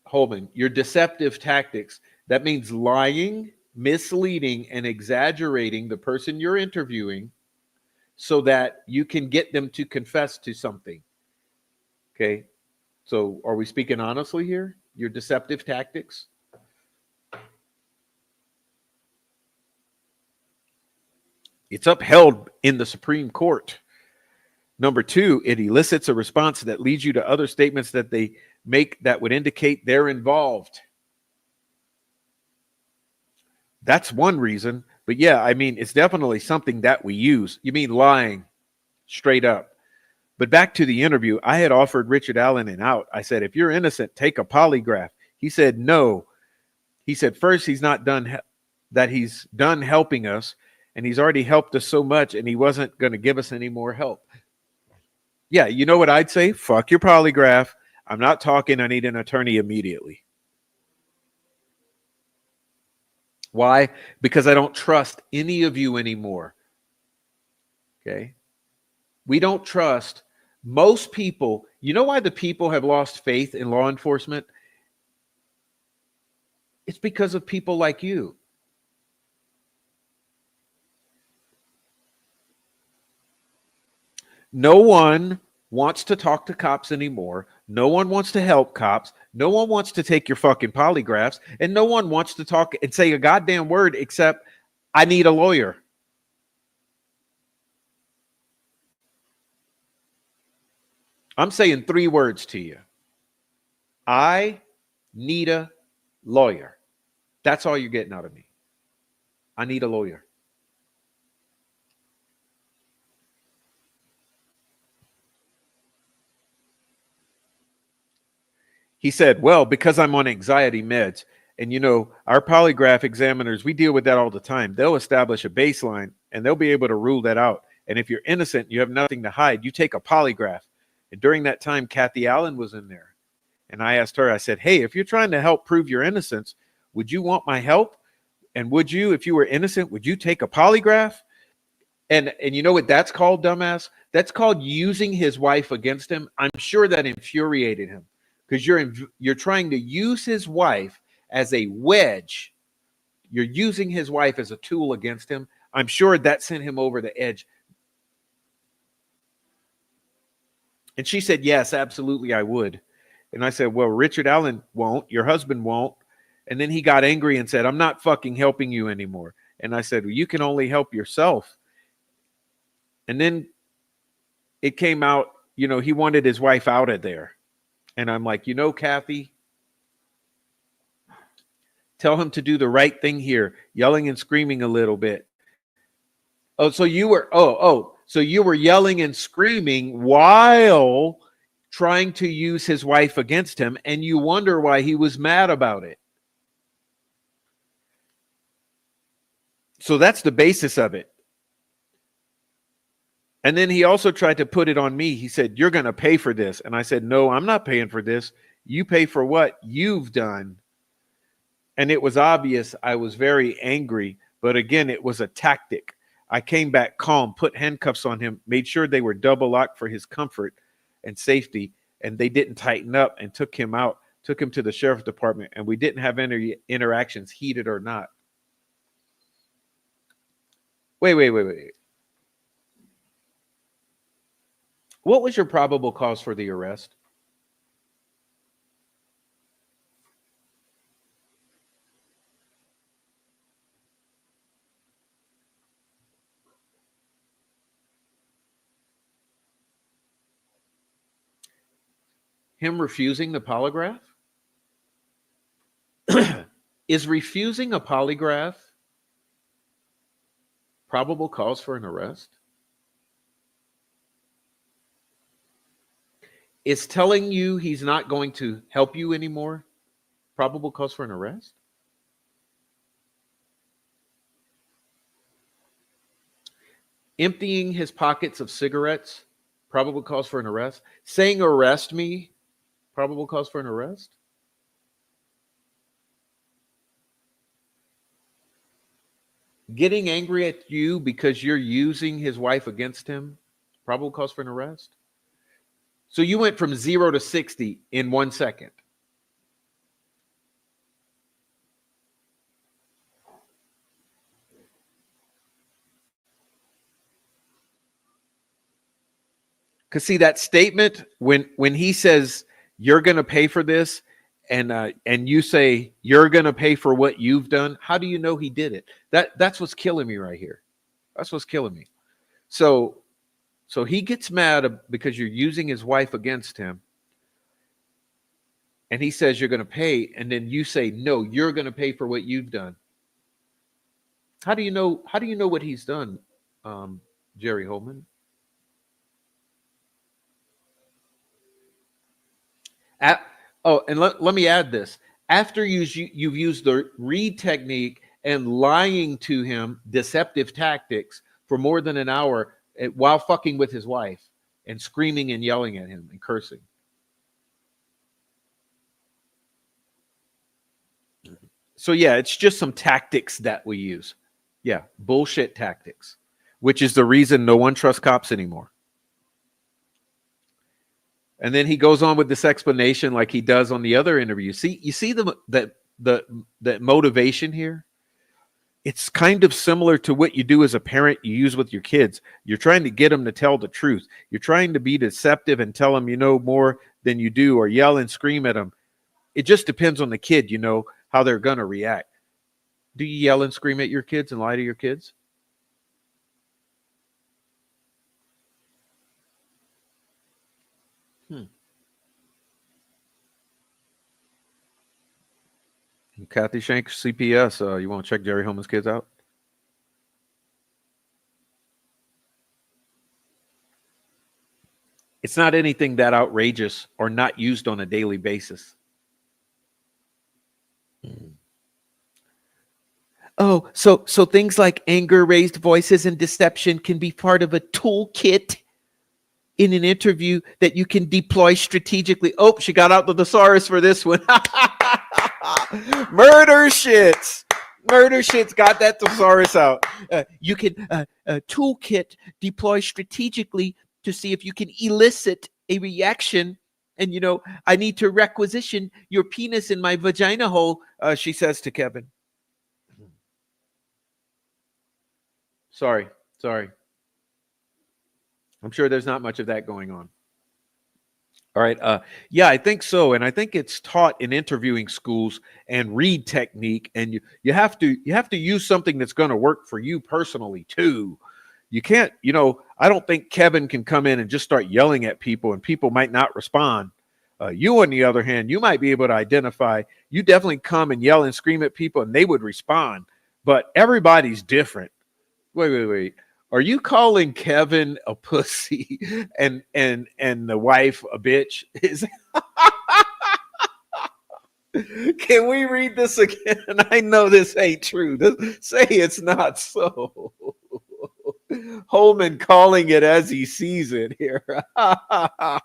Holman, your deceptive tactics, that means lying, misleading, and exaggerating the person you're interviewing so that you can get them to confess to something. Okay, so are we speaking honestly here? Your deceptive tactics? It's upheld in the Supreme Court. Number two, it elicits a response that leads you to other statements that they make that would indicate they're involved. That's one reason. But yeah, I mean, it's definitely something that we use. You mean lying straight up. But back to the interview, I had offered Richard Allen an out. I said, if you're innocent, take a polygraph. He said, no. He said, first, he's done helping us, and he's already helped us so much, and he wasn't going to give us any more help. Yeah, you know what I'd say? Fuck your polygraph. I'm not talking. I need an attorney immediately. Why? Because I don't trust any of you anymore. Okay? We don't trust most people. You know why the people have lost faith in law enforcement? It's because of people like you. No one wants to talk to cops anymore. No one wants to help cops. No one wants to take your fucking polygraphs. And no one wants to talk and say a goddamn word except, I need a lawyer. I'm saying 3 words to you. I need a lawyer. That's all you're getting out of me. I need a lawyer. He said, well, because I'm on anxiety meds. And, our polygraph examiners, we deal with that all the time. They'll establish a baseline and they'll be able to rule that out. And if you're innocent, you have nothing to hide. You take a polygraph. And during that time, Kathy Allen was in there. And I asked her, I said, hey, if you're trying to help prove your innocence, would you want my help? And would you, if you were innocent, would you take a polygraph? And you know what that's called, dumbass? That's called using his wife against him. I'm sure that infuriated him because you're trying to use his wife as a wedge. You're using his wife as a tool against him. I'm sure that sent him over the edge. And she said, yes, absolutely, I would. And I said, well, Richard Allen won't. Your husband won't. And then he got angry and said, I'm not fucking helping you anymore. And I said, well, you can only help yourself. And then it came out, he wanted his wife out of there. And I'm like, Kathy, tell him to do the right thing here, yelling and screaming a little bit. Oh, so you were yelling and screaming while trying to use his wife against him, and you wonder why he was mad about it. So that's the basis of it. And then he also tried to put it on me. He said, you're going to pay for this. And I said, no, I'm not paying for this. You pay for what you've done. And it was obvious I was very angry. But again, it was a tactic. I came back calm, put handcuffs on him, made sure they were double locked for his comfort and safety. And they didn't tighten up and took him out, took him to the sheriff's department. And we didn't have any interactions, heated or not. Wait. What was your probable cause for the arrest? Him refusing the polygraph? Is refusing a polygraph probable cause for an arrest? is telling you he's not going to help you anymore probable cause for an arrest? Emptying his pockets of cigarettes, probable cause for an arrest? Saying arrest me, probable cause for an arrest? Getting angry at you because you're using his wife against him, probable cause for an arrest? So you went from 0 to 60 in 1 second. Because see that statement when he says you're going to pay for this, and you say you're going to pay for what you've done. How do you know he did it? That's what's killing me right here. That's what's killing me. So he gets mad because you're using his wife against him, and he says you're going to pay, and then you say no, you're going to pay for what you've done. How do you know? How do you know what he's done, Jerry Holman? And let me add this. After you've used the read technique and lying to him, deceptive tactics for more than an hour while fucking with his wife and screaming and yelling at him and cursing. So yeah, it's just some tactics that we use. Yeah, bullshit tactics, which is the reason no one trusts cops anymore. And then he goes on with this explanation like he does on the other interview. You see the motivation here? It's kind of similar to what you do as a parent, you use with your kids. You're trying to get them to tell the truth. You're trying to be deceptive and tell them you know more than you do, or yell and scream at them. It just depends on the kid, how they're going to react. Do you yell and scream at your kids and lie to your kids? Kathy Shank, CPS. You want to check Jerry Holman's kids out? It's not anything that outrageous or not used on a daily basis. Oh, so things like anger, raised voices, and deception can be part of a toolkit in an interview that you can deploy strategically. Oh, she got out the thesaurus for this one. Murder shits got that thesaurus out. You can toolkit deploy strategically to see if you can elicit a reaction. And I need to requisition your penis in my vagina hole, she says to Kevin. Sorry. I'm sure there's not much of that going on. All right. Yeah, I think so. And I think it's taught in interviewing schools and read technique. And you have to use something that's going to work for you personally too. You can't, I don't think Kevin can come in and just start yelling at people and people might not respond. You, on the other hand, you might be able to identify, you definitely come and yell and scream at people and they would respond, but everybody's different. Wait. Are you calling Kevin a pussy and the wife a bitch? Can we read this again? I know this ain't true. Say it's not so. Holman calling it as he sees it here. I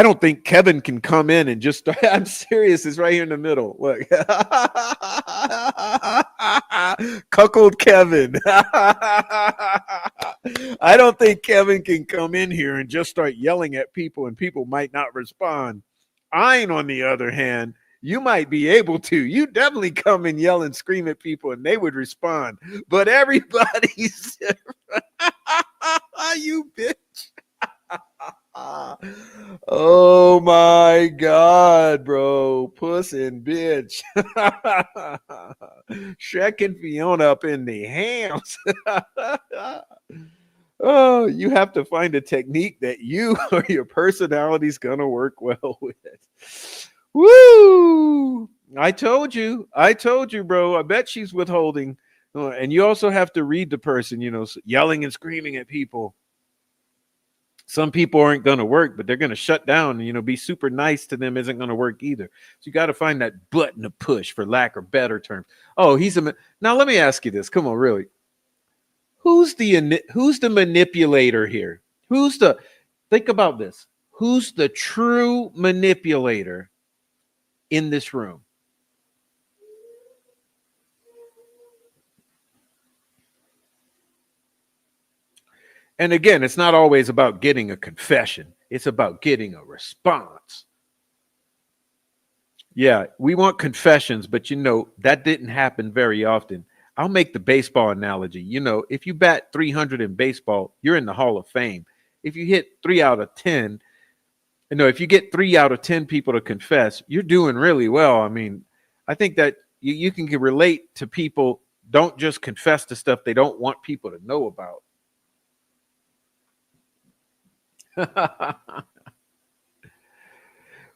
don't think Kevin can come in and just start. I'm serious. It's right here in the middle. Look. Cuckold Kevin. I don't think Kevin can come in here and just start yelling at people and people might not respond. Ein, on the other hand, you might be able to. You definitely come and yell and scream at people and they would respond. But everybody's you bitch. Oh my God, bro. Puss and bitch. Shrek and Fiona up in the house. Oh, you have to find a technique that you or your personality's gonna work well with. Woo! I told you, bro. I bet she's withholding. And you also have to read the person, yelling and screaming at people. Some people aren't going to work, but they're going to shut down. Be super nice to them isn't going to work either. So you got to find that button to push, for lack of better terms. Oh, now. Let me ask you this. Come on, really. Who's the manipulator here? Think about this. Who's the true manipulator in this room? And again, it's not always about getting a confession. It's about getting a response. Yeah, we want confessions, but that didn't happen very often. I'll make the baseball analogy. If you bat 300 in baseball, you're in the Hall of Fame. If you hit 3 out of 10, if you get 3 out of 10 people to confess, you're doing really well. I mean, I think that you can relate to people. Don't just confess to stuff they don't want people to know about.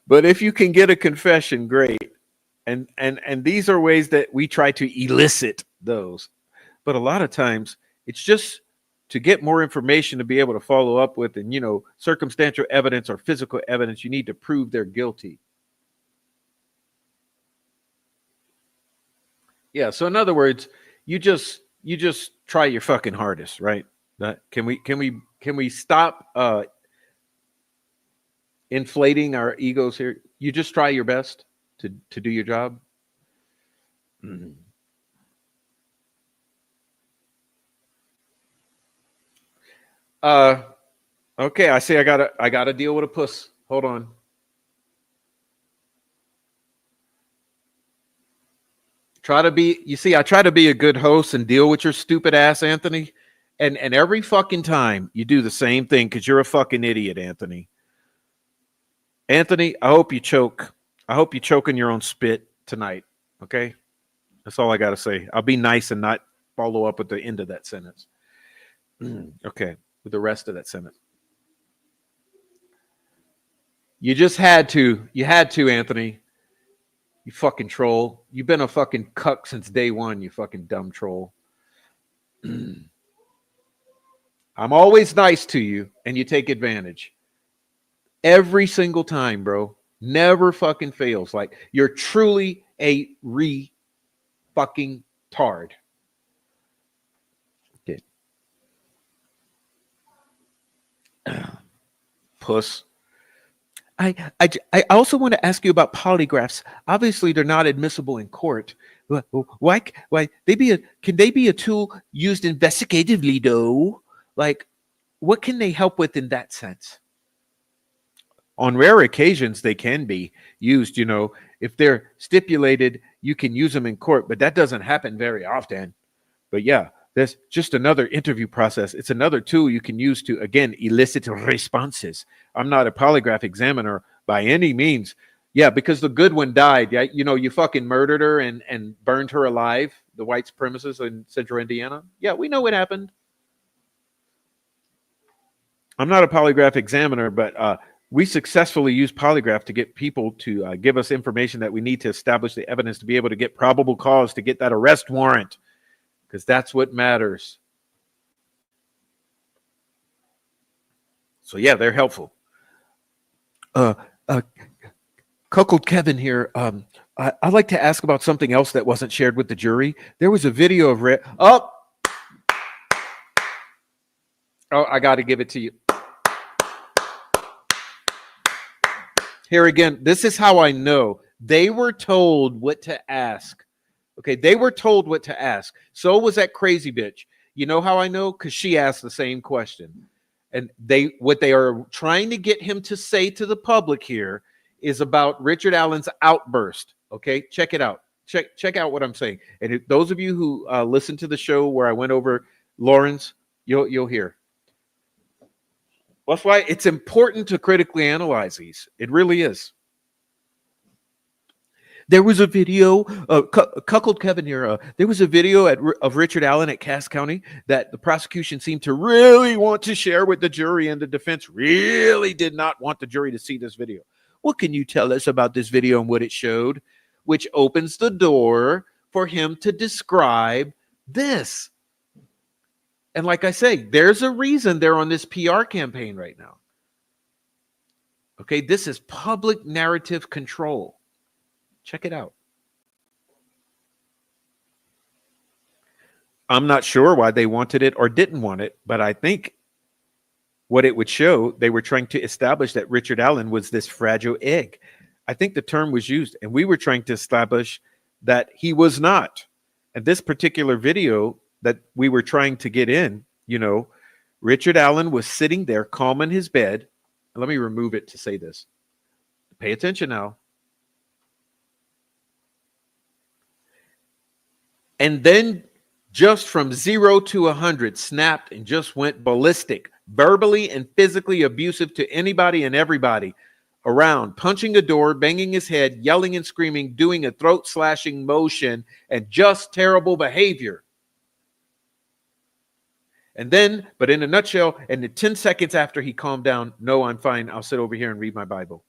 But if you can get a confession, great. And these are ways that we try to elicit those. But a lot of times it's just to get more information to be able to follow up with, and circumstantial evidence or physical evidence, you need to prove they're guilty. Yeah, so in other words, you just try your fucking hardest, right? Can we stop inflating our egos here? You just try your best to do your job. Mm-hmm. Okay, I see I gotta deal with a puss. Hold on. I try to be a good host and deal with your stupid ass, Anthony. And every fucking time you do the same thing because you're a fucking idiot, Anthony. Anthony, I hope you choke. I hope you choke in your own spit tonight. Okay? That's all I gotta say. I'll be nice and not follow up at the end of that sentence. Okay, with the rest of that sentence. You had to, Anthony. You fucking troll. You've been a fucking cuck since day one, you fucking dumb troll. I'm always nice to you, and you take advantage. Every single time, bro. Never fucking fails. Like, you're truly a fucking tard. Okay. Puss. I also want to ask you about polygraphs. Obviously, they're not admissible in court. Why can they be a tool used investigatively though? Like, what can they help with in that sense? On rare occasions, they can be used. If they're stipulated, you can use them in court, but that doesn't happen very often. But yeah, that's just another interview process. It's another tool you can use to, again, elicit responses. I'm not a polygraph examiner by any means. Yeah, because the good one died. Yeah, you fucking murdered her and burned her alive, the white supremacists in Central Indiana. Yeah, we know what happened. I'm not a polygraph examiner, but we successfully use polygraph to get people to give us information that we need to establish the evidence to be able to get probable cause to get that arrest warrant, because that's what matters. So yeah, they're helpful. Cuckold Kevin here. I'd like to ask about something else that wasn't shared with the jury. There was a video of Oh, I got to give it to you. Here again, this is how I know they were told what to ask. Okay, they were told what to ask. So was that crazy bitch. You know how I know? Because she asked the same question. And what they are trying to get him to say to the public here is about Richard Allen's outburst. Okay, check it out. Check out what I'm saying. And those of you who listened to the show where I went over Lawrence, you'll hear. That's why it's important to critically analyze these. It really is. There was a video, Cuckold Kevin here. There was a video of Richard Allen at Cass County that the prosecution seemed to really want to share with the jury, and the defense really did not want the jury to see this video. What can you tell us about this video and what it showed? Which opens the door for him to describe this. And like I say, there's a reason they're on this PR campaign right now. Okay, this is public narrative control. Check it out. I'm not sure why they wanted it or didn't want it, but I think what it would show, they were trying to establish that Richard Allen was this fragile egg. I think the term was used, and we were trying to establish that he was not. And this particular video that we were trying to get in, Richard Allen was sitting there calm in his bed. Let me remove it to say this. Pay attention now. And then just from 0 to 100 snapped and just went ballistic, verbally and physically abusive to anybody and everybody around, punching a door, banging his head, yelling and screaming, doing a throat slashing motion, and just terrible behavior. And then, but in a nutshell, and the 10 seconds after he calmed down, no, I'm fine. I'll sit over here and read my Bible.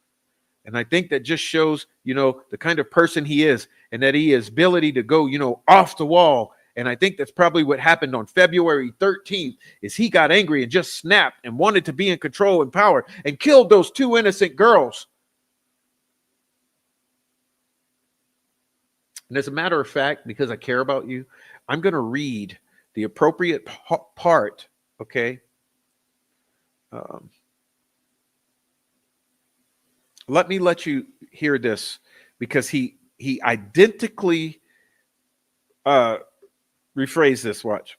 And I think that just shows, the kind of person he is, and that he has ability to go, off the wall. And I think that's probably what happened on February 13th is he got angry and just snapped and wanted to be in control and power and killed those 2 innocent girls. And as a matter of fact, because I care about you, I'm going to read the appropriate part, okay? Let me let you hear this because he identically rephrased this. Watch.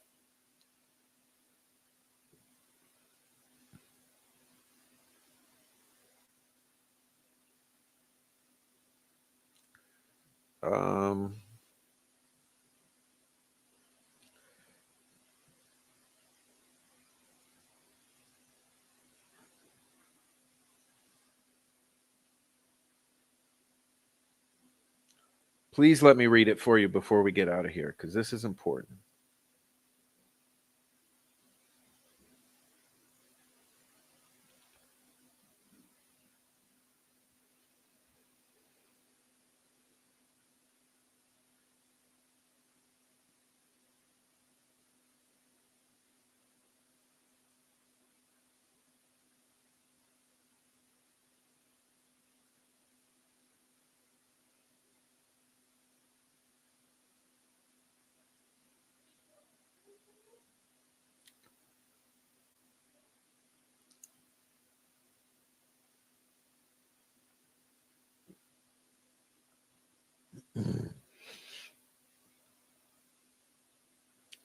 Please let me read it for you before we get out of here, because this is important.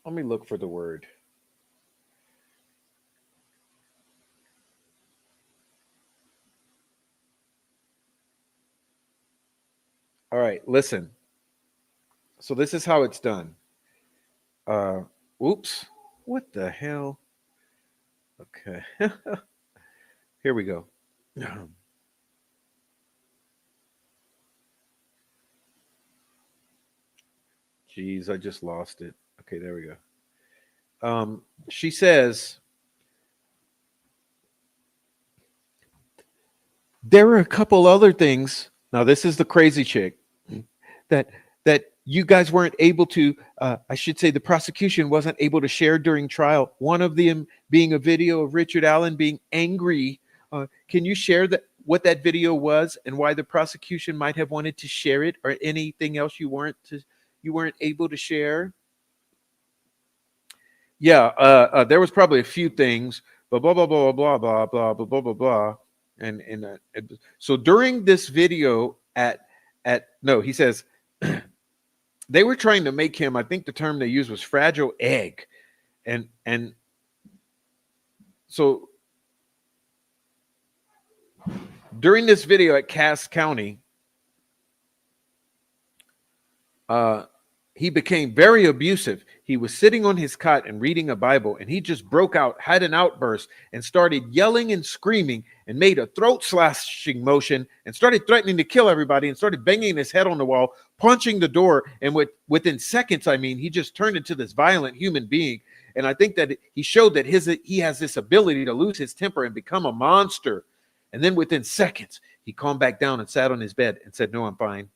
Let me look for the word. All right, listen. So this is how it's done. Oops. What the hell? Okay. Here we go. Jeez, I just lost it. Okay, there we go. She says, there are a couple other things. Now, this is the crazy chick that you guys weren't able to, I should say the prosecution wasn't able to share during trial. One of them being a video of Richard Allen being angry. Can you share what that video was and why the prosecution might have wanted to share it, or anything else you weren't able to share? Yeah, there was probably a few things, blah blah blah blah blah blah blah blah blah blah blah. And so during this video he says they were trying to make him, I think the term they used was fragile egg. And so during this video at Cass County, he became very abusive. He was sitting on his cot and reading a Bible, and he just broke out, had an outburst, and started yelling and screaming, and made a throat slashing motion, and started threatening to kill everybody, and started banging his head on the wall, punching the door. And within seconds, he just turned into this violent human being. And I think that he showed that he has this ability to lose his temper and become a monster. And then within seconds, he calmed back down and sat on his bed and said, "No, I'm fine."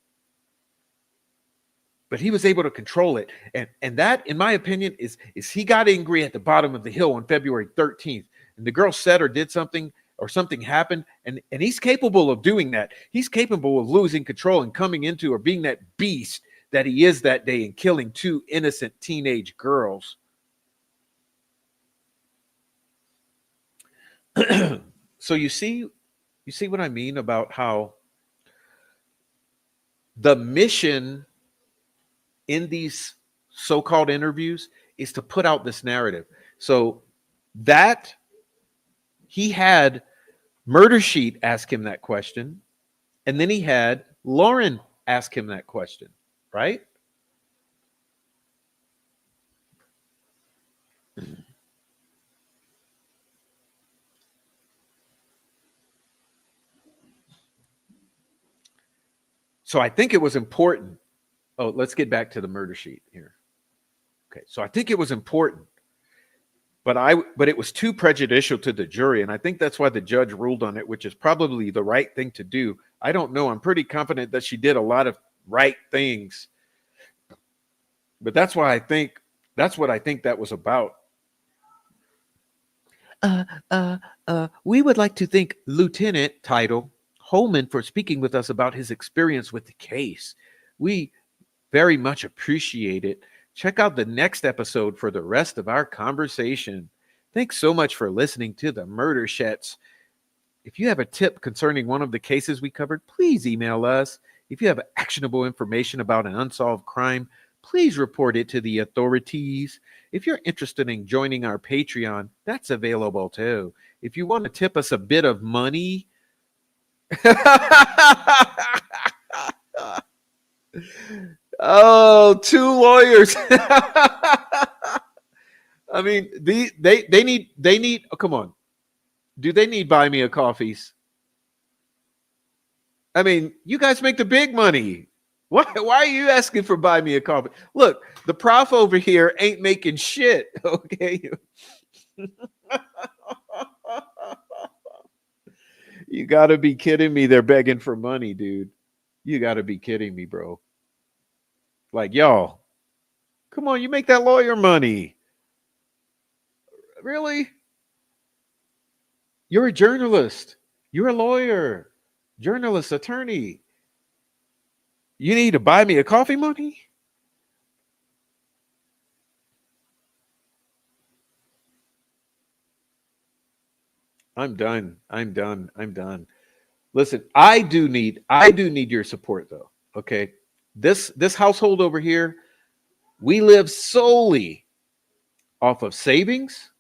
But he was able to control it. And that, in my opinion, is he got angry at the bottom of the hill on February 13th. And the girl said or did something, or something happened, and he's capable of doing that. He's capable of losing control and coming into or being that beast that he is that day and killing two innocent teenage girls. So you see what I mean about how the mission in these so-called interviews is to put out this narrative. So that he had Murder Sheet ask him that question, and then he had Lauren ask him that question, right? So I think it was important. Oh, let's get back to the murder sheet here. Okay, so I think it was important, but it was too prejudicial to the jury, and I think that's why the judge ruled on it, which is probably the right thing to do. I don't know. I'm pretty confident that she did a lot of right things, but that's what I think that was about. We would like to thank Lieutenant Title Holman for speaking with us about his experience with the case. We very much appreciate it. Check out the next episode for the rest of our conversation. Thanks so much for listening to the Murder Shets. If you have a tip concerning one of the cases we covered, please email us. If you have actionable information about an unsolved crime, please report it to the authorities. If you're interested in joining our Patreon, that's available too. If you want to tip us a bit of money, oh, two lawyers. I mean, they need. Oh, come on, do they need buy me a coffees? I mean, you guys make the big money. Why are you asking for buy me a coffee? Look, the prof over here ain't making shit. Okay. You gotta be kidding me. They're begging for money, dude. You gotta be kidding me, bro. Like, y'all, come on, you make that lawyer money. Really? You're a journalist. You're a lawyer, journalist, attorney. You need to buy me a coffee money? I'm done. I'm done. I'm done. Listen, I do need your support though. Okay. This household over here, we live solely off of savings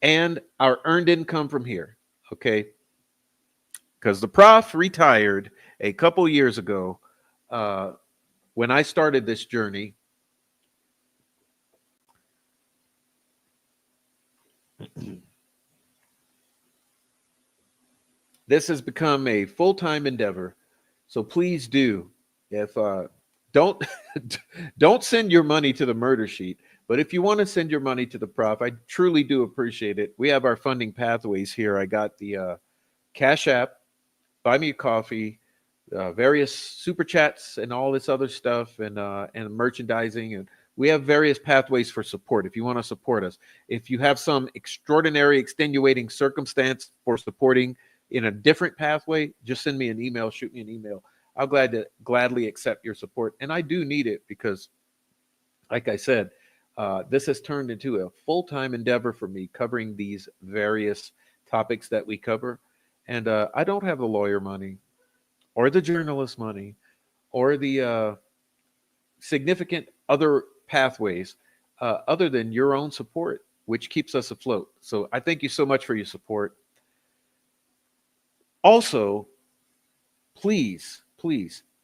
and our earned income from here. Okay. Because the prof retired a couple years ago uh, when I started this journey. This has become a full-time endeavor. So please do, if don't don't send your money to the murder sheet, but if you want to send your money to the prof, I truly do appreciate it. We have our funding pathways here. I got the Cash App, Buy Me a Coffee, various super chats, and all this other stuff, and merchandising, and we have various pathways for support. If you want to support us, if you have some extraordinary extenuating circumstance for supporting in a different pathway, just send me an email, shoot me an email. I'll gladly accept your support, and I do need it because, like I said, this has turned into a full-time endeavor for me, covering these various topics that we cover, and I don't have the lawyer money or the journalist money or the significant other pathways other than your own support, which keeps us afloat. So I thank you so much for your support. Also, please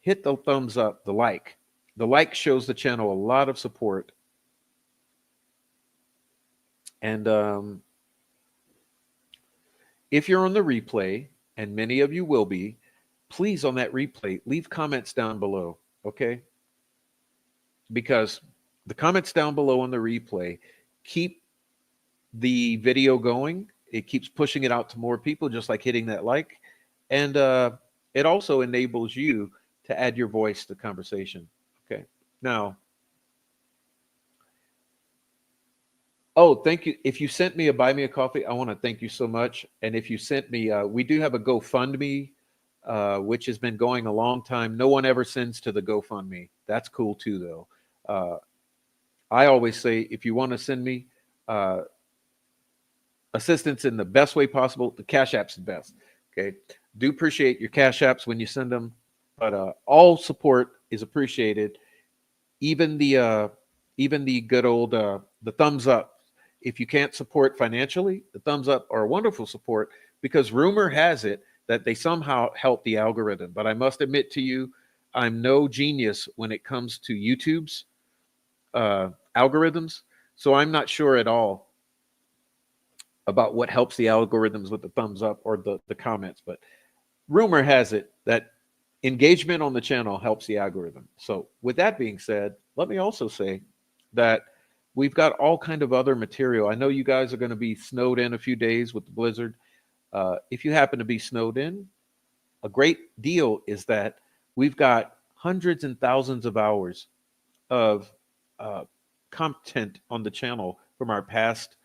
hit the thumbs up, the like. The like shows the channel a lot of support. And if you're on the replay, and many of you will be, please on that replay, leave comments down below, okay? Because the comments down below on the replay keep the video going. It keeps pushing it out to more people, just like hitting that like. And it also enables you to add your voice to the conversation. Okay. Now, Oh, thank you. If you sent me a buy me a coffee, I want to thank you so much. And if you sent me, we do have a GoFundMe, which has been going a long time. No one ever sends to the GoFundMe. That's cool too, though. Uh, I always say if you want to send me uh, assistance in the best way possible, the Cash App's the best. Okay. Do appreciate your Cash Apps when you send them, but all support is appreciated. Even the good old the thumbs up. If you can't support financially, the thumbs up are a wonderful support because rumor has it that they somehow help the algorithm. But I must admit to you, I'm no genius when it comes to YouTube's algorithms, so I'm not sure at all about what helps the algorithms with the thumbs up or the comments. But rumor has it that engagement on the channel helps the algorithm. So with that being said, let me also say that we've got all kind of other material. I know you guys are going to be snowed in a few days with the blizzard. If you happen to be snowed in, a great deal is that we've got hundreds and thousands of hours of uh, content on the channel from our past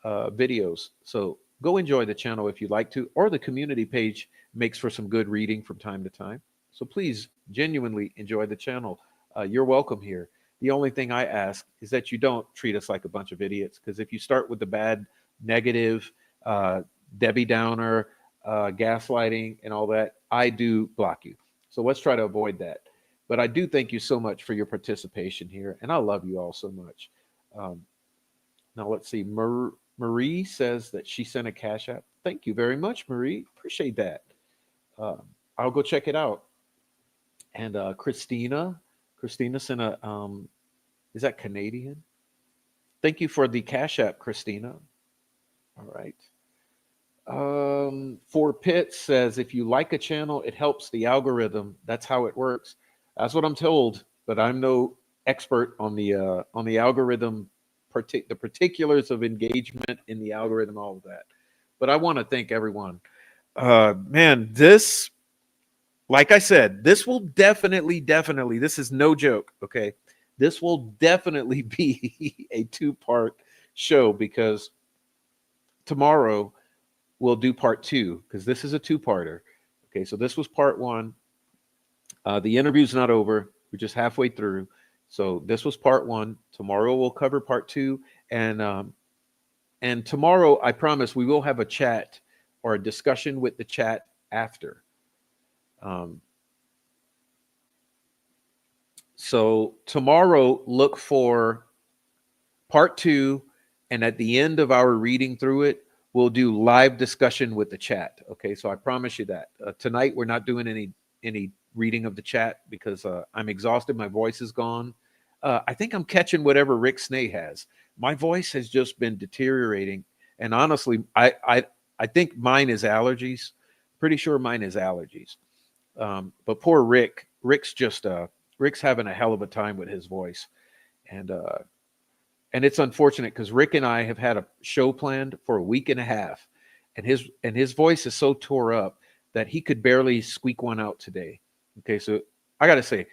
videos. So go enjoy the channel if you'd like to, or the community page makes for some good reading from time to time. So please genuinely enjoy the channel. You're welcome here. The only thing I ask is that you don't treat us like a bunch of idiots, because if you start with the bad, negative, uh, Debbie Downer, gaslighting, and all that, I do block you. So let's try to avoid that. But I do thank you so much for your participation here, and I love you all so much. Um, Now let's see. Marie says that she sent a cash app. Thank you very much, Marie. Appreciate that. Um, I'll go check it out. And Christina sent a. Is that Canadian? Thank you for the cash app, Christina. All right. For Pitt says if you like a channel, it helps the algorithm. That's how it works. That's what I'm told, but I'm no expert on the algorithm, the particulars of engagement in the algorithm, all of that. But I want to thank everyone. Man, this, like I said, this will definitely. This is no joke. Okay, this will definitely be a two-part show because tomorrow we'll do part two because this is a two-parter. Okay, so this was part one. The interview's not over. We're just halfway through. So this was part one. Tomorrow we'll cover part two, and tomorrow I promise we will have a chat or a discussion with the chat after. Um, so tomorrow look for part two, and at the end of our reading through it, we'll do live discussion with the chat. Okay, so I promise you that tonight we're not doing any reading of the chat because I'm exhausted. My voice is gone. I think I'm catching whatever Rick Snay has. My voice has just been deteriorating, and honestly, I think mine is allergies. Pretty sure mine is allergies. But poor Rick. Rick's having a hell of a time with his voice, and uh, and it's unfortunate because Rick and I have had a show planned for a week and a half, and his voice is so tore up that he could barely squeak one out today. Okay, so I got to say,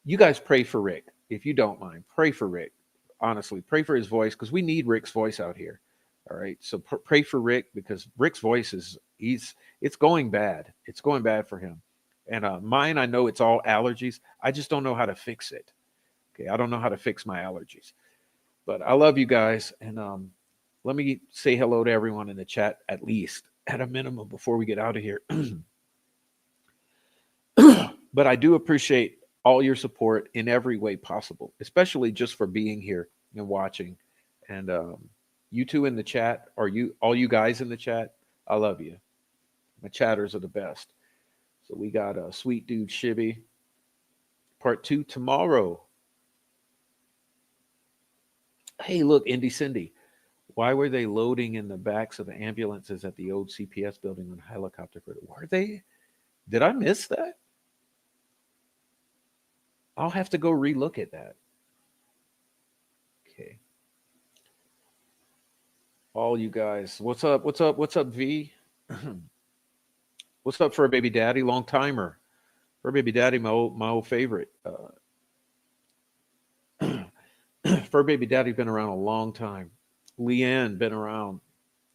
you guys pray for Rick if you don't mind. Pray for Rick, honestly. Pray for his voice because we need Rick's voice out here. All right, so pray for Rick because Rick's voice is it's going bad. It's going bad for him, and mine. I know it's all allergies. I just don't know how to fix it. Okay, I don't know how to fix my allergies. But I love you guys, and let me say hello to everyone in the chat at least, at a minimum, before we get out of here. But I do appreciate all your support in every way possible, especially just for being here and watching. And you two in the chat, or all you guys in the chat, I love you. My chatters are the best. So we got a sweet dude Shibby. Part two tomorrow. Hey, look, Indy Cindy. Why were they loading in the backs of the ambulances at the old CPS building on helicopter? Were they? Did I miss that? I'll have to go relook at that. Okay. All you guys, what's up? What's up? What's up, V? What's up, Fur Baby Daddy? Long timer. Fur Baby Daddy, my old favorite. Fur Baby Daddy's been around a long time. Leanne, been around.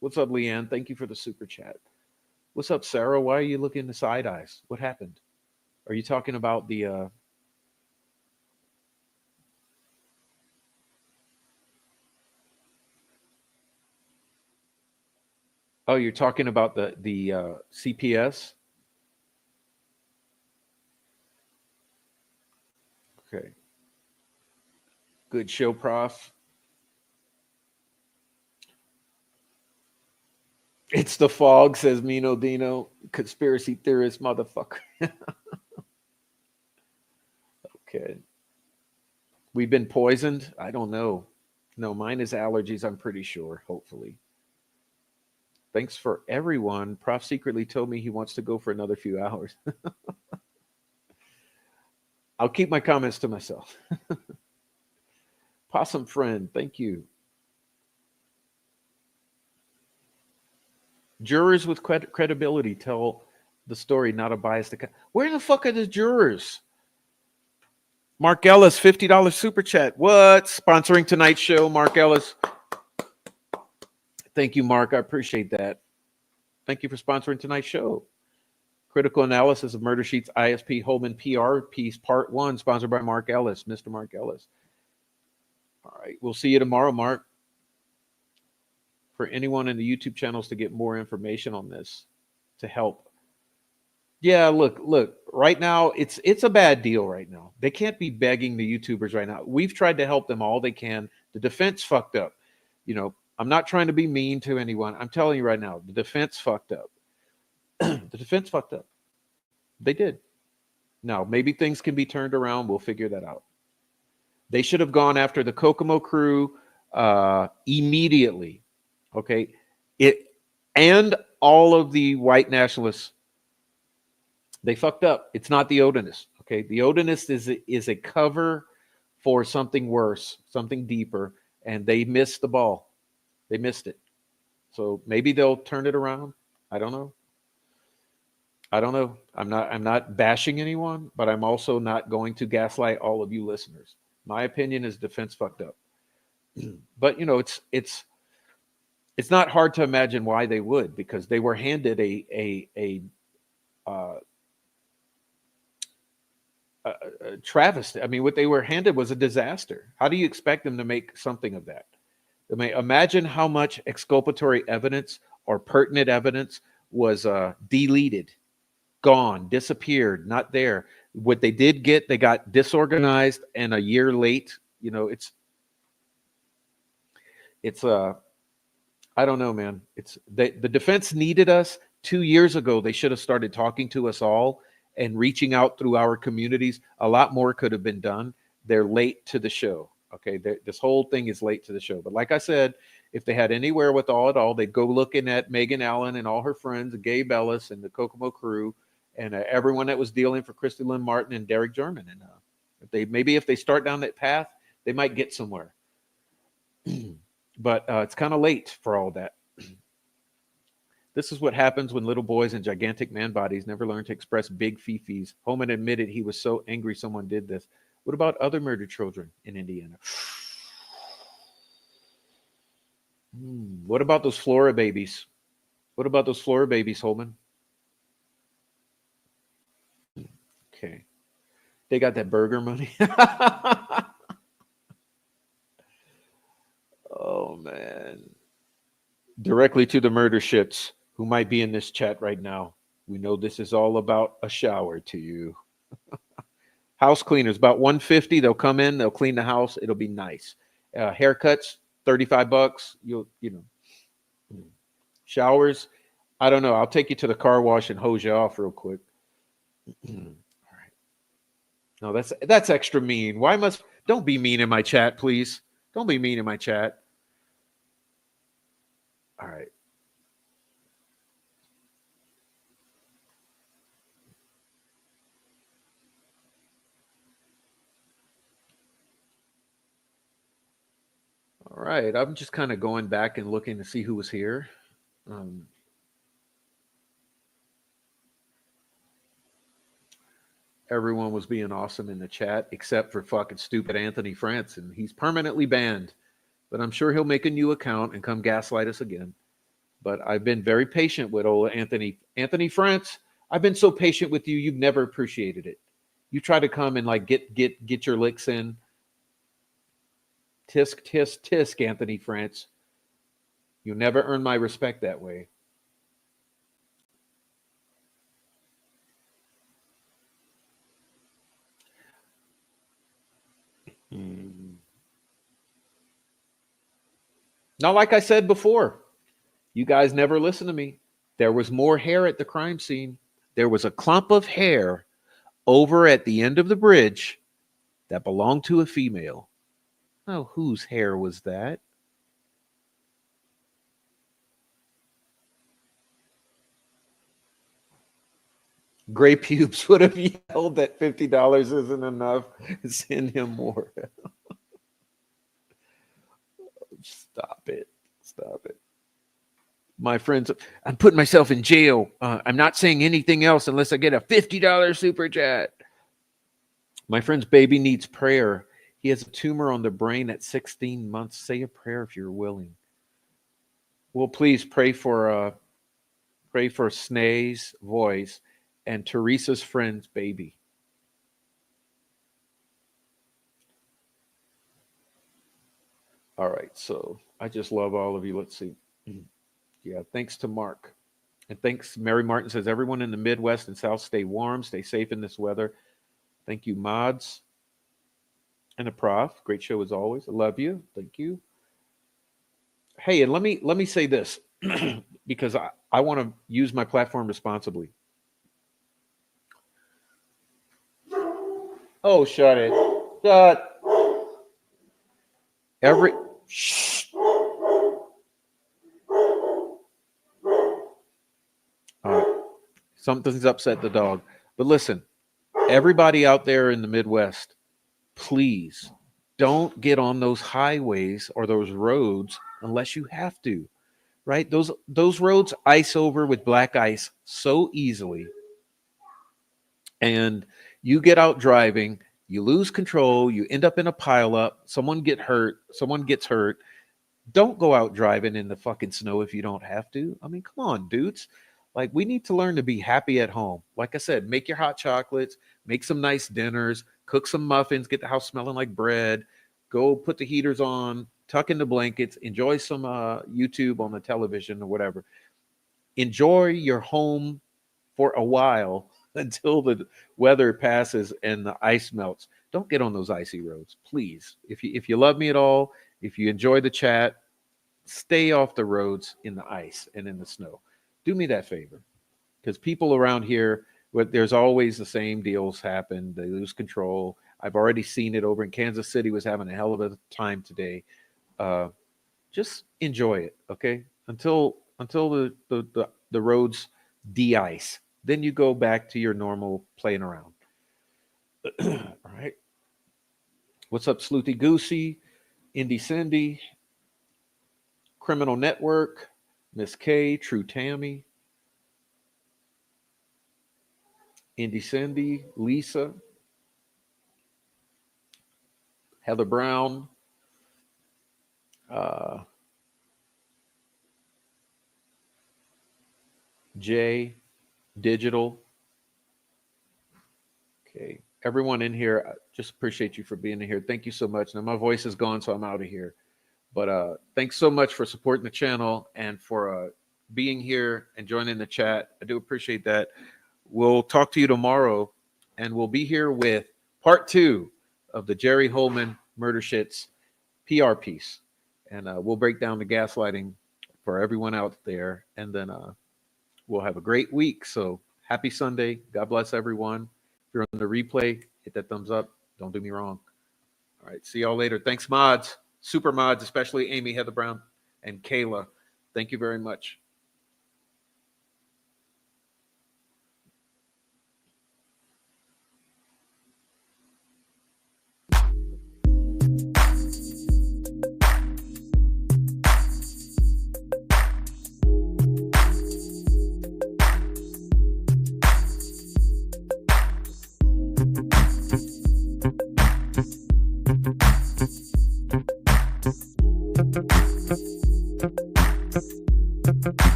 What's up, Leanne? Thank you for the super chat. What's up, Sarah? Why are you looking the side eyes? What happened? Are you talking about the oh, you're talking about the CPS? Okay. Good show, Prof. It's the fog, says Mino Dino. Conspiracy theorist motherfucker. Okay. We've been poisoned? I don't know. No, mine is allergies, I'm pretty sure, hopefully. Thanks for everyone. Prof secretly told me he wants to go for another few hours. I'll keep my comments to myself. Possum friend, thank you. Jurors with credibility tell the story, not a biased account. Where the fuck are the jurors? Mark Ellis, $50 super chat. What? Sponsoring tonight's show, Mark Ellis. Thank you, Mark. I appreciate that. Thank you for sponsoring tonight's show. Critical analysis of Murder Sheets ISP Holman PR piece, part 1, sponsored by Mark Ellis, Mr. Mark Ellis. All right. We'll see you tomorrow, Mark. For anyone in the YouTube channels to get more information on this to help. Yeah, look, right now it's a bad deal right now. They can't be begging the YouTubers right now. We've tried to help them all they can. The defense fucked up. You know, I'm not trying to be mean to anyone. I'm telling you right now, the defense fucked up. The defense fucked up. They did. Now, maybe things can be turned around. We'll figure that out. They should have gone after the Kokomo crew immediately. Okay. And all of the white nationalists, they fucked up. It's not the Odinists. Okay. The Odinists is a cover for something worse, something deeper, and they missed the ball. They missed it. So maybe they'll turn it around. I don't know. I'm not bashing anyone, but I'm also not going to gaslight all of you listeners. My opinion is defense fucked up. But you know, it's not hard to imagine why they would, because they were handed a travesty. I mean, what they were handed was a disaster. How do you expect them to make something of that? I mean, imagine how much exculpatory evidence or pertinent evidence was deleted, gone, disappeared, not there. What they did get, they got disorganized, and a year late, you know, it's I don't know, man. The defense needed us 2 years ago. They should have started talking to us all and reaching out through our communities. A lot more could have been done. They're late to the show. Okay, this whole thing is late to the show. But like I said, if they had any wherewithal at all, they'd go looking at Megan Allen and all her friends, Gabe Ellis and the Kokomo crew, and everyone that was dealing for Christy Lynn Martin and Derek German. And if they start down that path, they might get somewhere. But it's kind of late for all that. This is what happens when little boys in gigantic man bodies never learn to express big fifis. Holman admitted he was so angry someone did this. What about other murdered children in Indiana? What about those Flora babies? What about those Flora babies, Holman? Okay. They got that burger money. Oh, man. Directly to the murder ships who might be in this chat right now. We know this is all about a shower to you. House cleaners, about $150. They'll come in, they'll clean the house. It'll be nice. Haircuts, $35. You know. Showers, I don't know. I'll take you to the car wash and hose you off real quick. All right. No, that's extra mean. Don't be mean in my chat, please. Don't be mean in my chat. All right. All right. I'm just kind of going back and looking to see who was here. Everyone was being awesome in the chat except for fucking stupid Anthony Franson. He's permanently banned. but I'm sure he'll make a new account and come gaslight us again. But I've been very patient with old Anthony. Anthony France, I've been so patient with you. You've never appreciated it. You try to come and like get your licks in. Tisk, tisk, tisk, Anthony France. You never earn my respect that way. Now, like I said before, you guys never listen to me. There was more hair at the crime scene. There was a clump of hair over at the end of the bridge that belonged to a female. Oh, whose hair was that? Gray Pubes would have yelled that $50 isn't enough. Send him more. Stop it. Stop it. My friends, I'm putting myself in jail. I'm not saying anything else unless I get a $50 super chat. My friend's baby needs prayer. He has a tumor on the brain at 16 months. Say a prayer if you're willing. Well, please pray for Snae's voice and Teresa's friend's baby. All right, so I just love all of you. Let's see. Yeah, thanks to Mark. And thanks, Mary Martin says, everyone in the Midwest and South, stay warm, stay safe in this weather. Thank you, mods. And the prof. Great show as always. I love you. Thank you. Hey, and let me say this because I want to use my platform responsibly. Oh, shut it. Shut. Shh. All right. Something's upset the dog. But listen, everybody out there in the Midwest, please don't get on those highways or those roads unless you have to, right? Those roads ice over with black ice so easily. And you get out driving, you lose control, you end up in a pileup, someone gets hurt. Don't go out driving in the fucking snow if you don't have to. I mean, come on, dudes. Like, we need to learn to be happy at home. Like I said, make your hot chocolates, make some nice dinners, cook some muffins, get the house smelling like bread, go put the heaters on, tuck in the blankets, enjoy some YouTube on the television or whatever. Enjoy your home for a while until the weather passes and the ice melts. Don't get on those icy roads, please. If you love me at all, if you enjoy the chat, stay off the roads in the ice and in the snow. Do me that favor, because people around here, there's always the same deals happen. They lose control. I've already seen it over in Kansas City. Was having a hell of a time today. Just enjoy it, okay? Until the roads de-ice. Then you go back to your normal playing around. All right. What's up, Sleuthy Goosey, Indy Cindy, Criminal Network, Miss K, True Tammy, Indy Cindy, Lisa, Heather Brown, Jay, Digital. Okay. Everyone in here, I just appreciate you for being in here. Thank you so much. Now my voice is gone, so I'm out of here. But thanks so much for supporting the channel and for being here and joining the chat. I do appreciate that. We'll talk to you tomorrow, and we'll be here with part 2 of the Jerry Holman Murder Shits PR piece. And we'll break down the gaslighting for everyone out there. And then we'll have a great week. So happy Sunday. God bless everyone. If you're on the replay, hit that thumbs up. Don't do me wrong. All right. See y'all later. Thanks, mods. Super mods, especially Amy, Heather Brown, and Kayla. Thank you very much.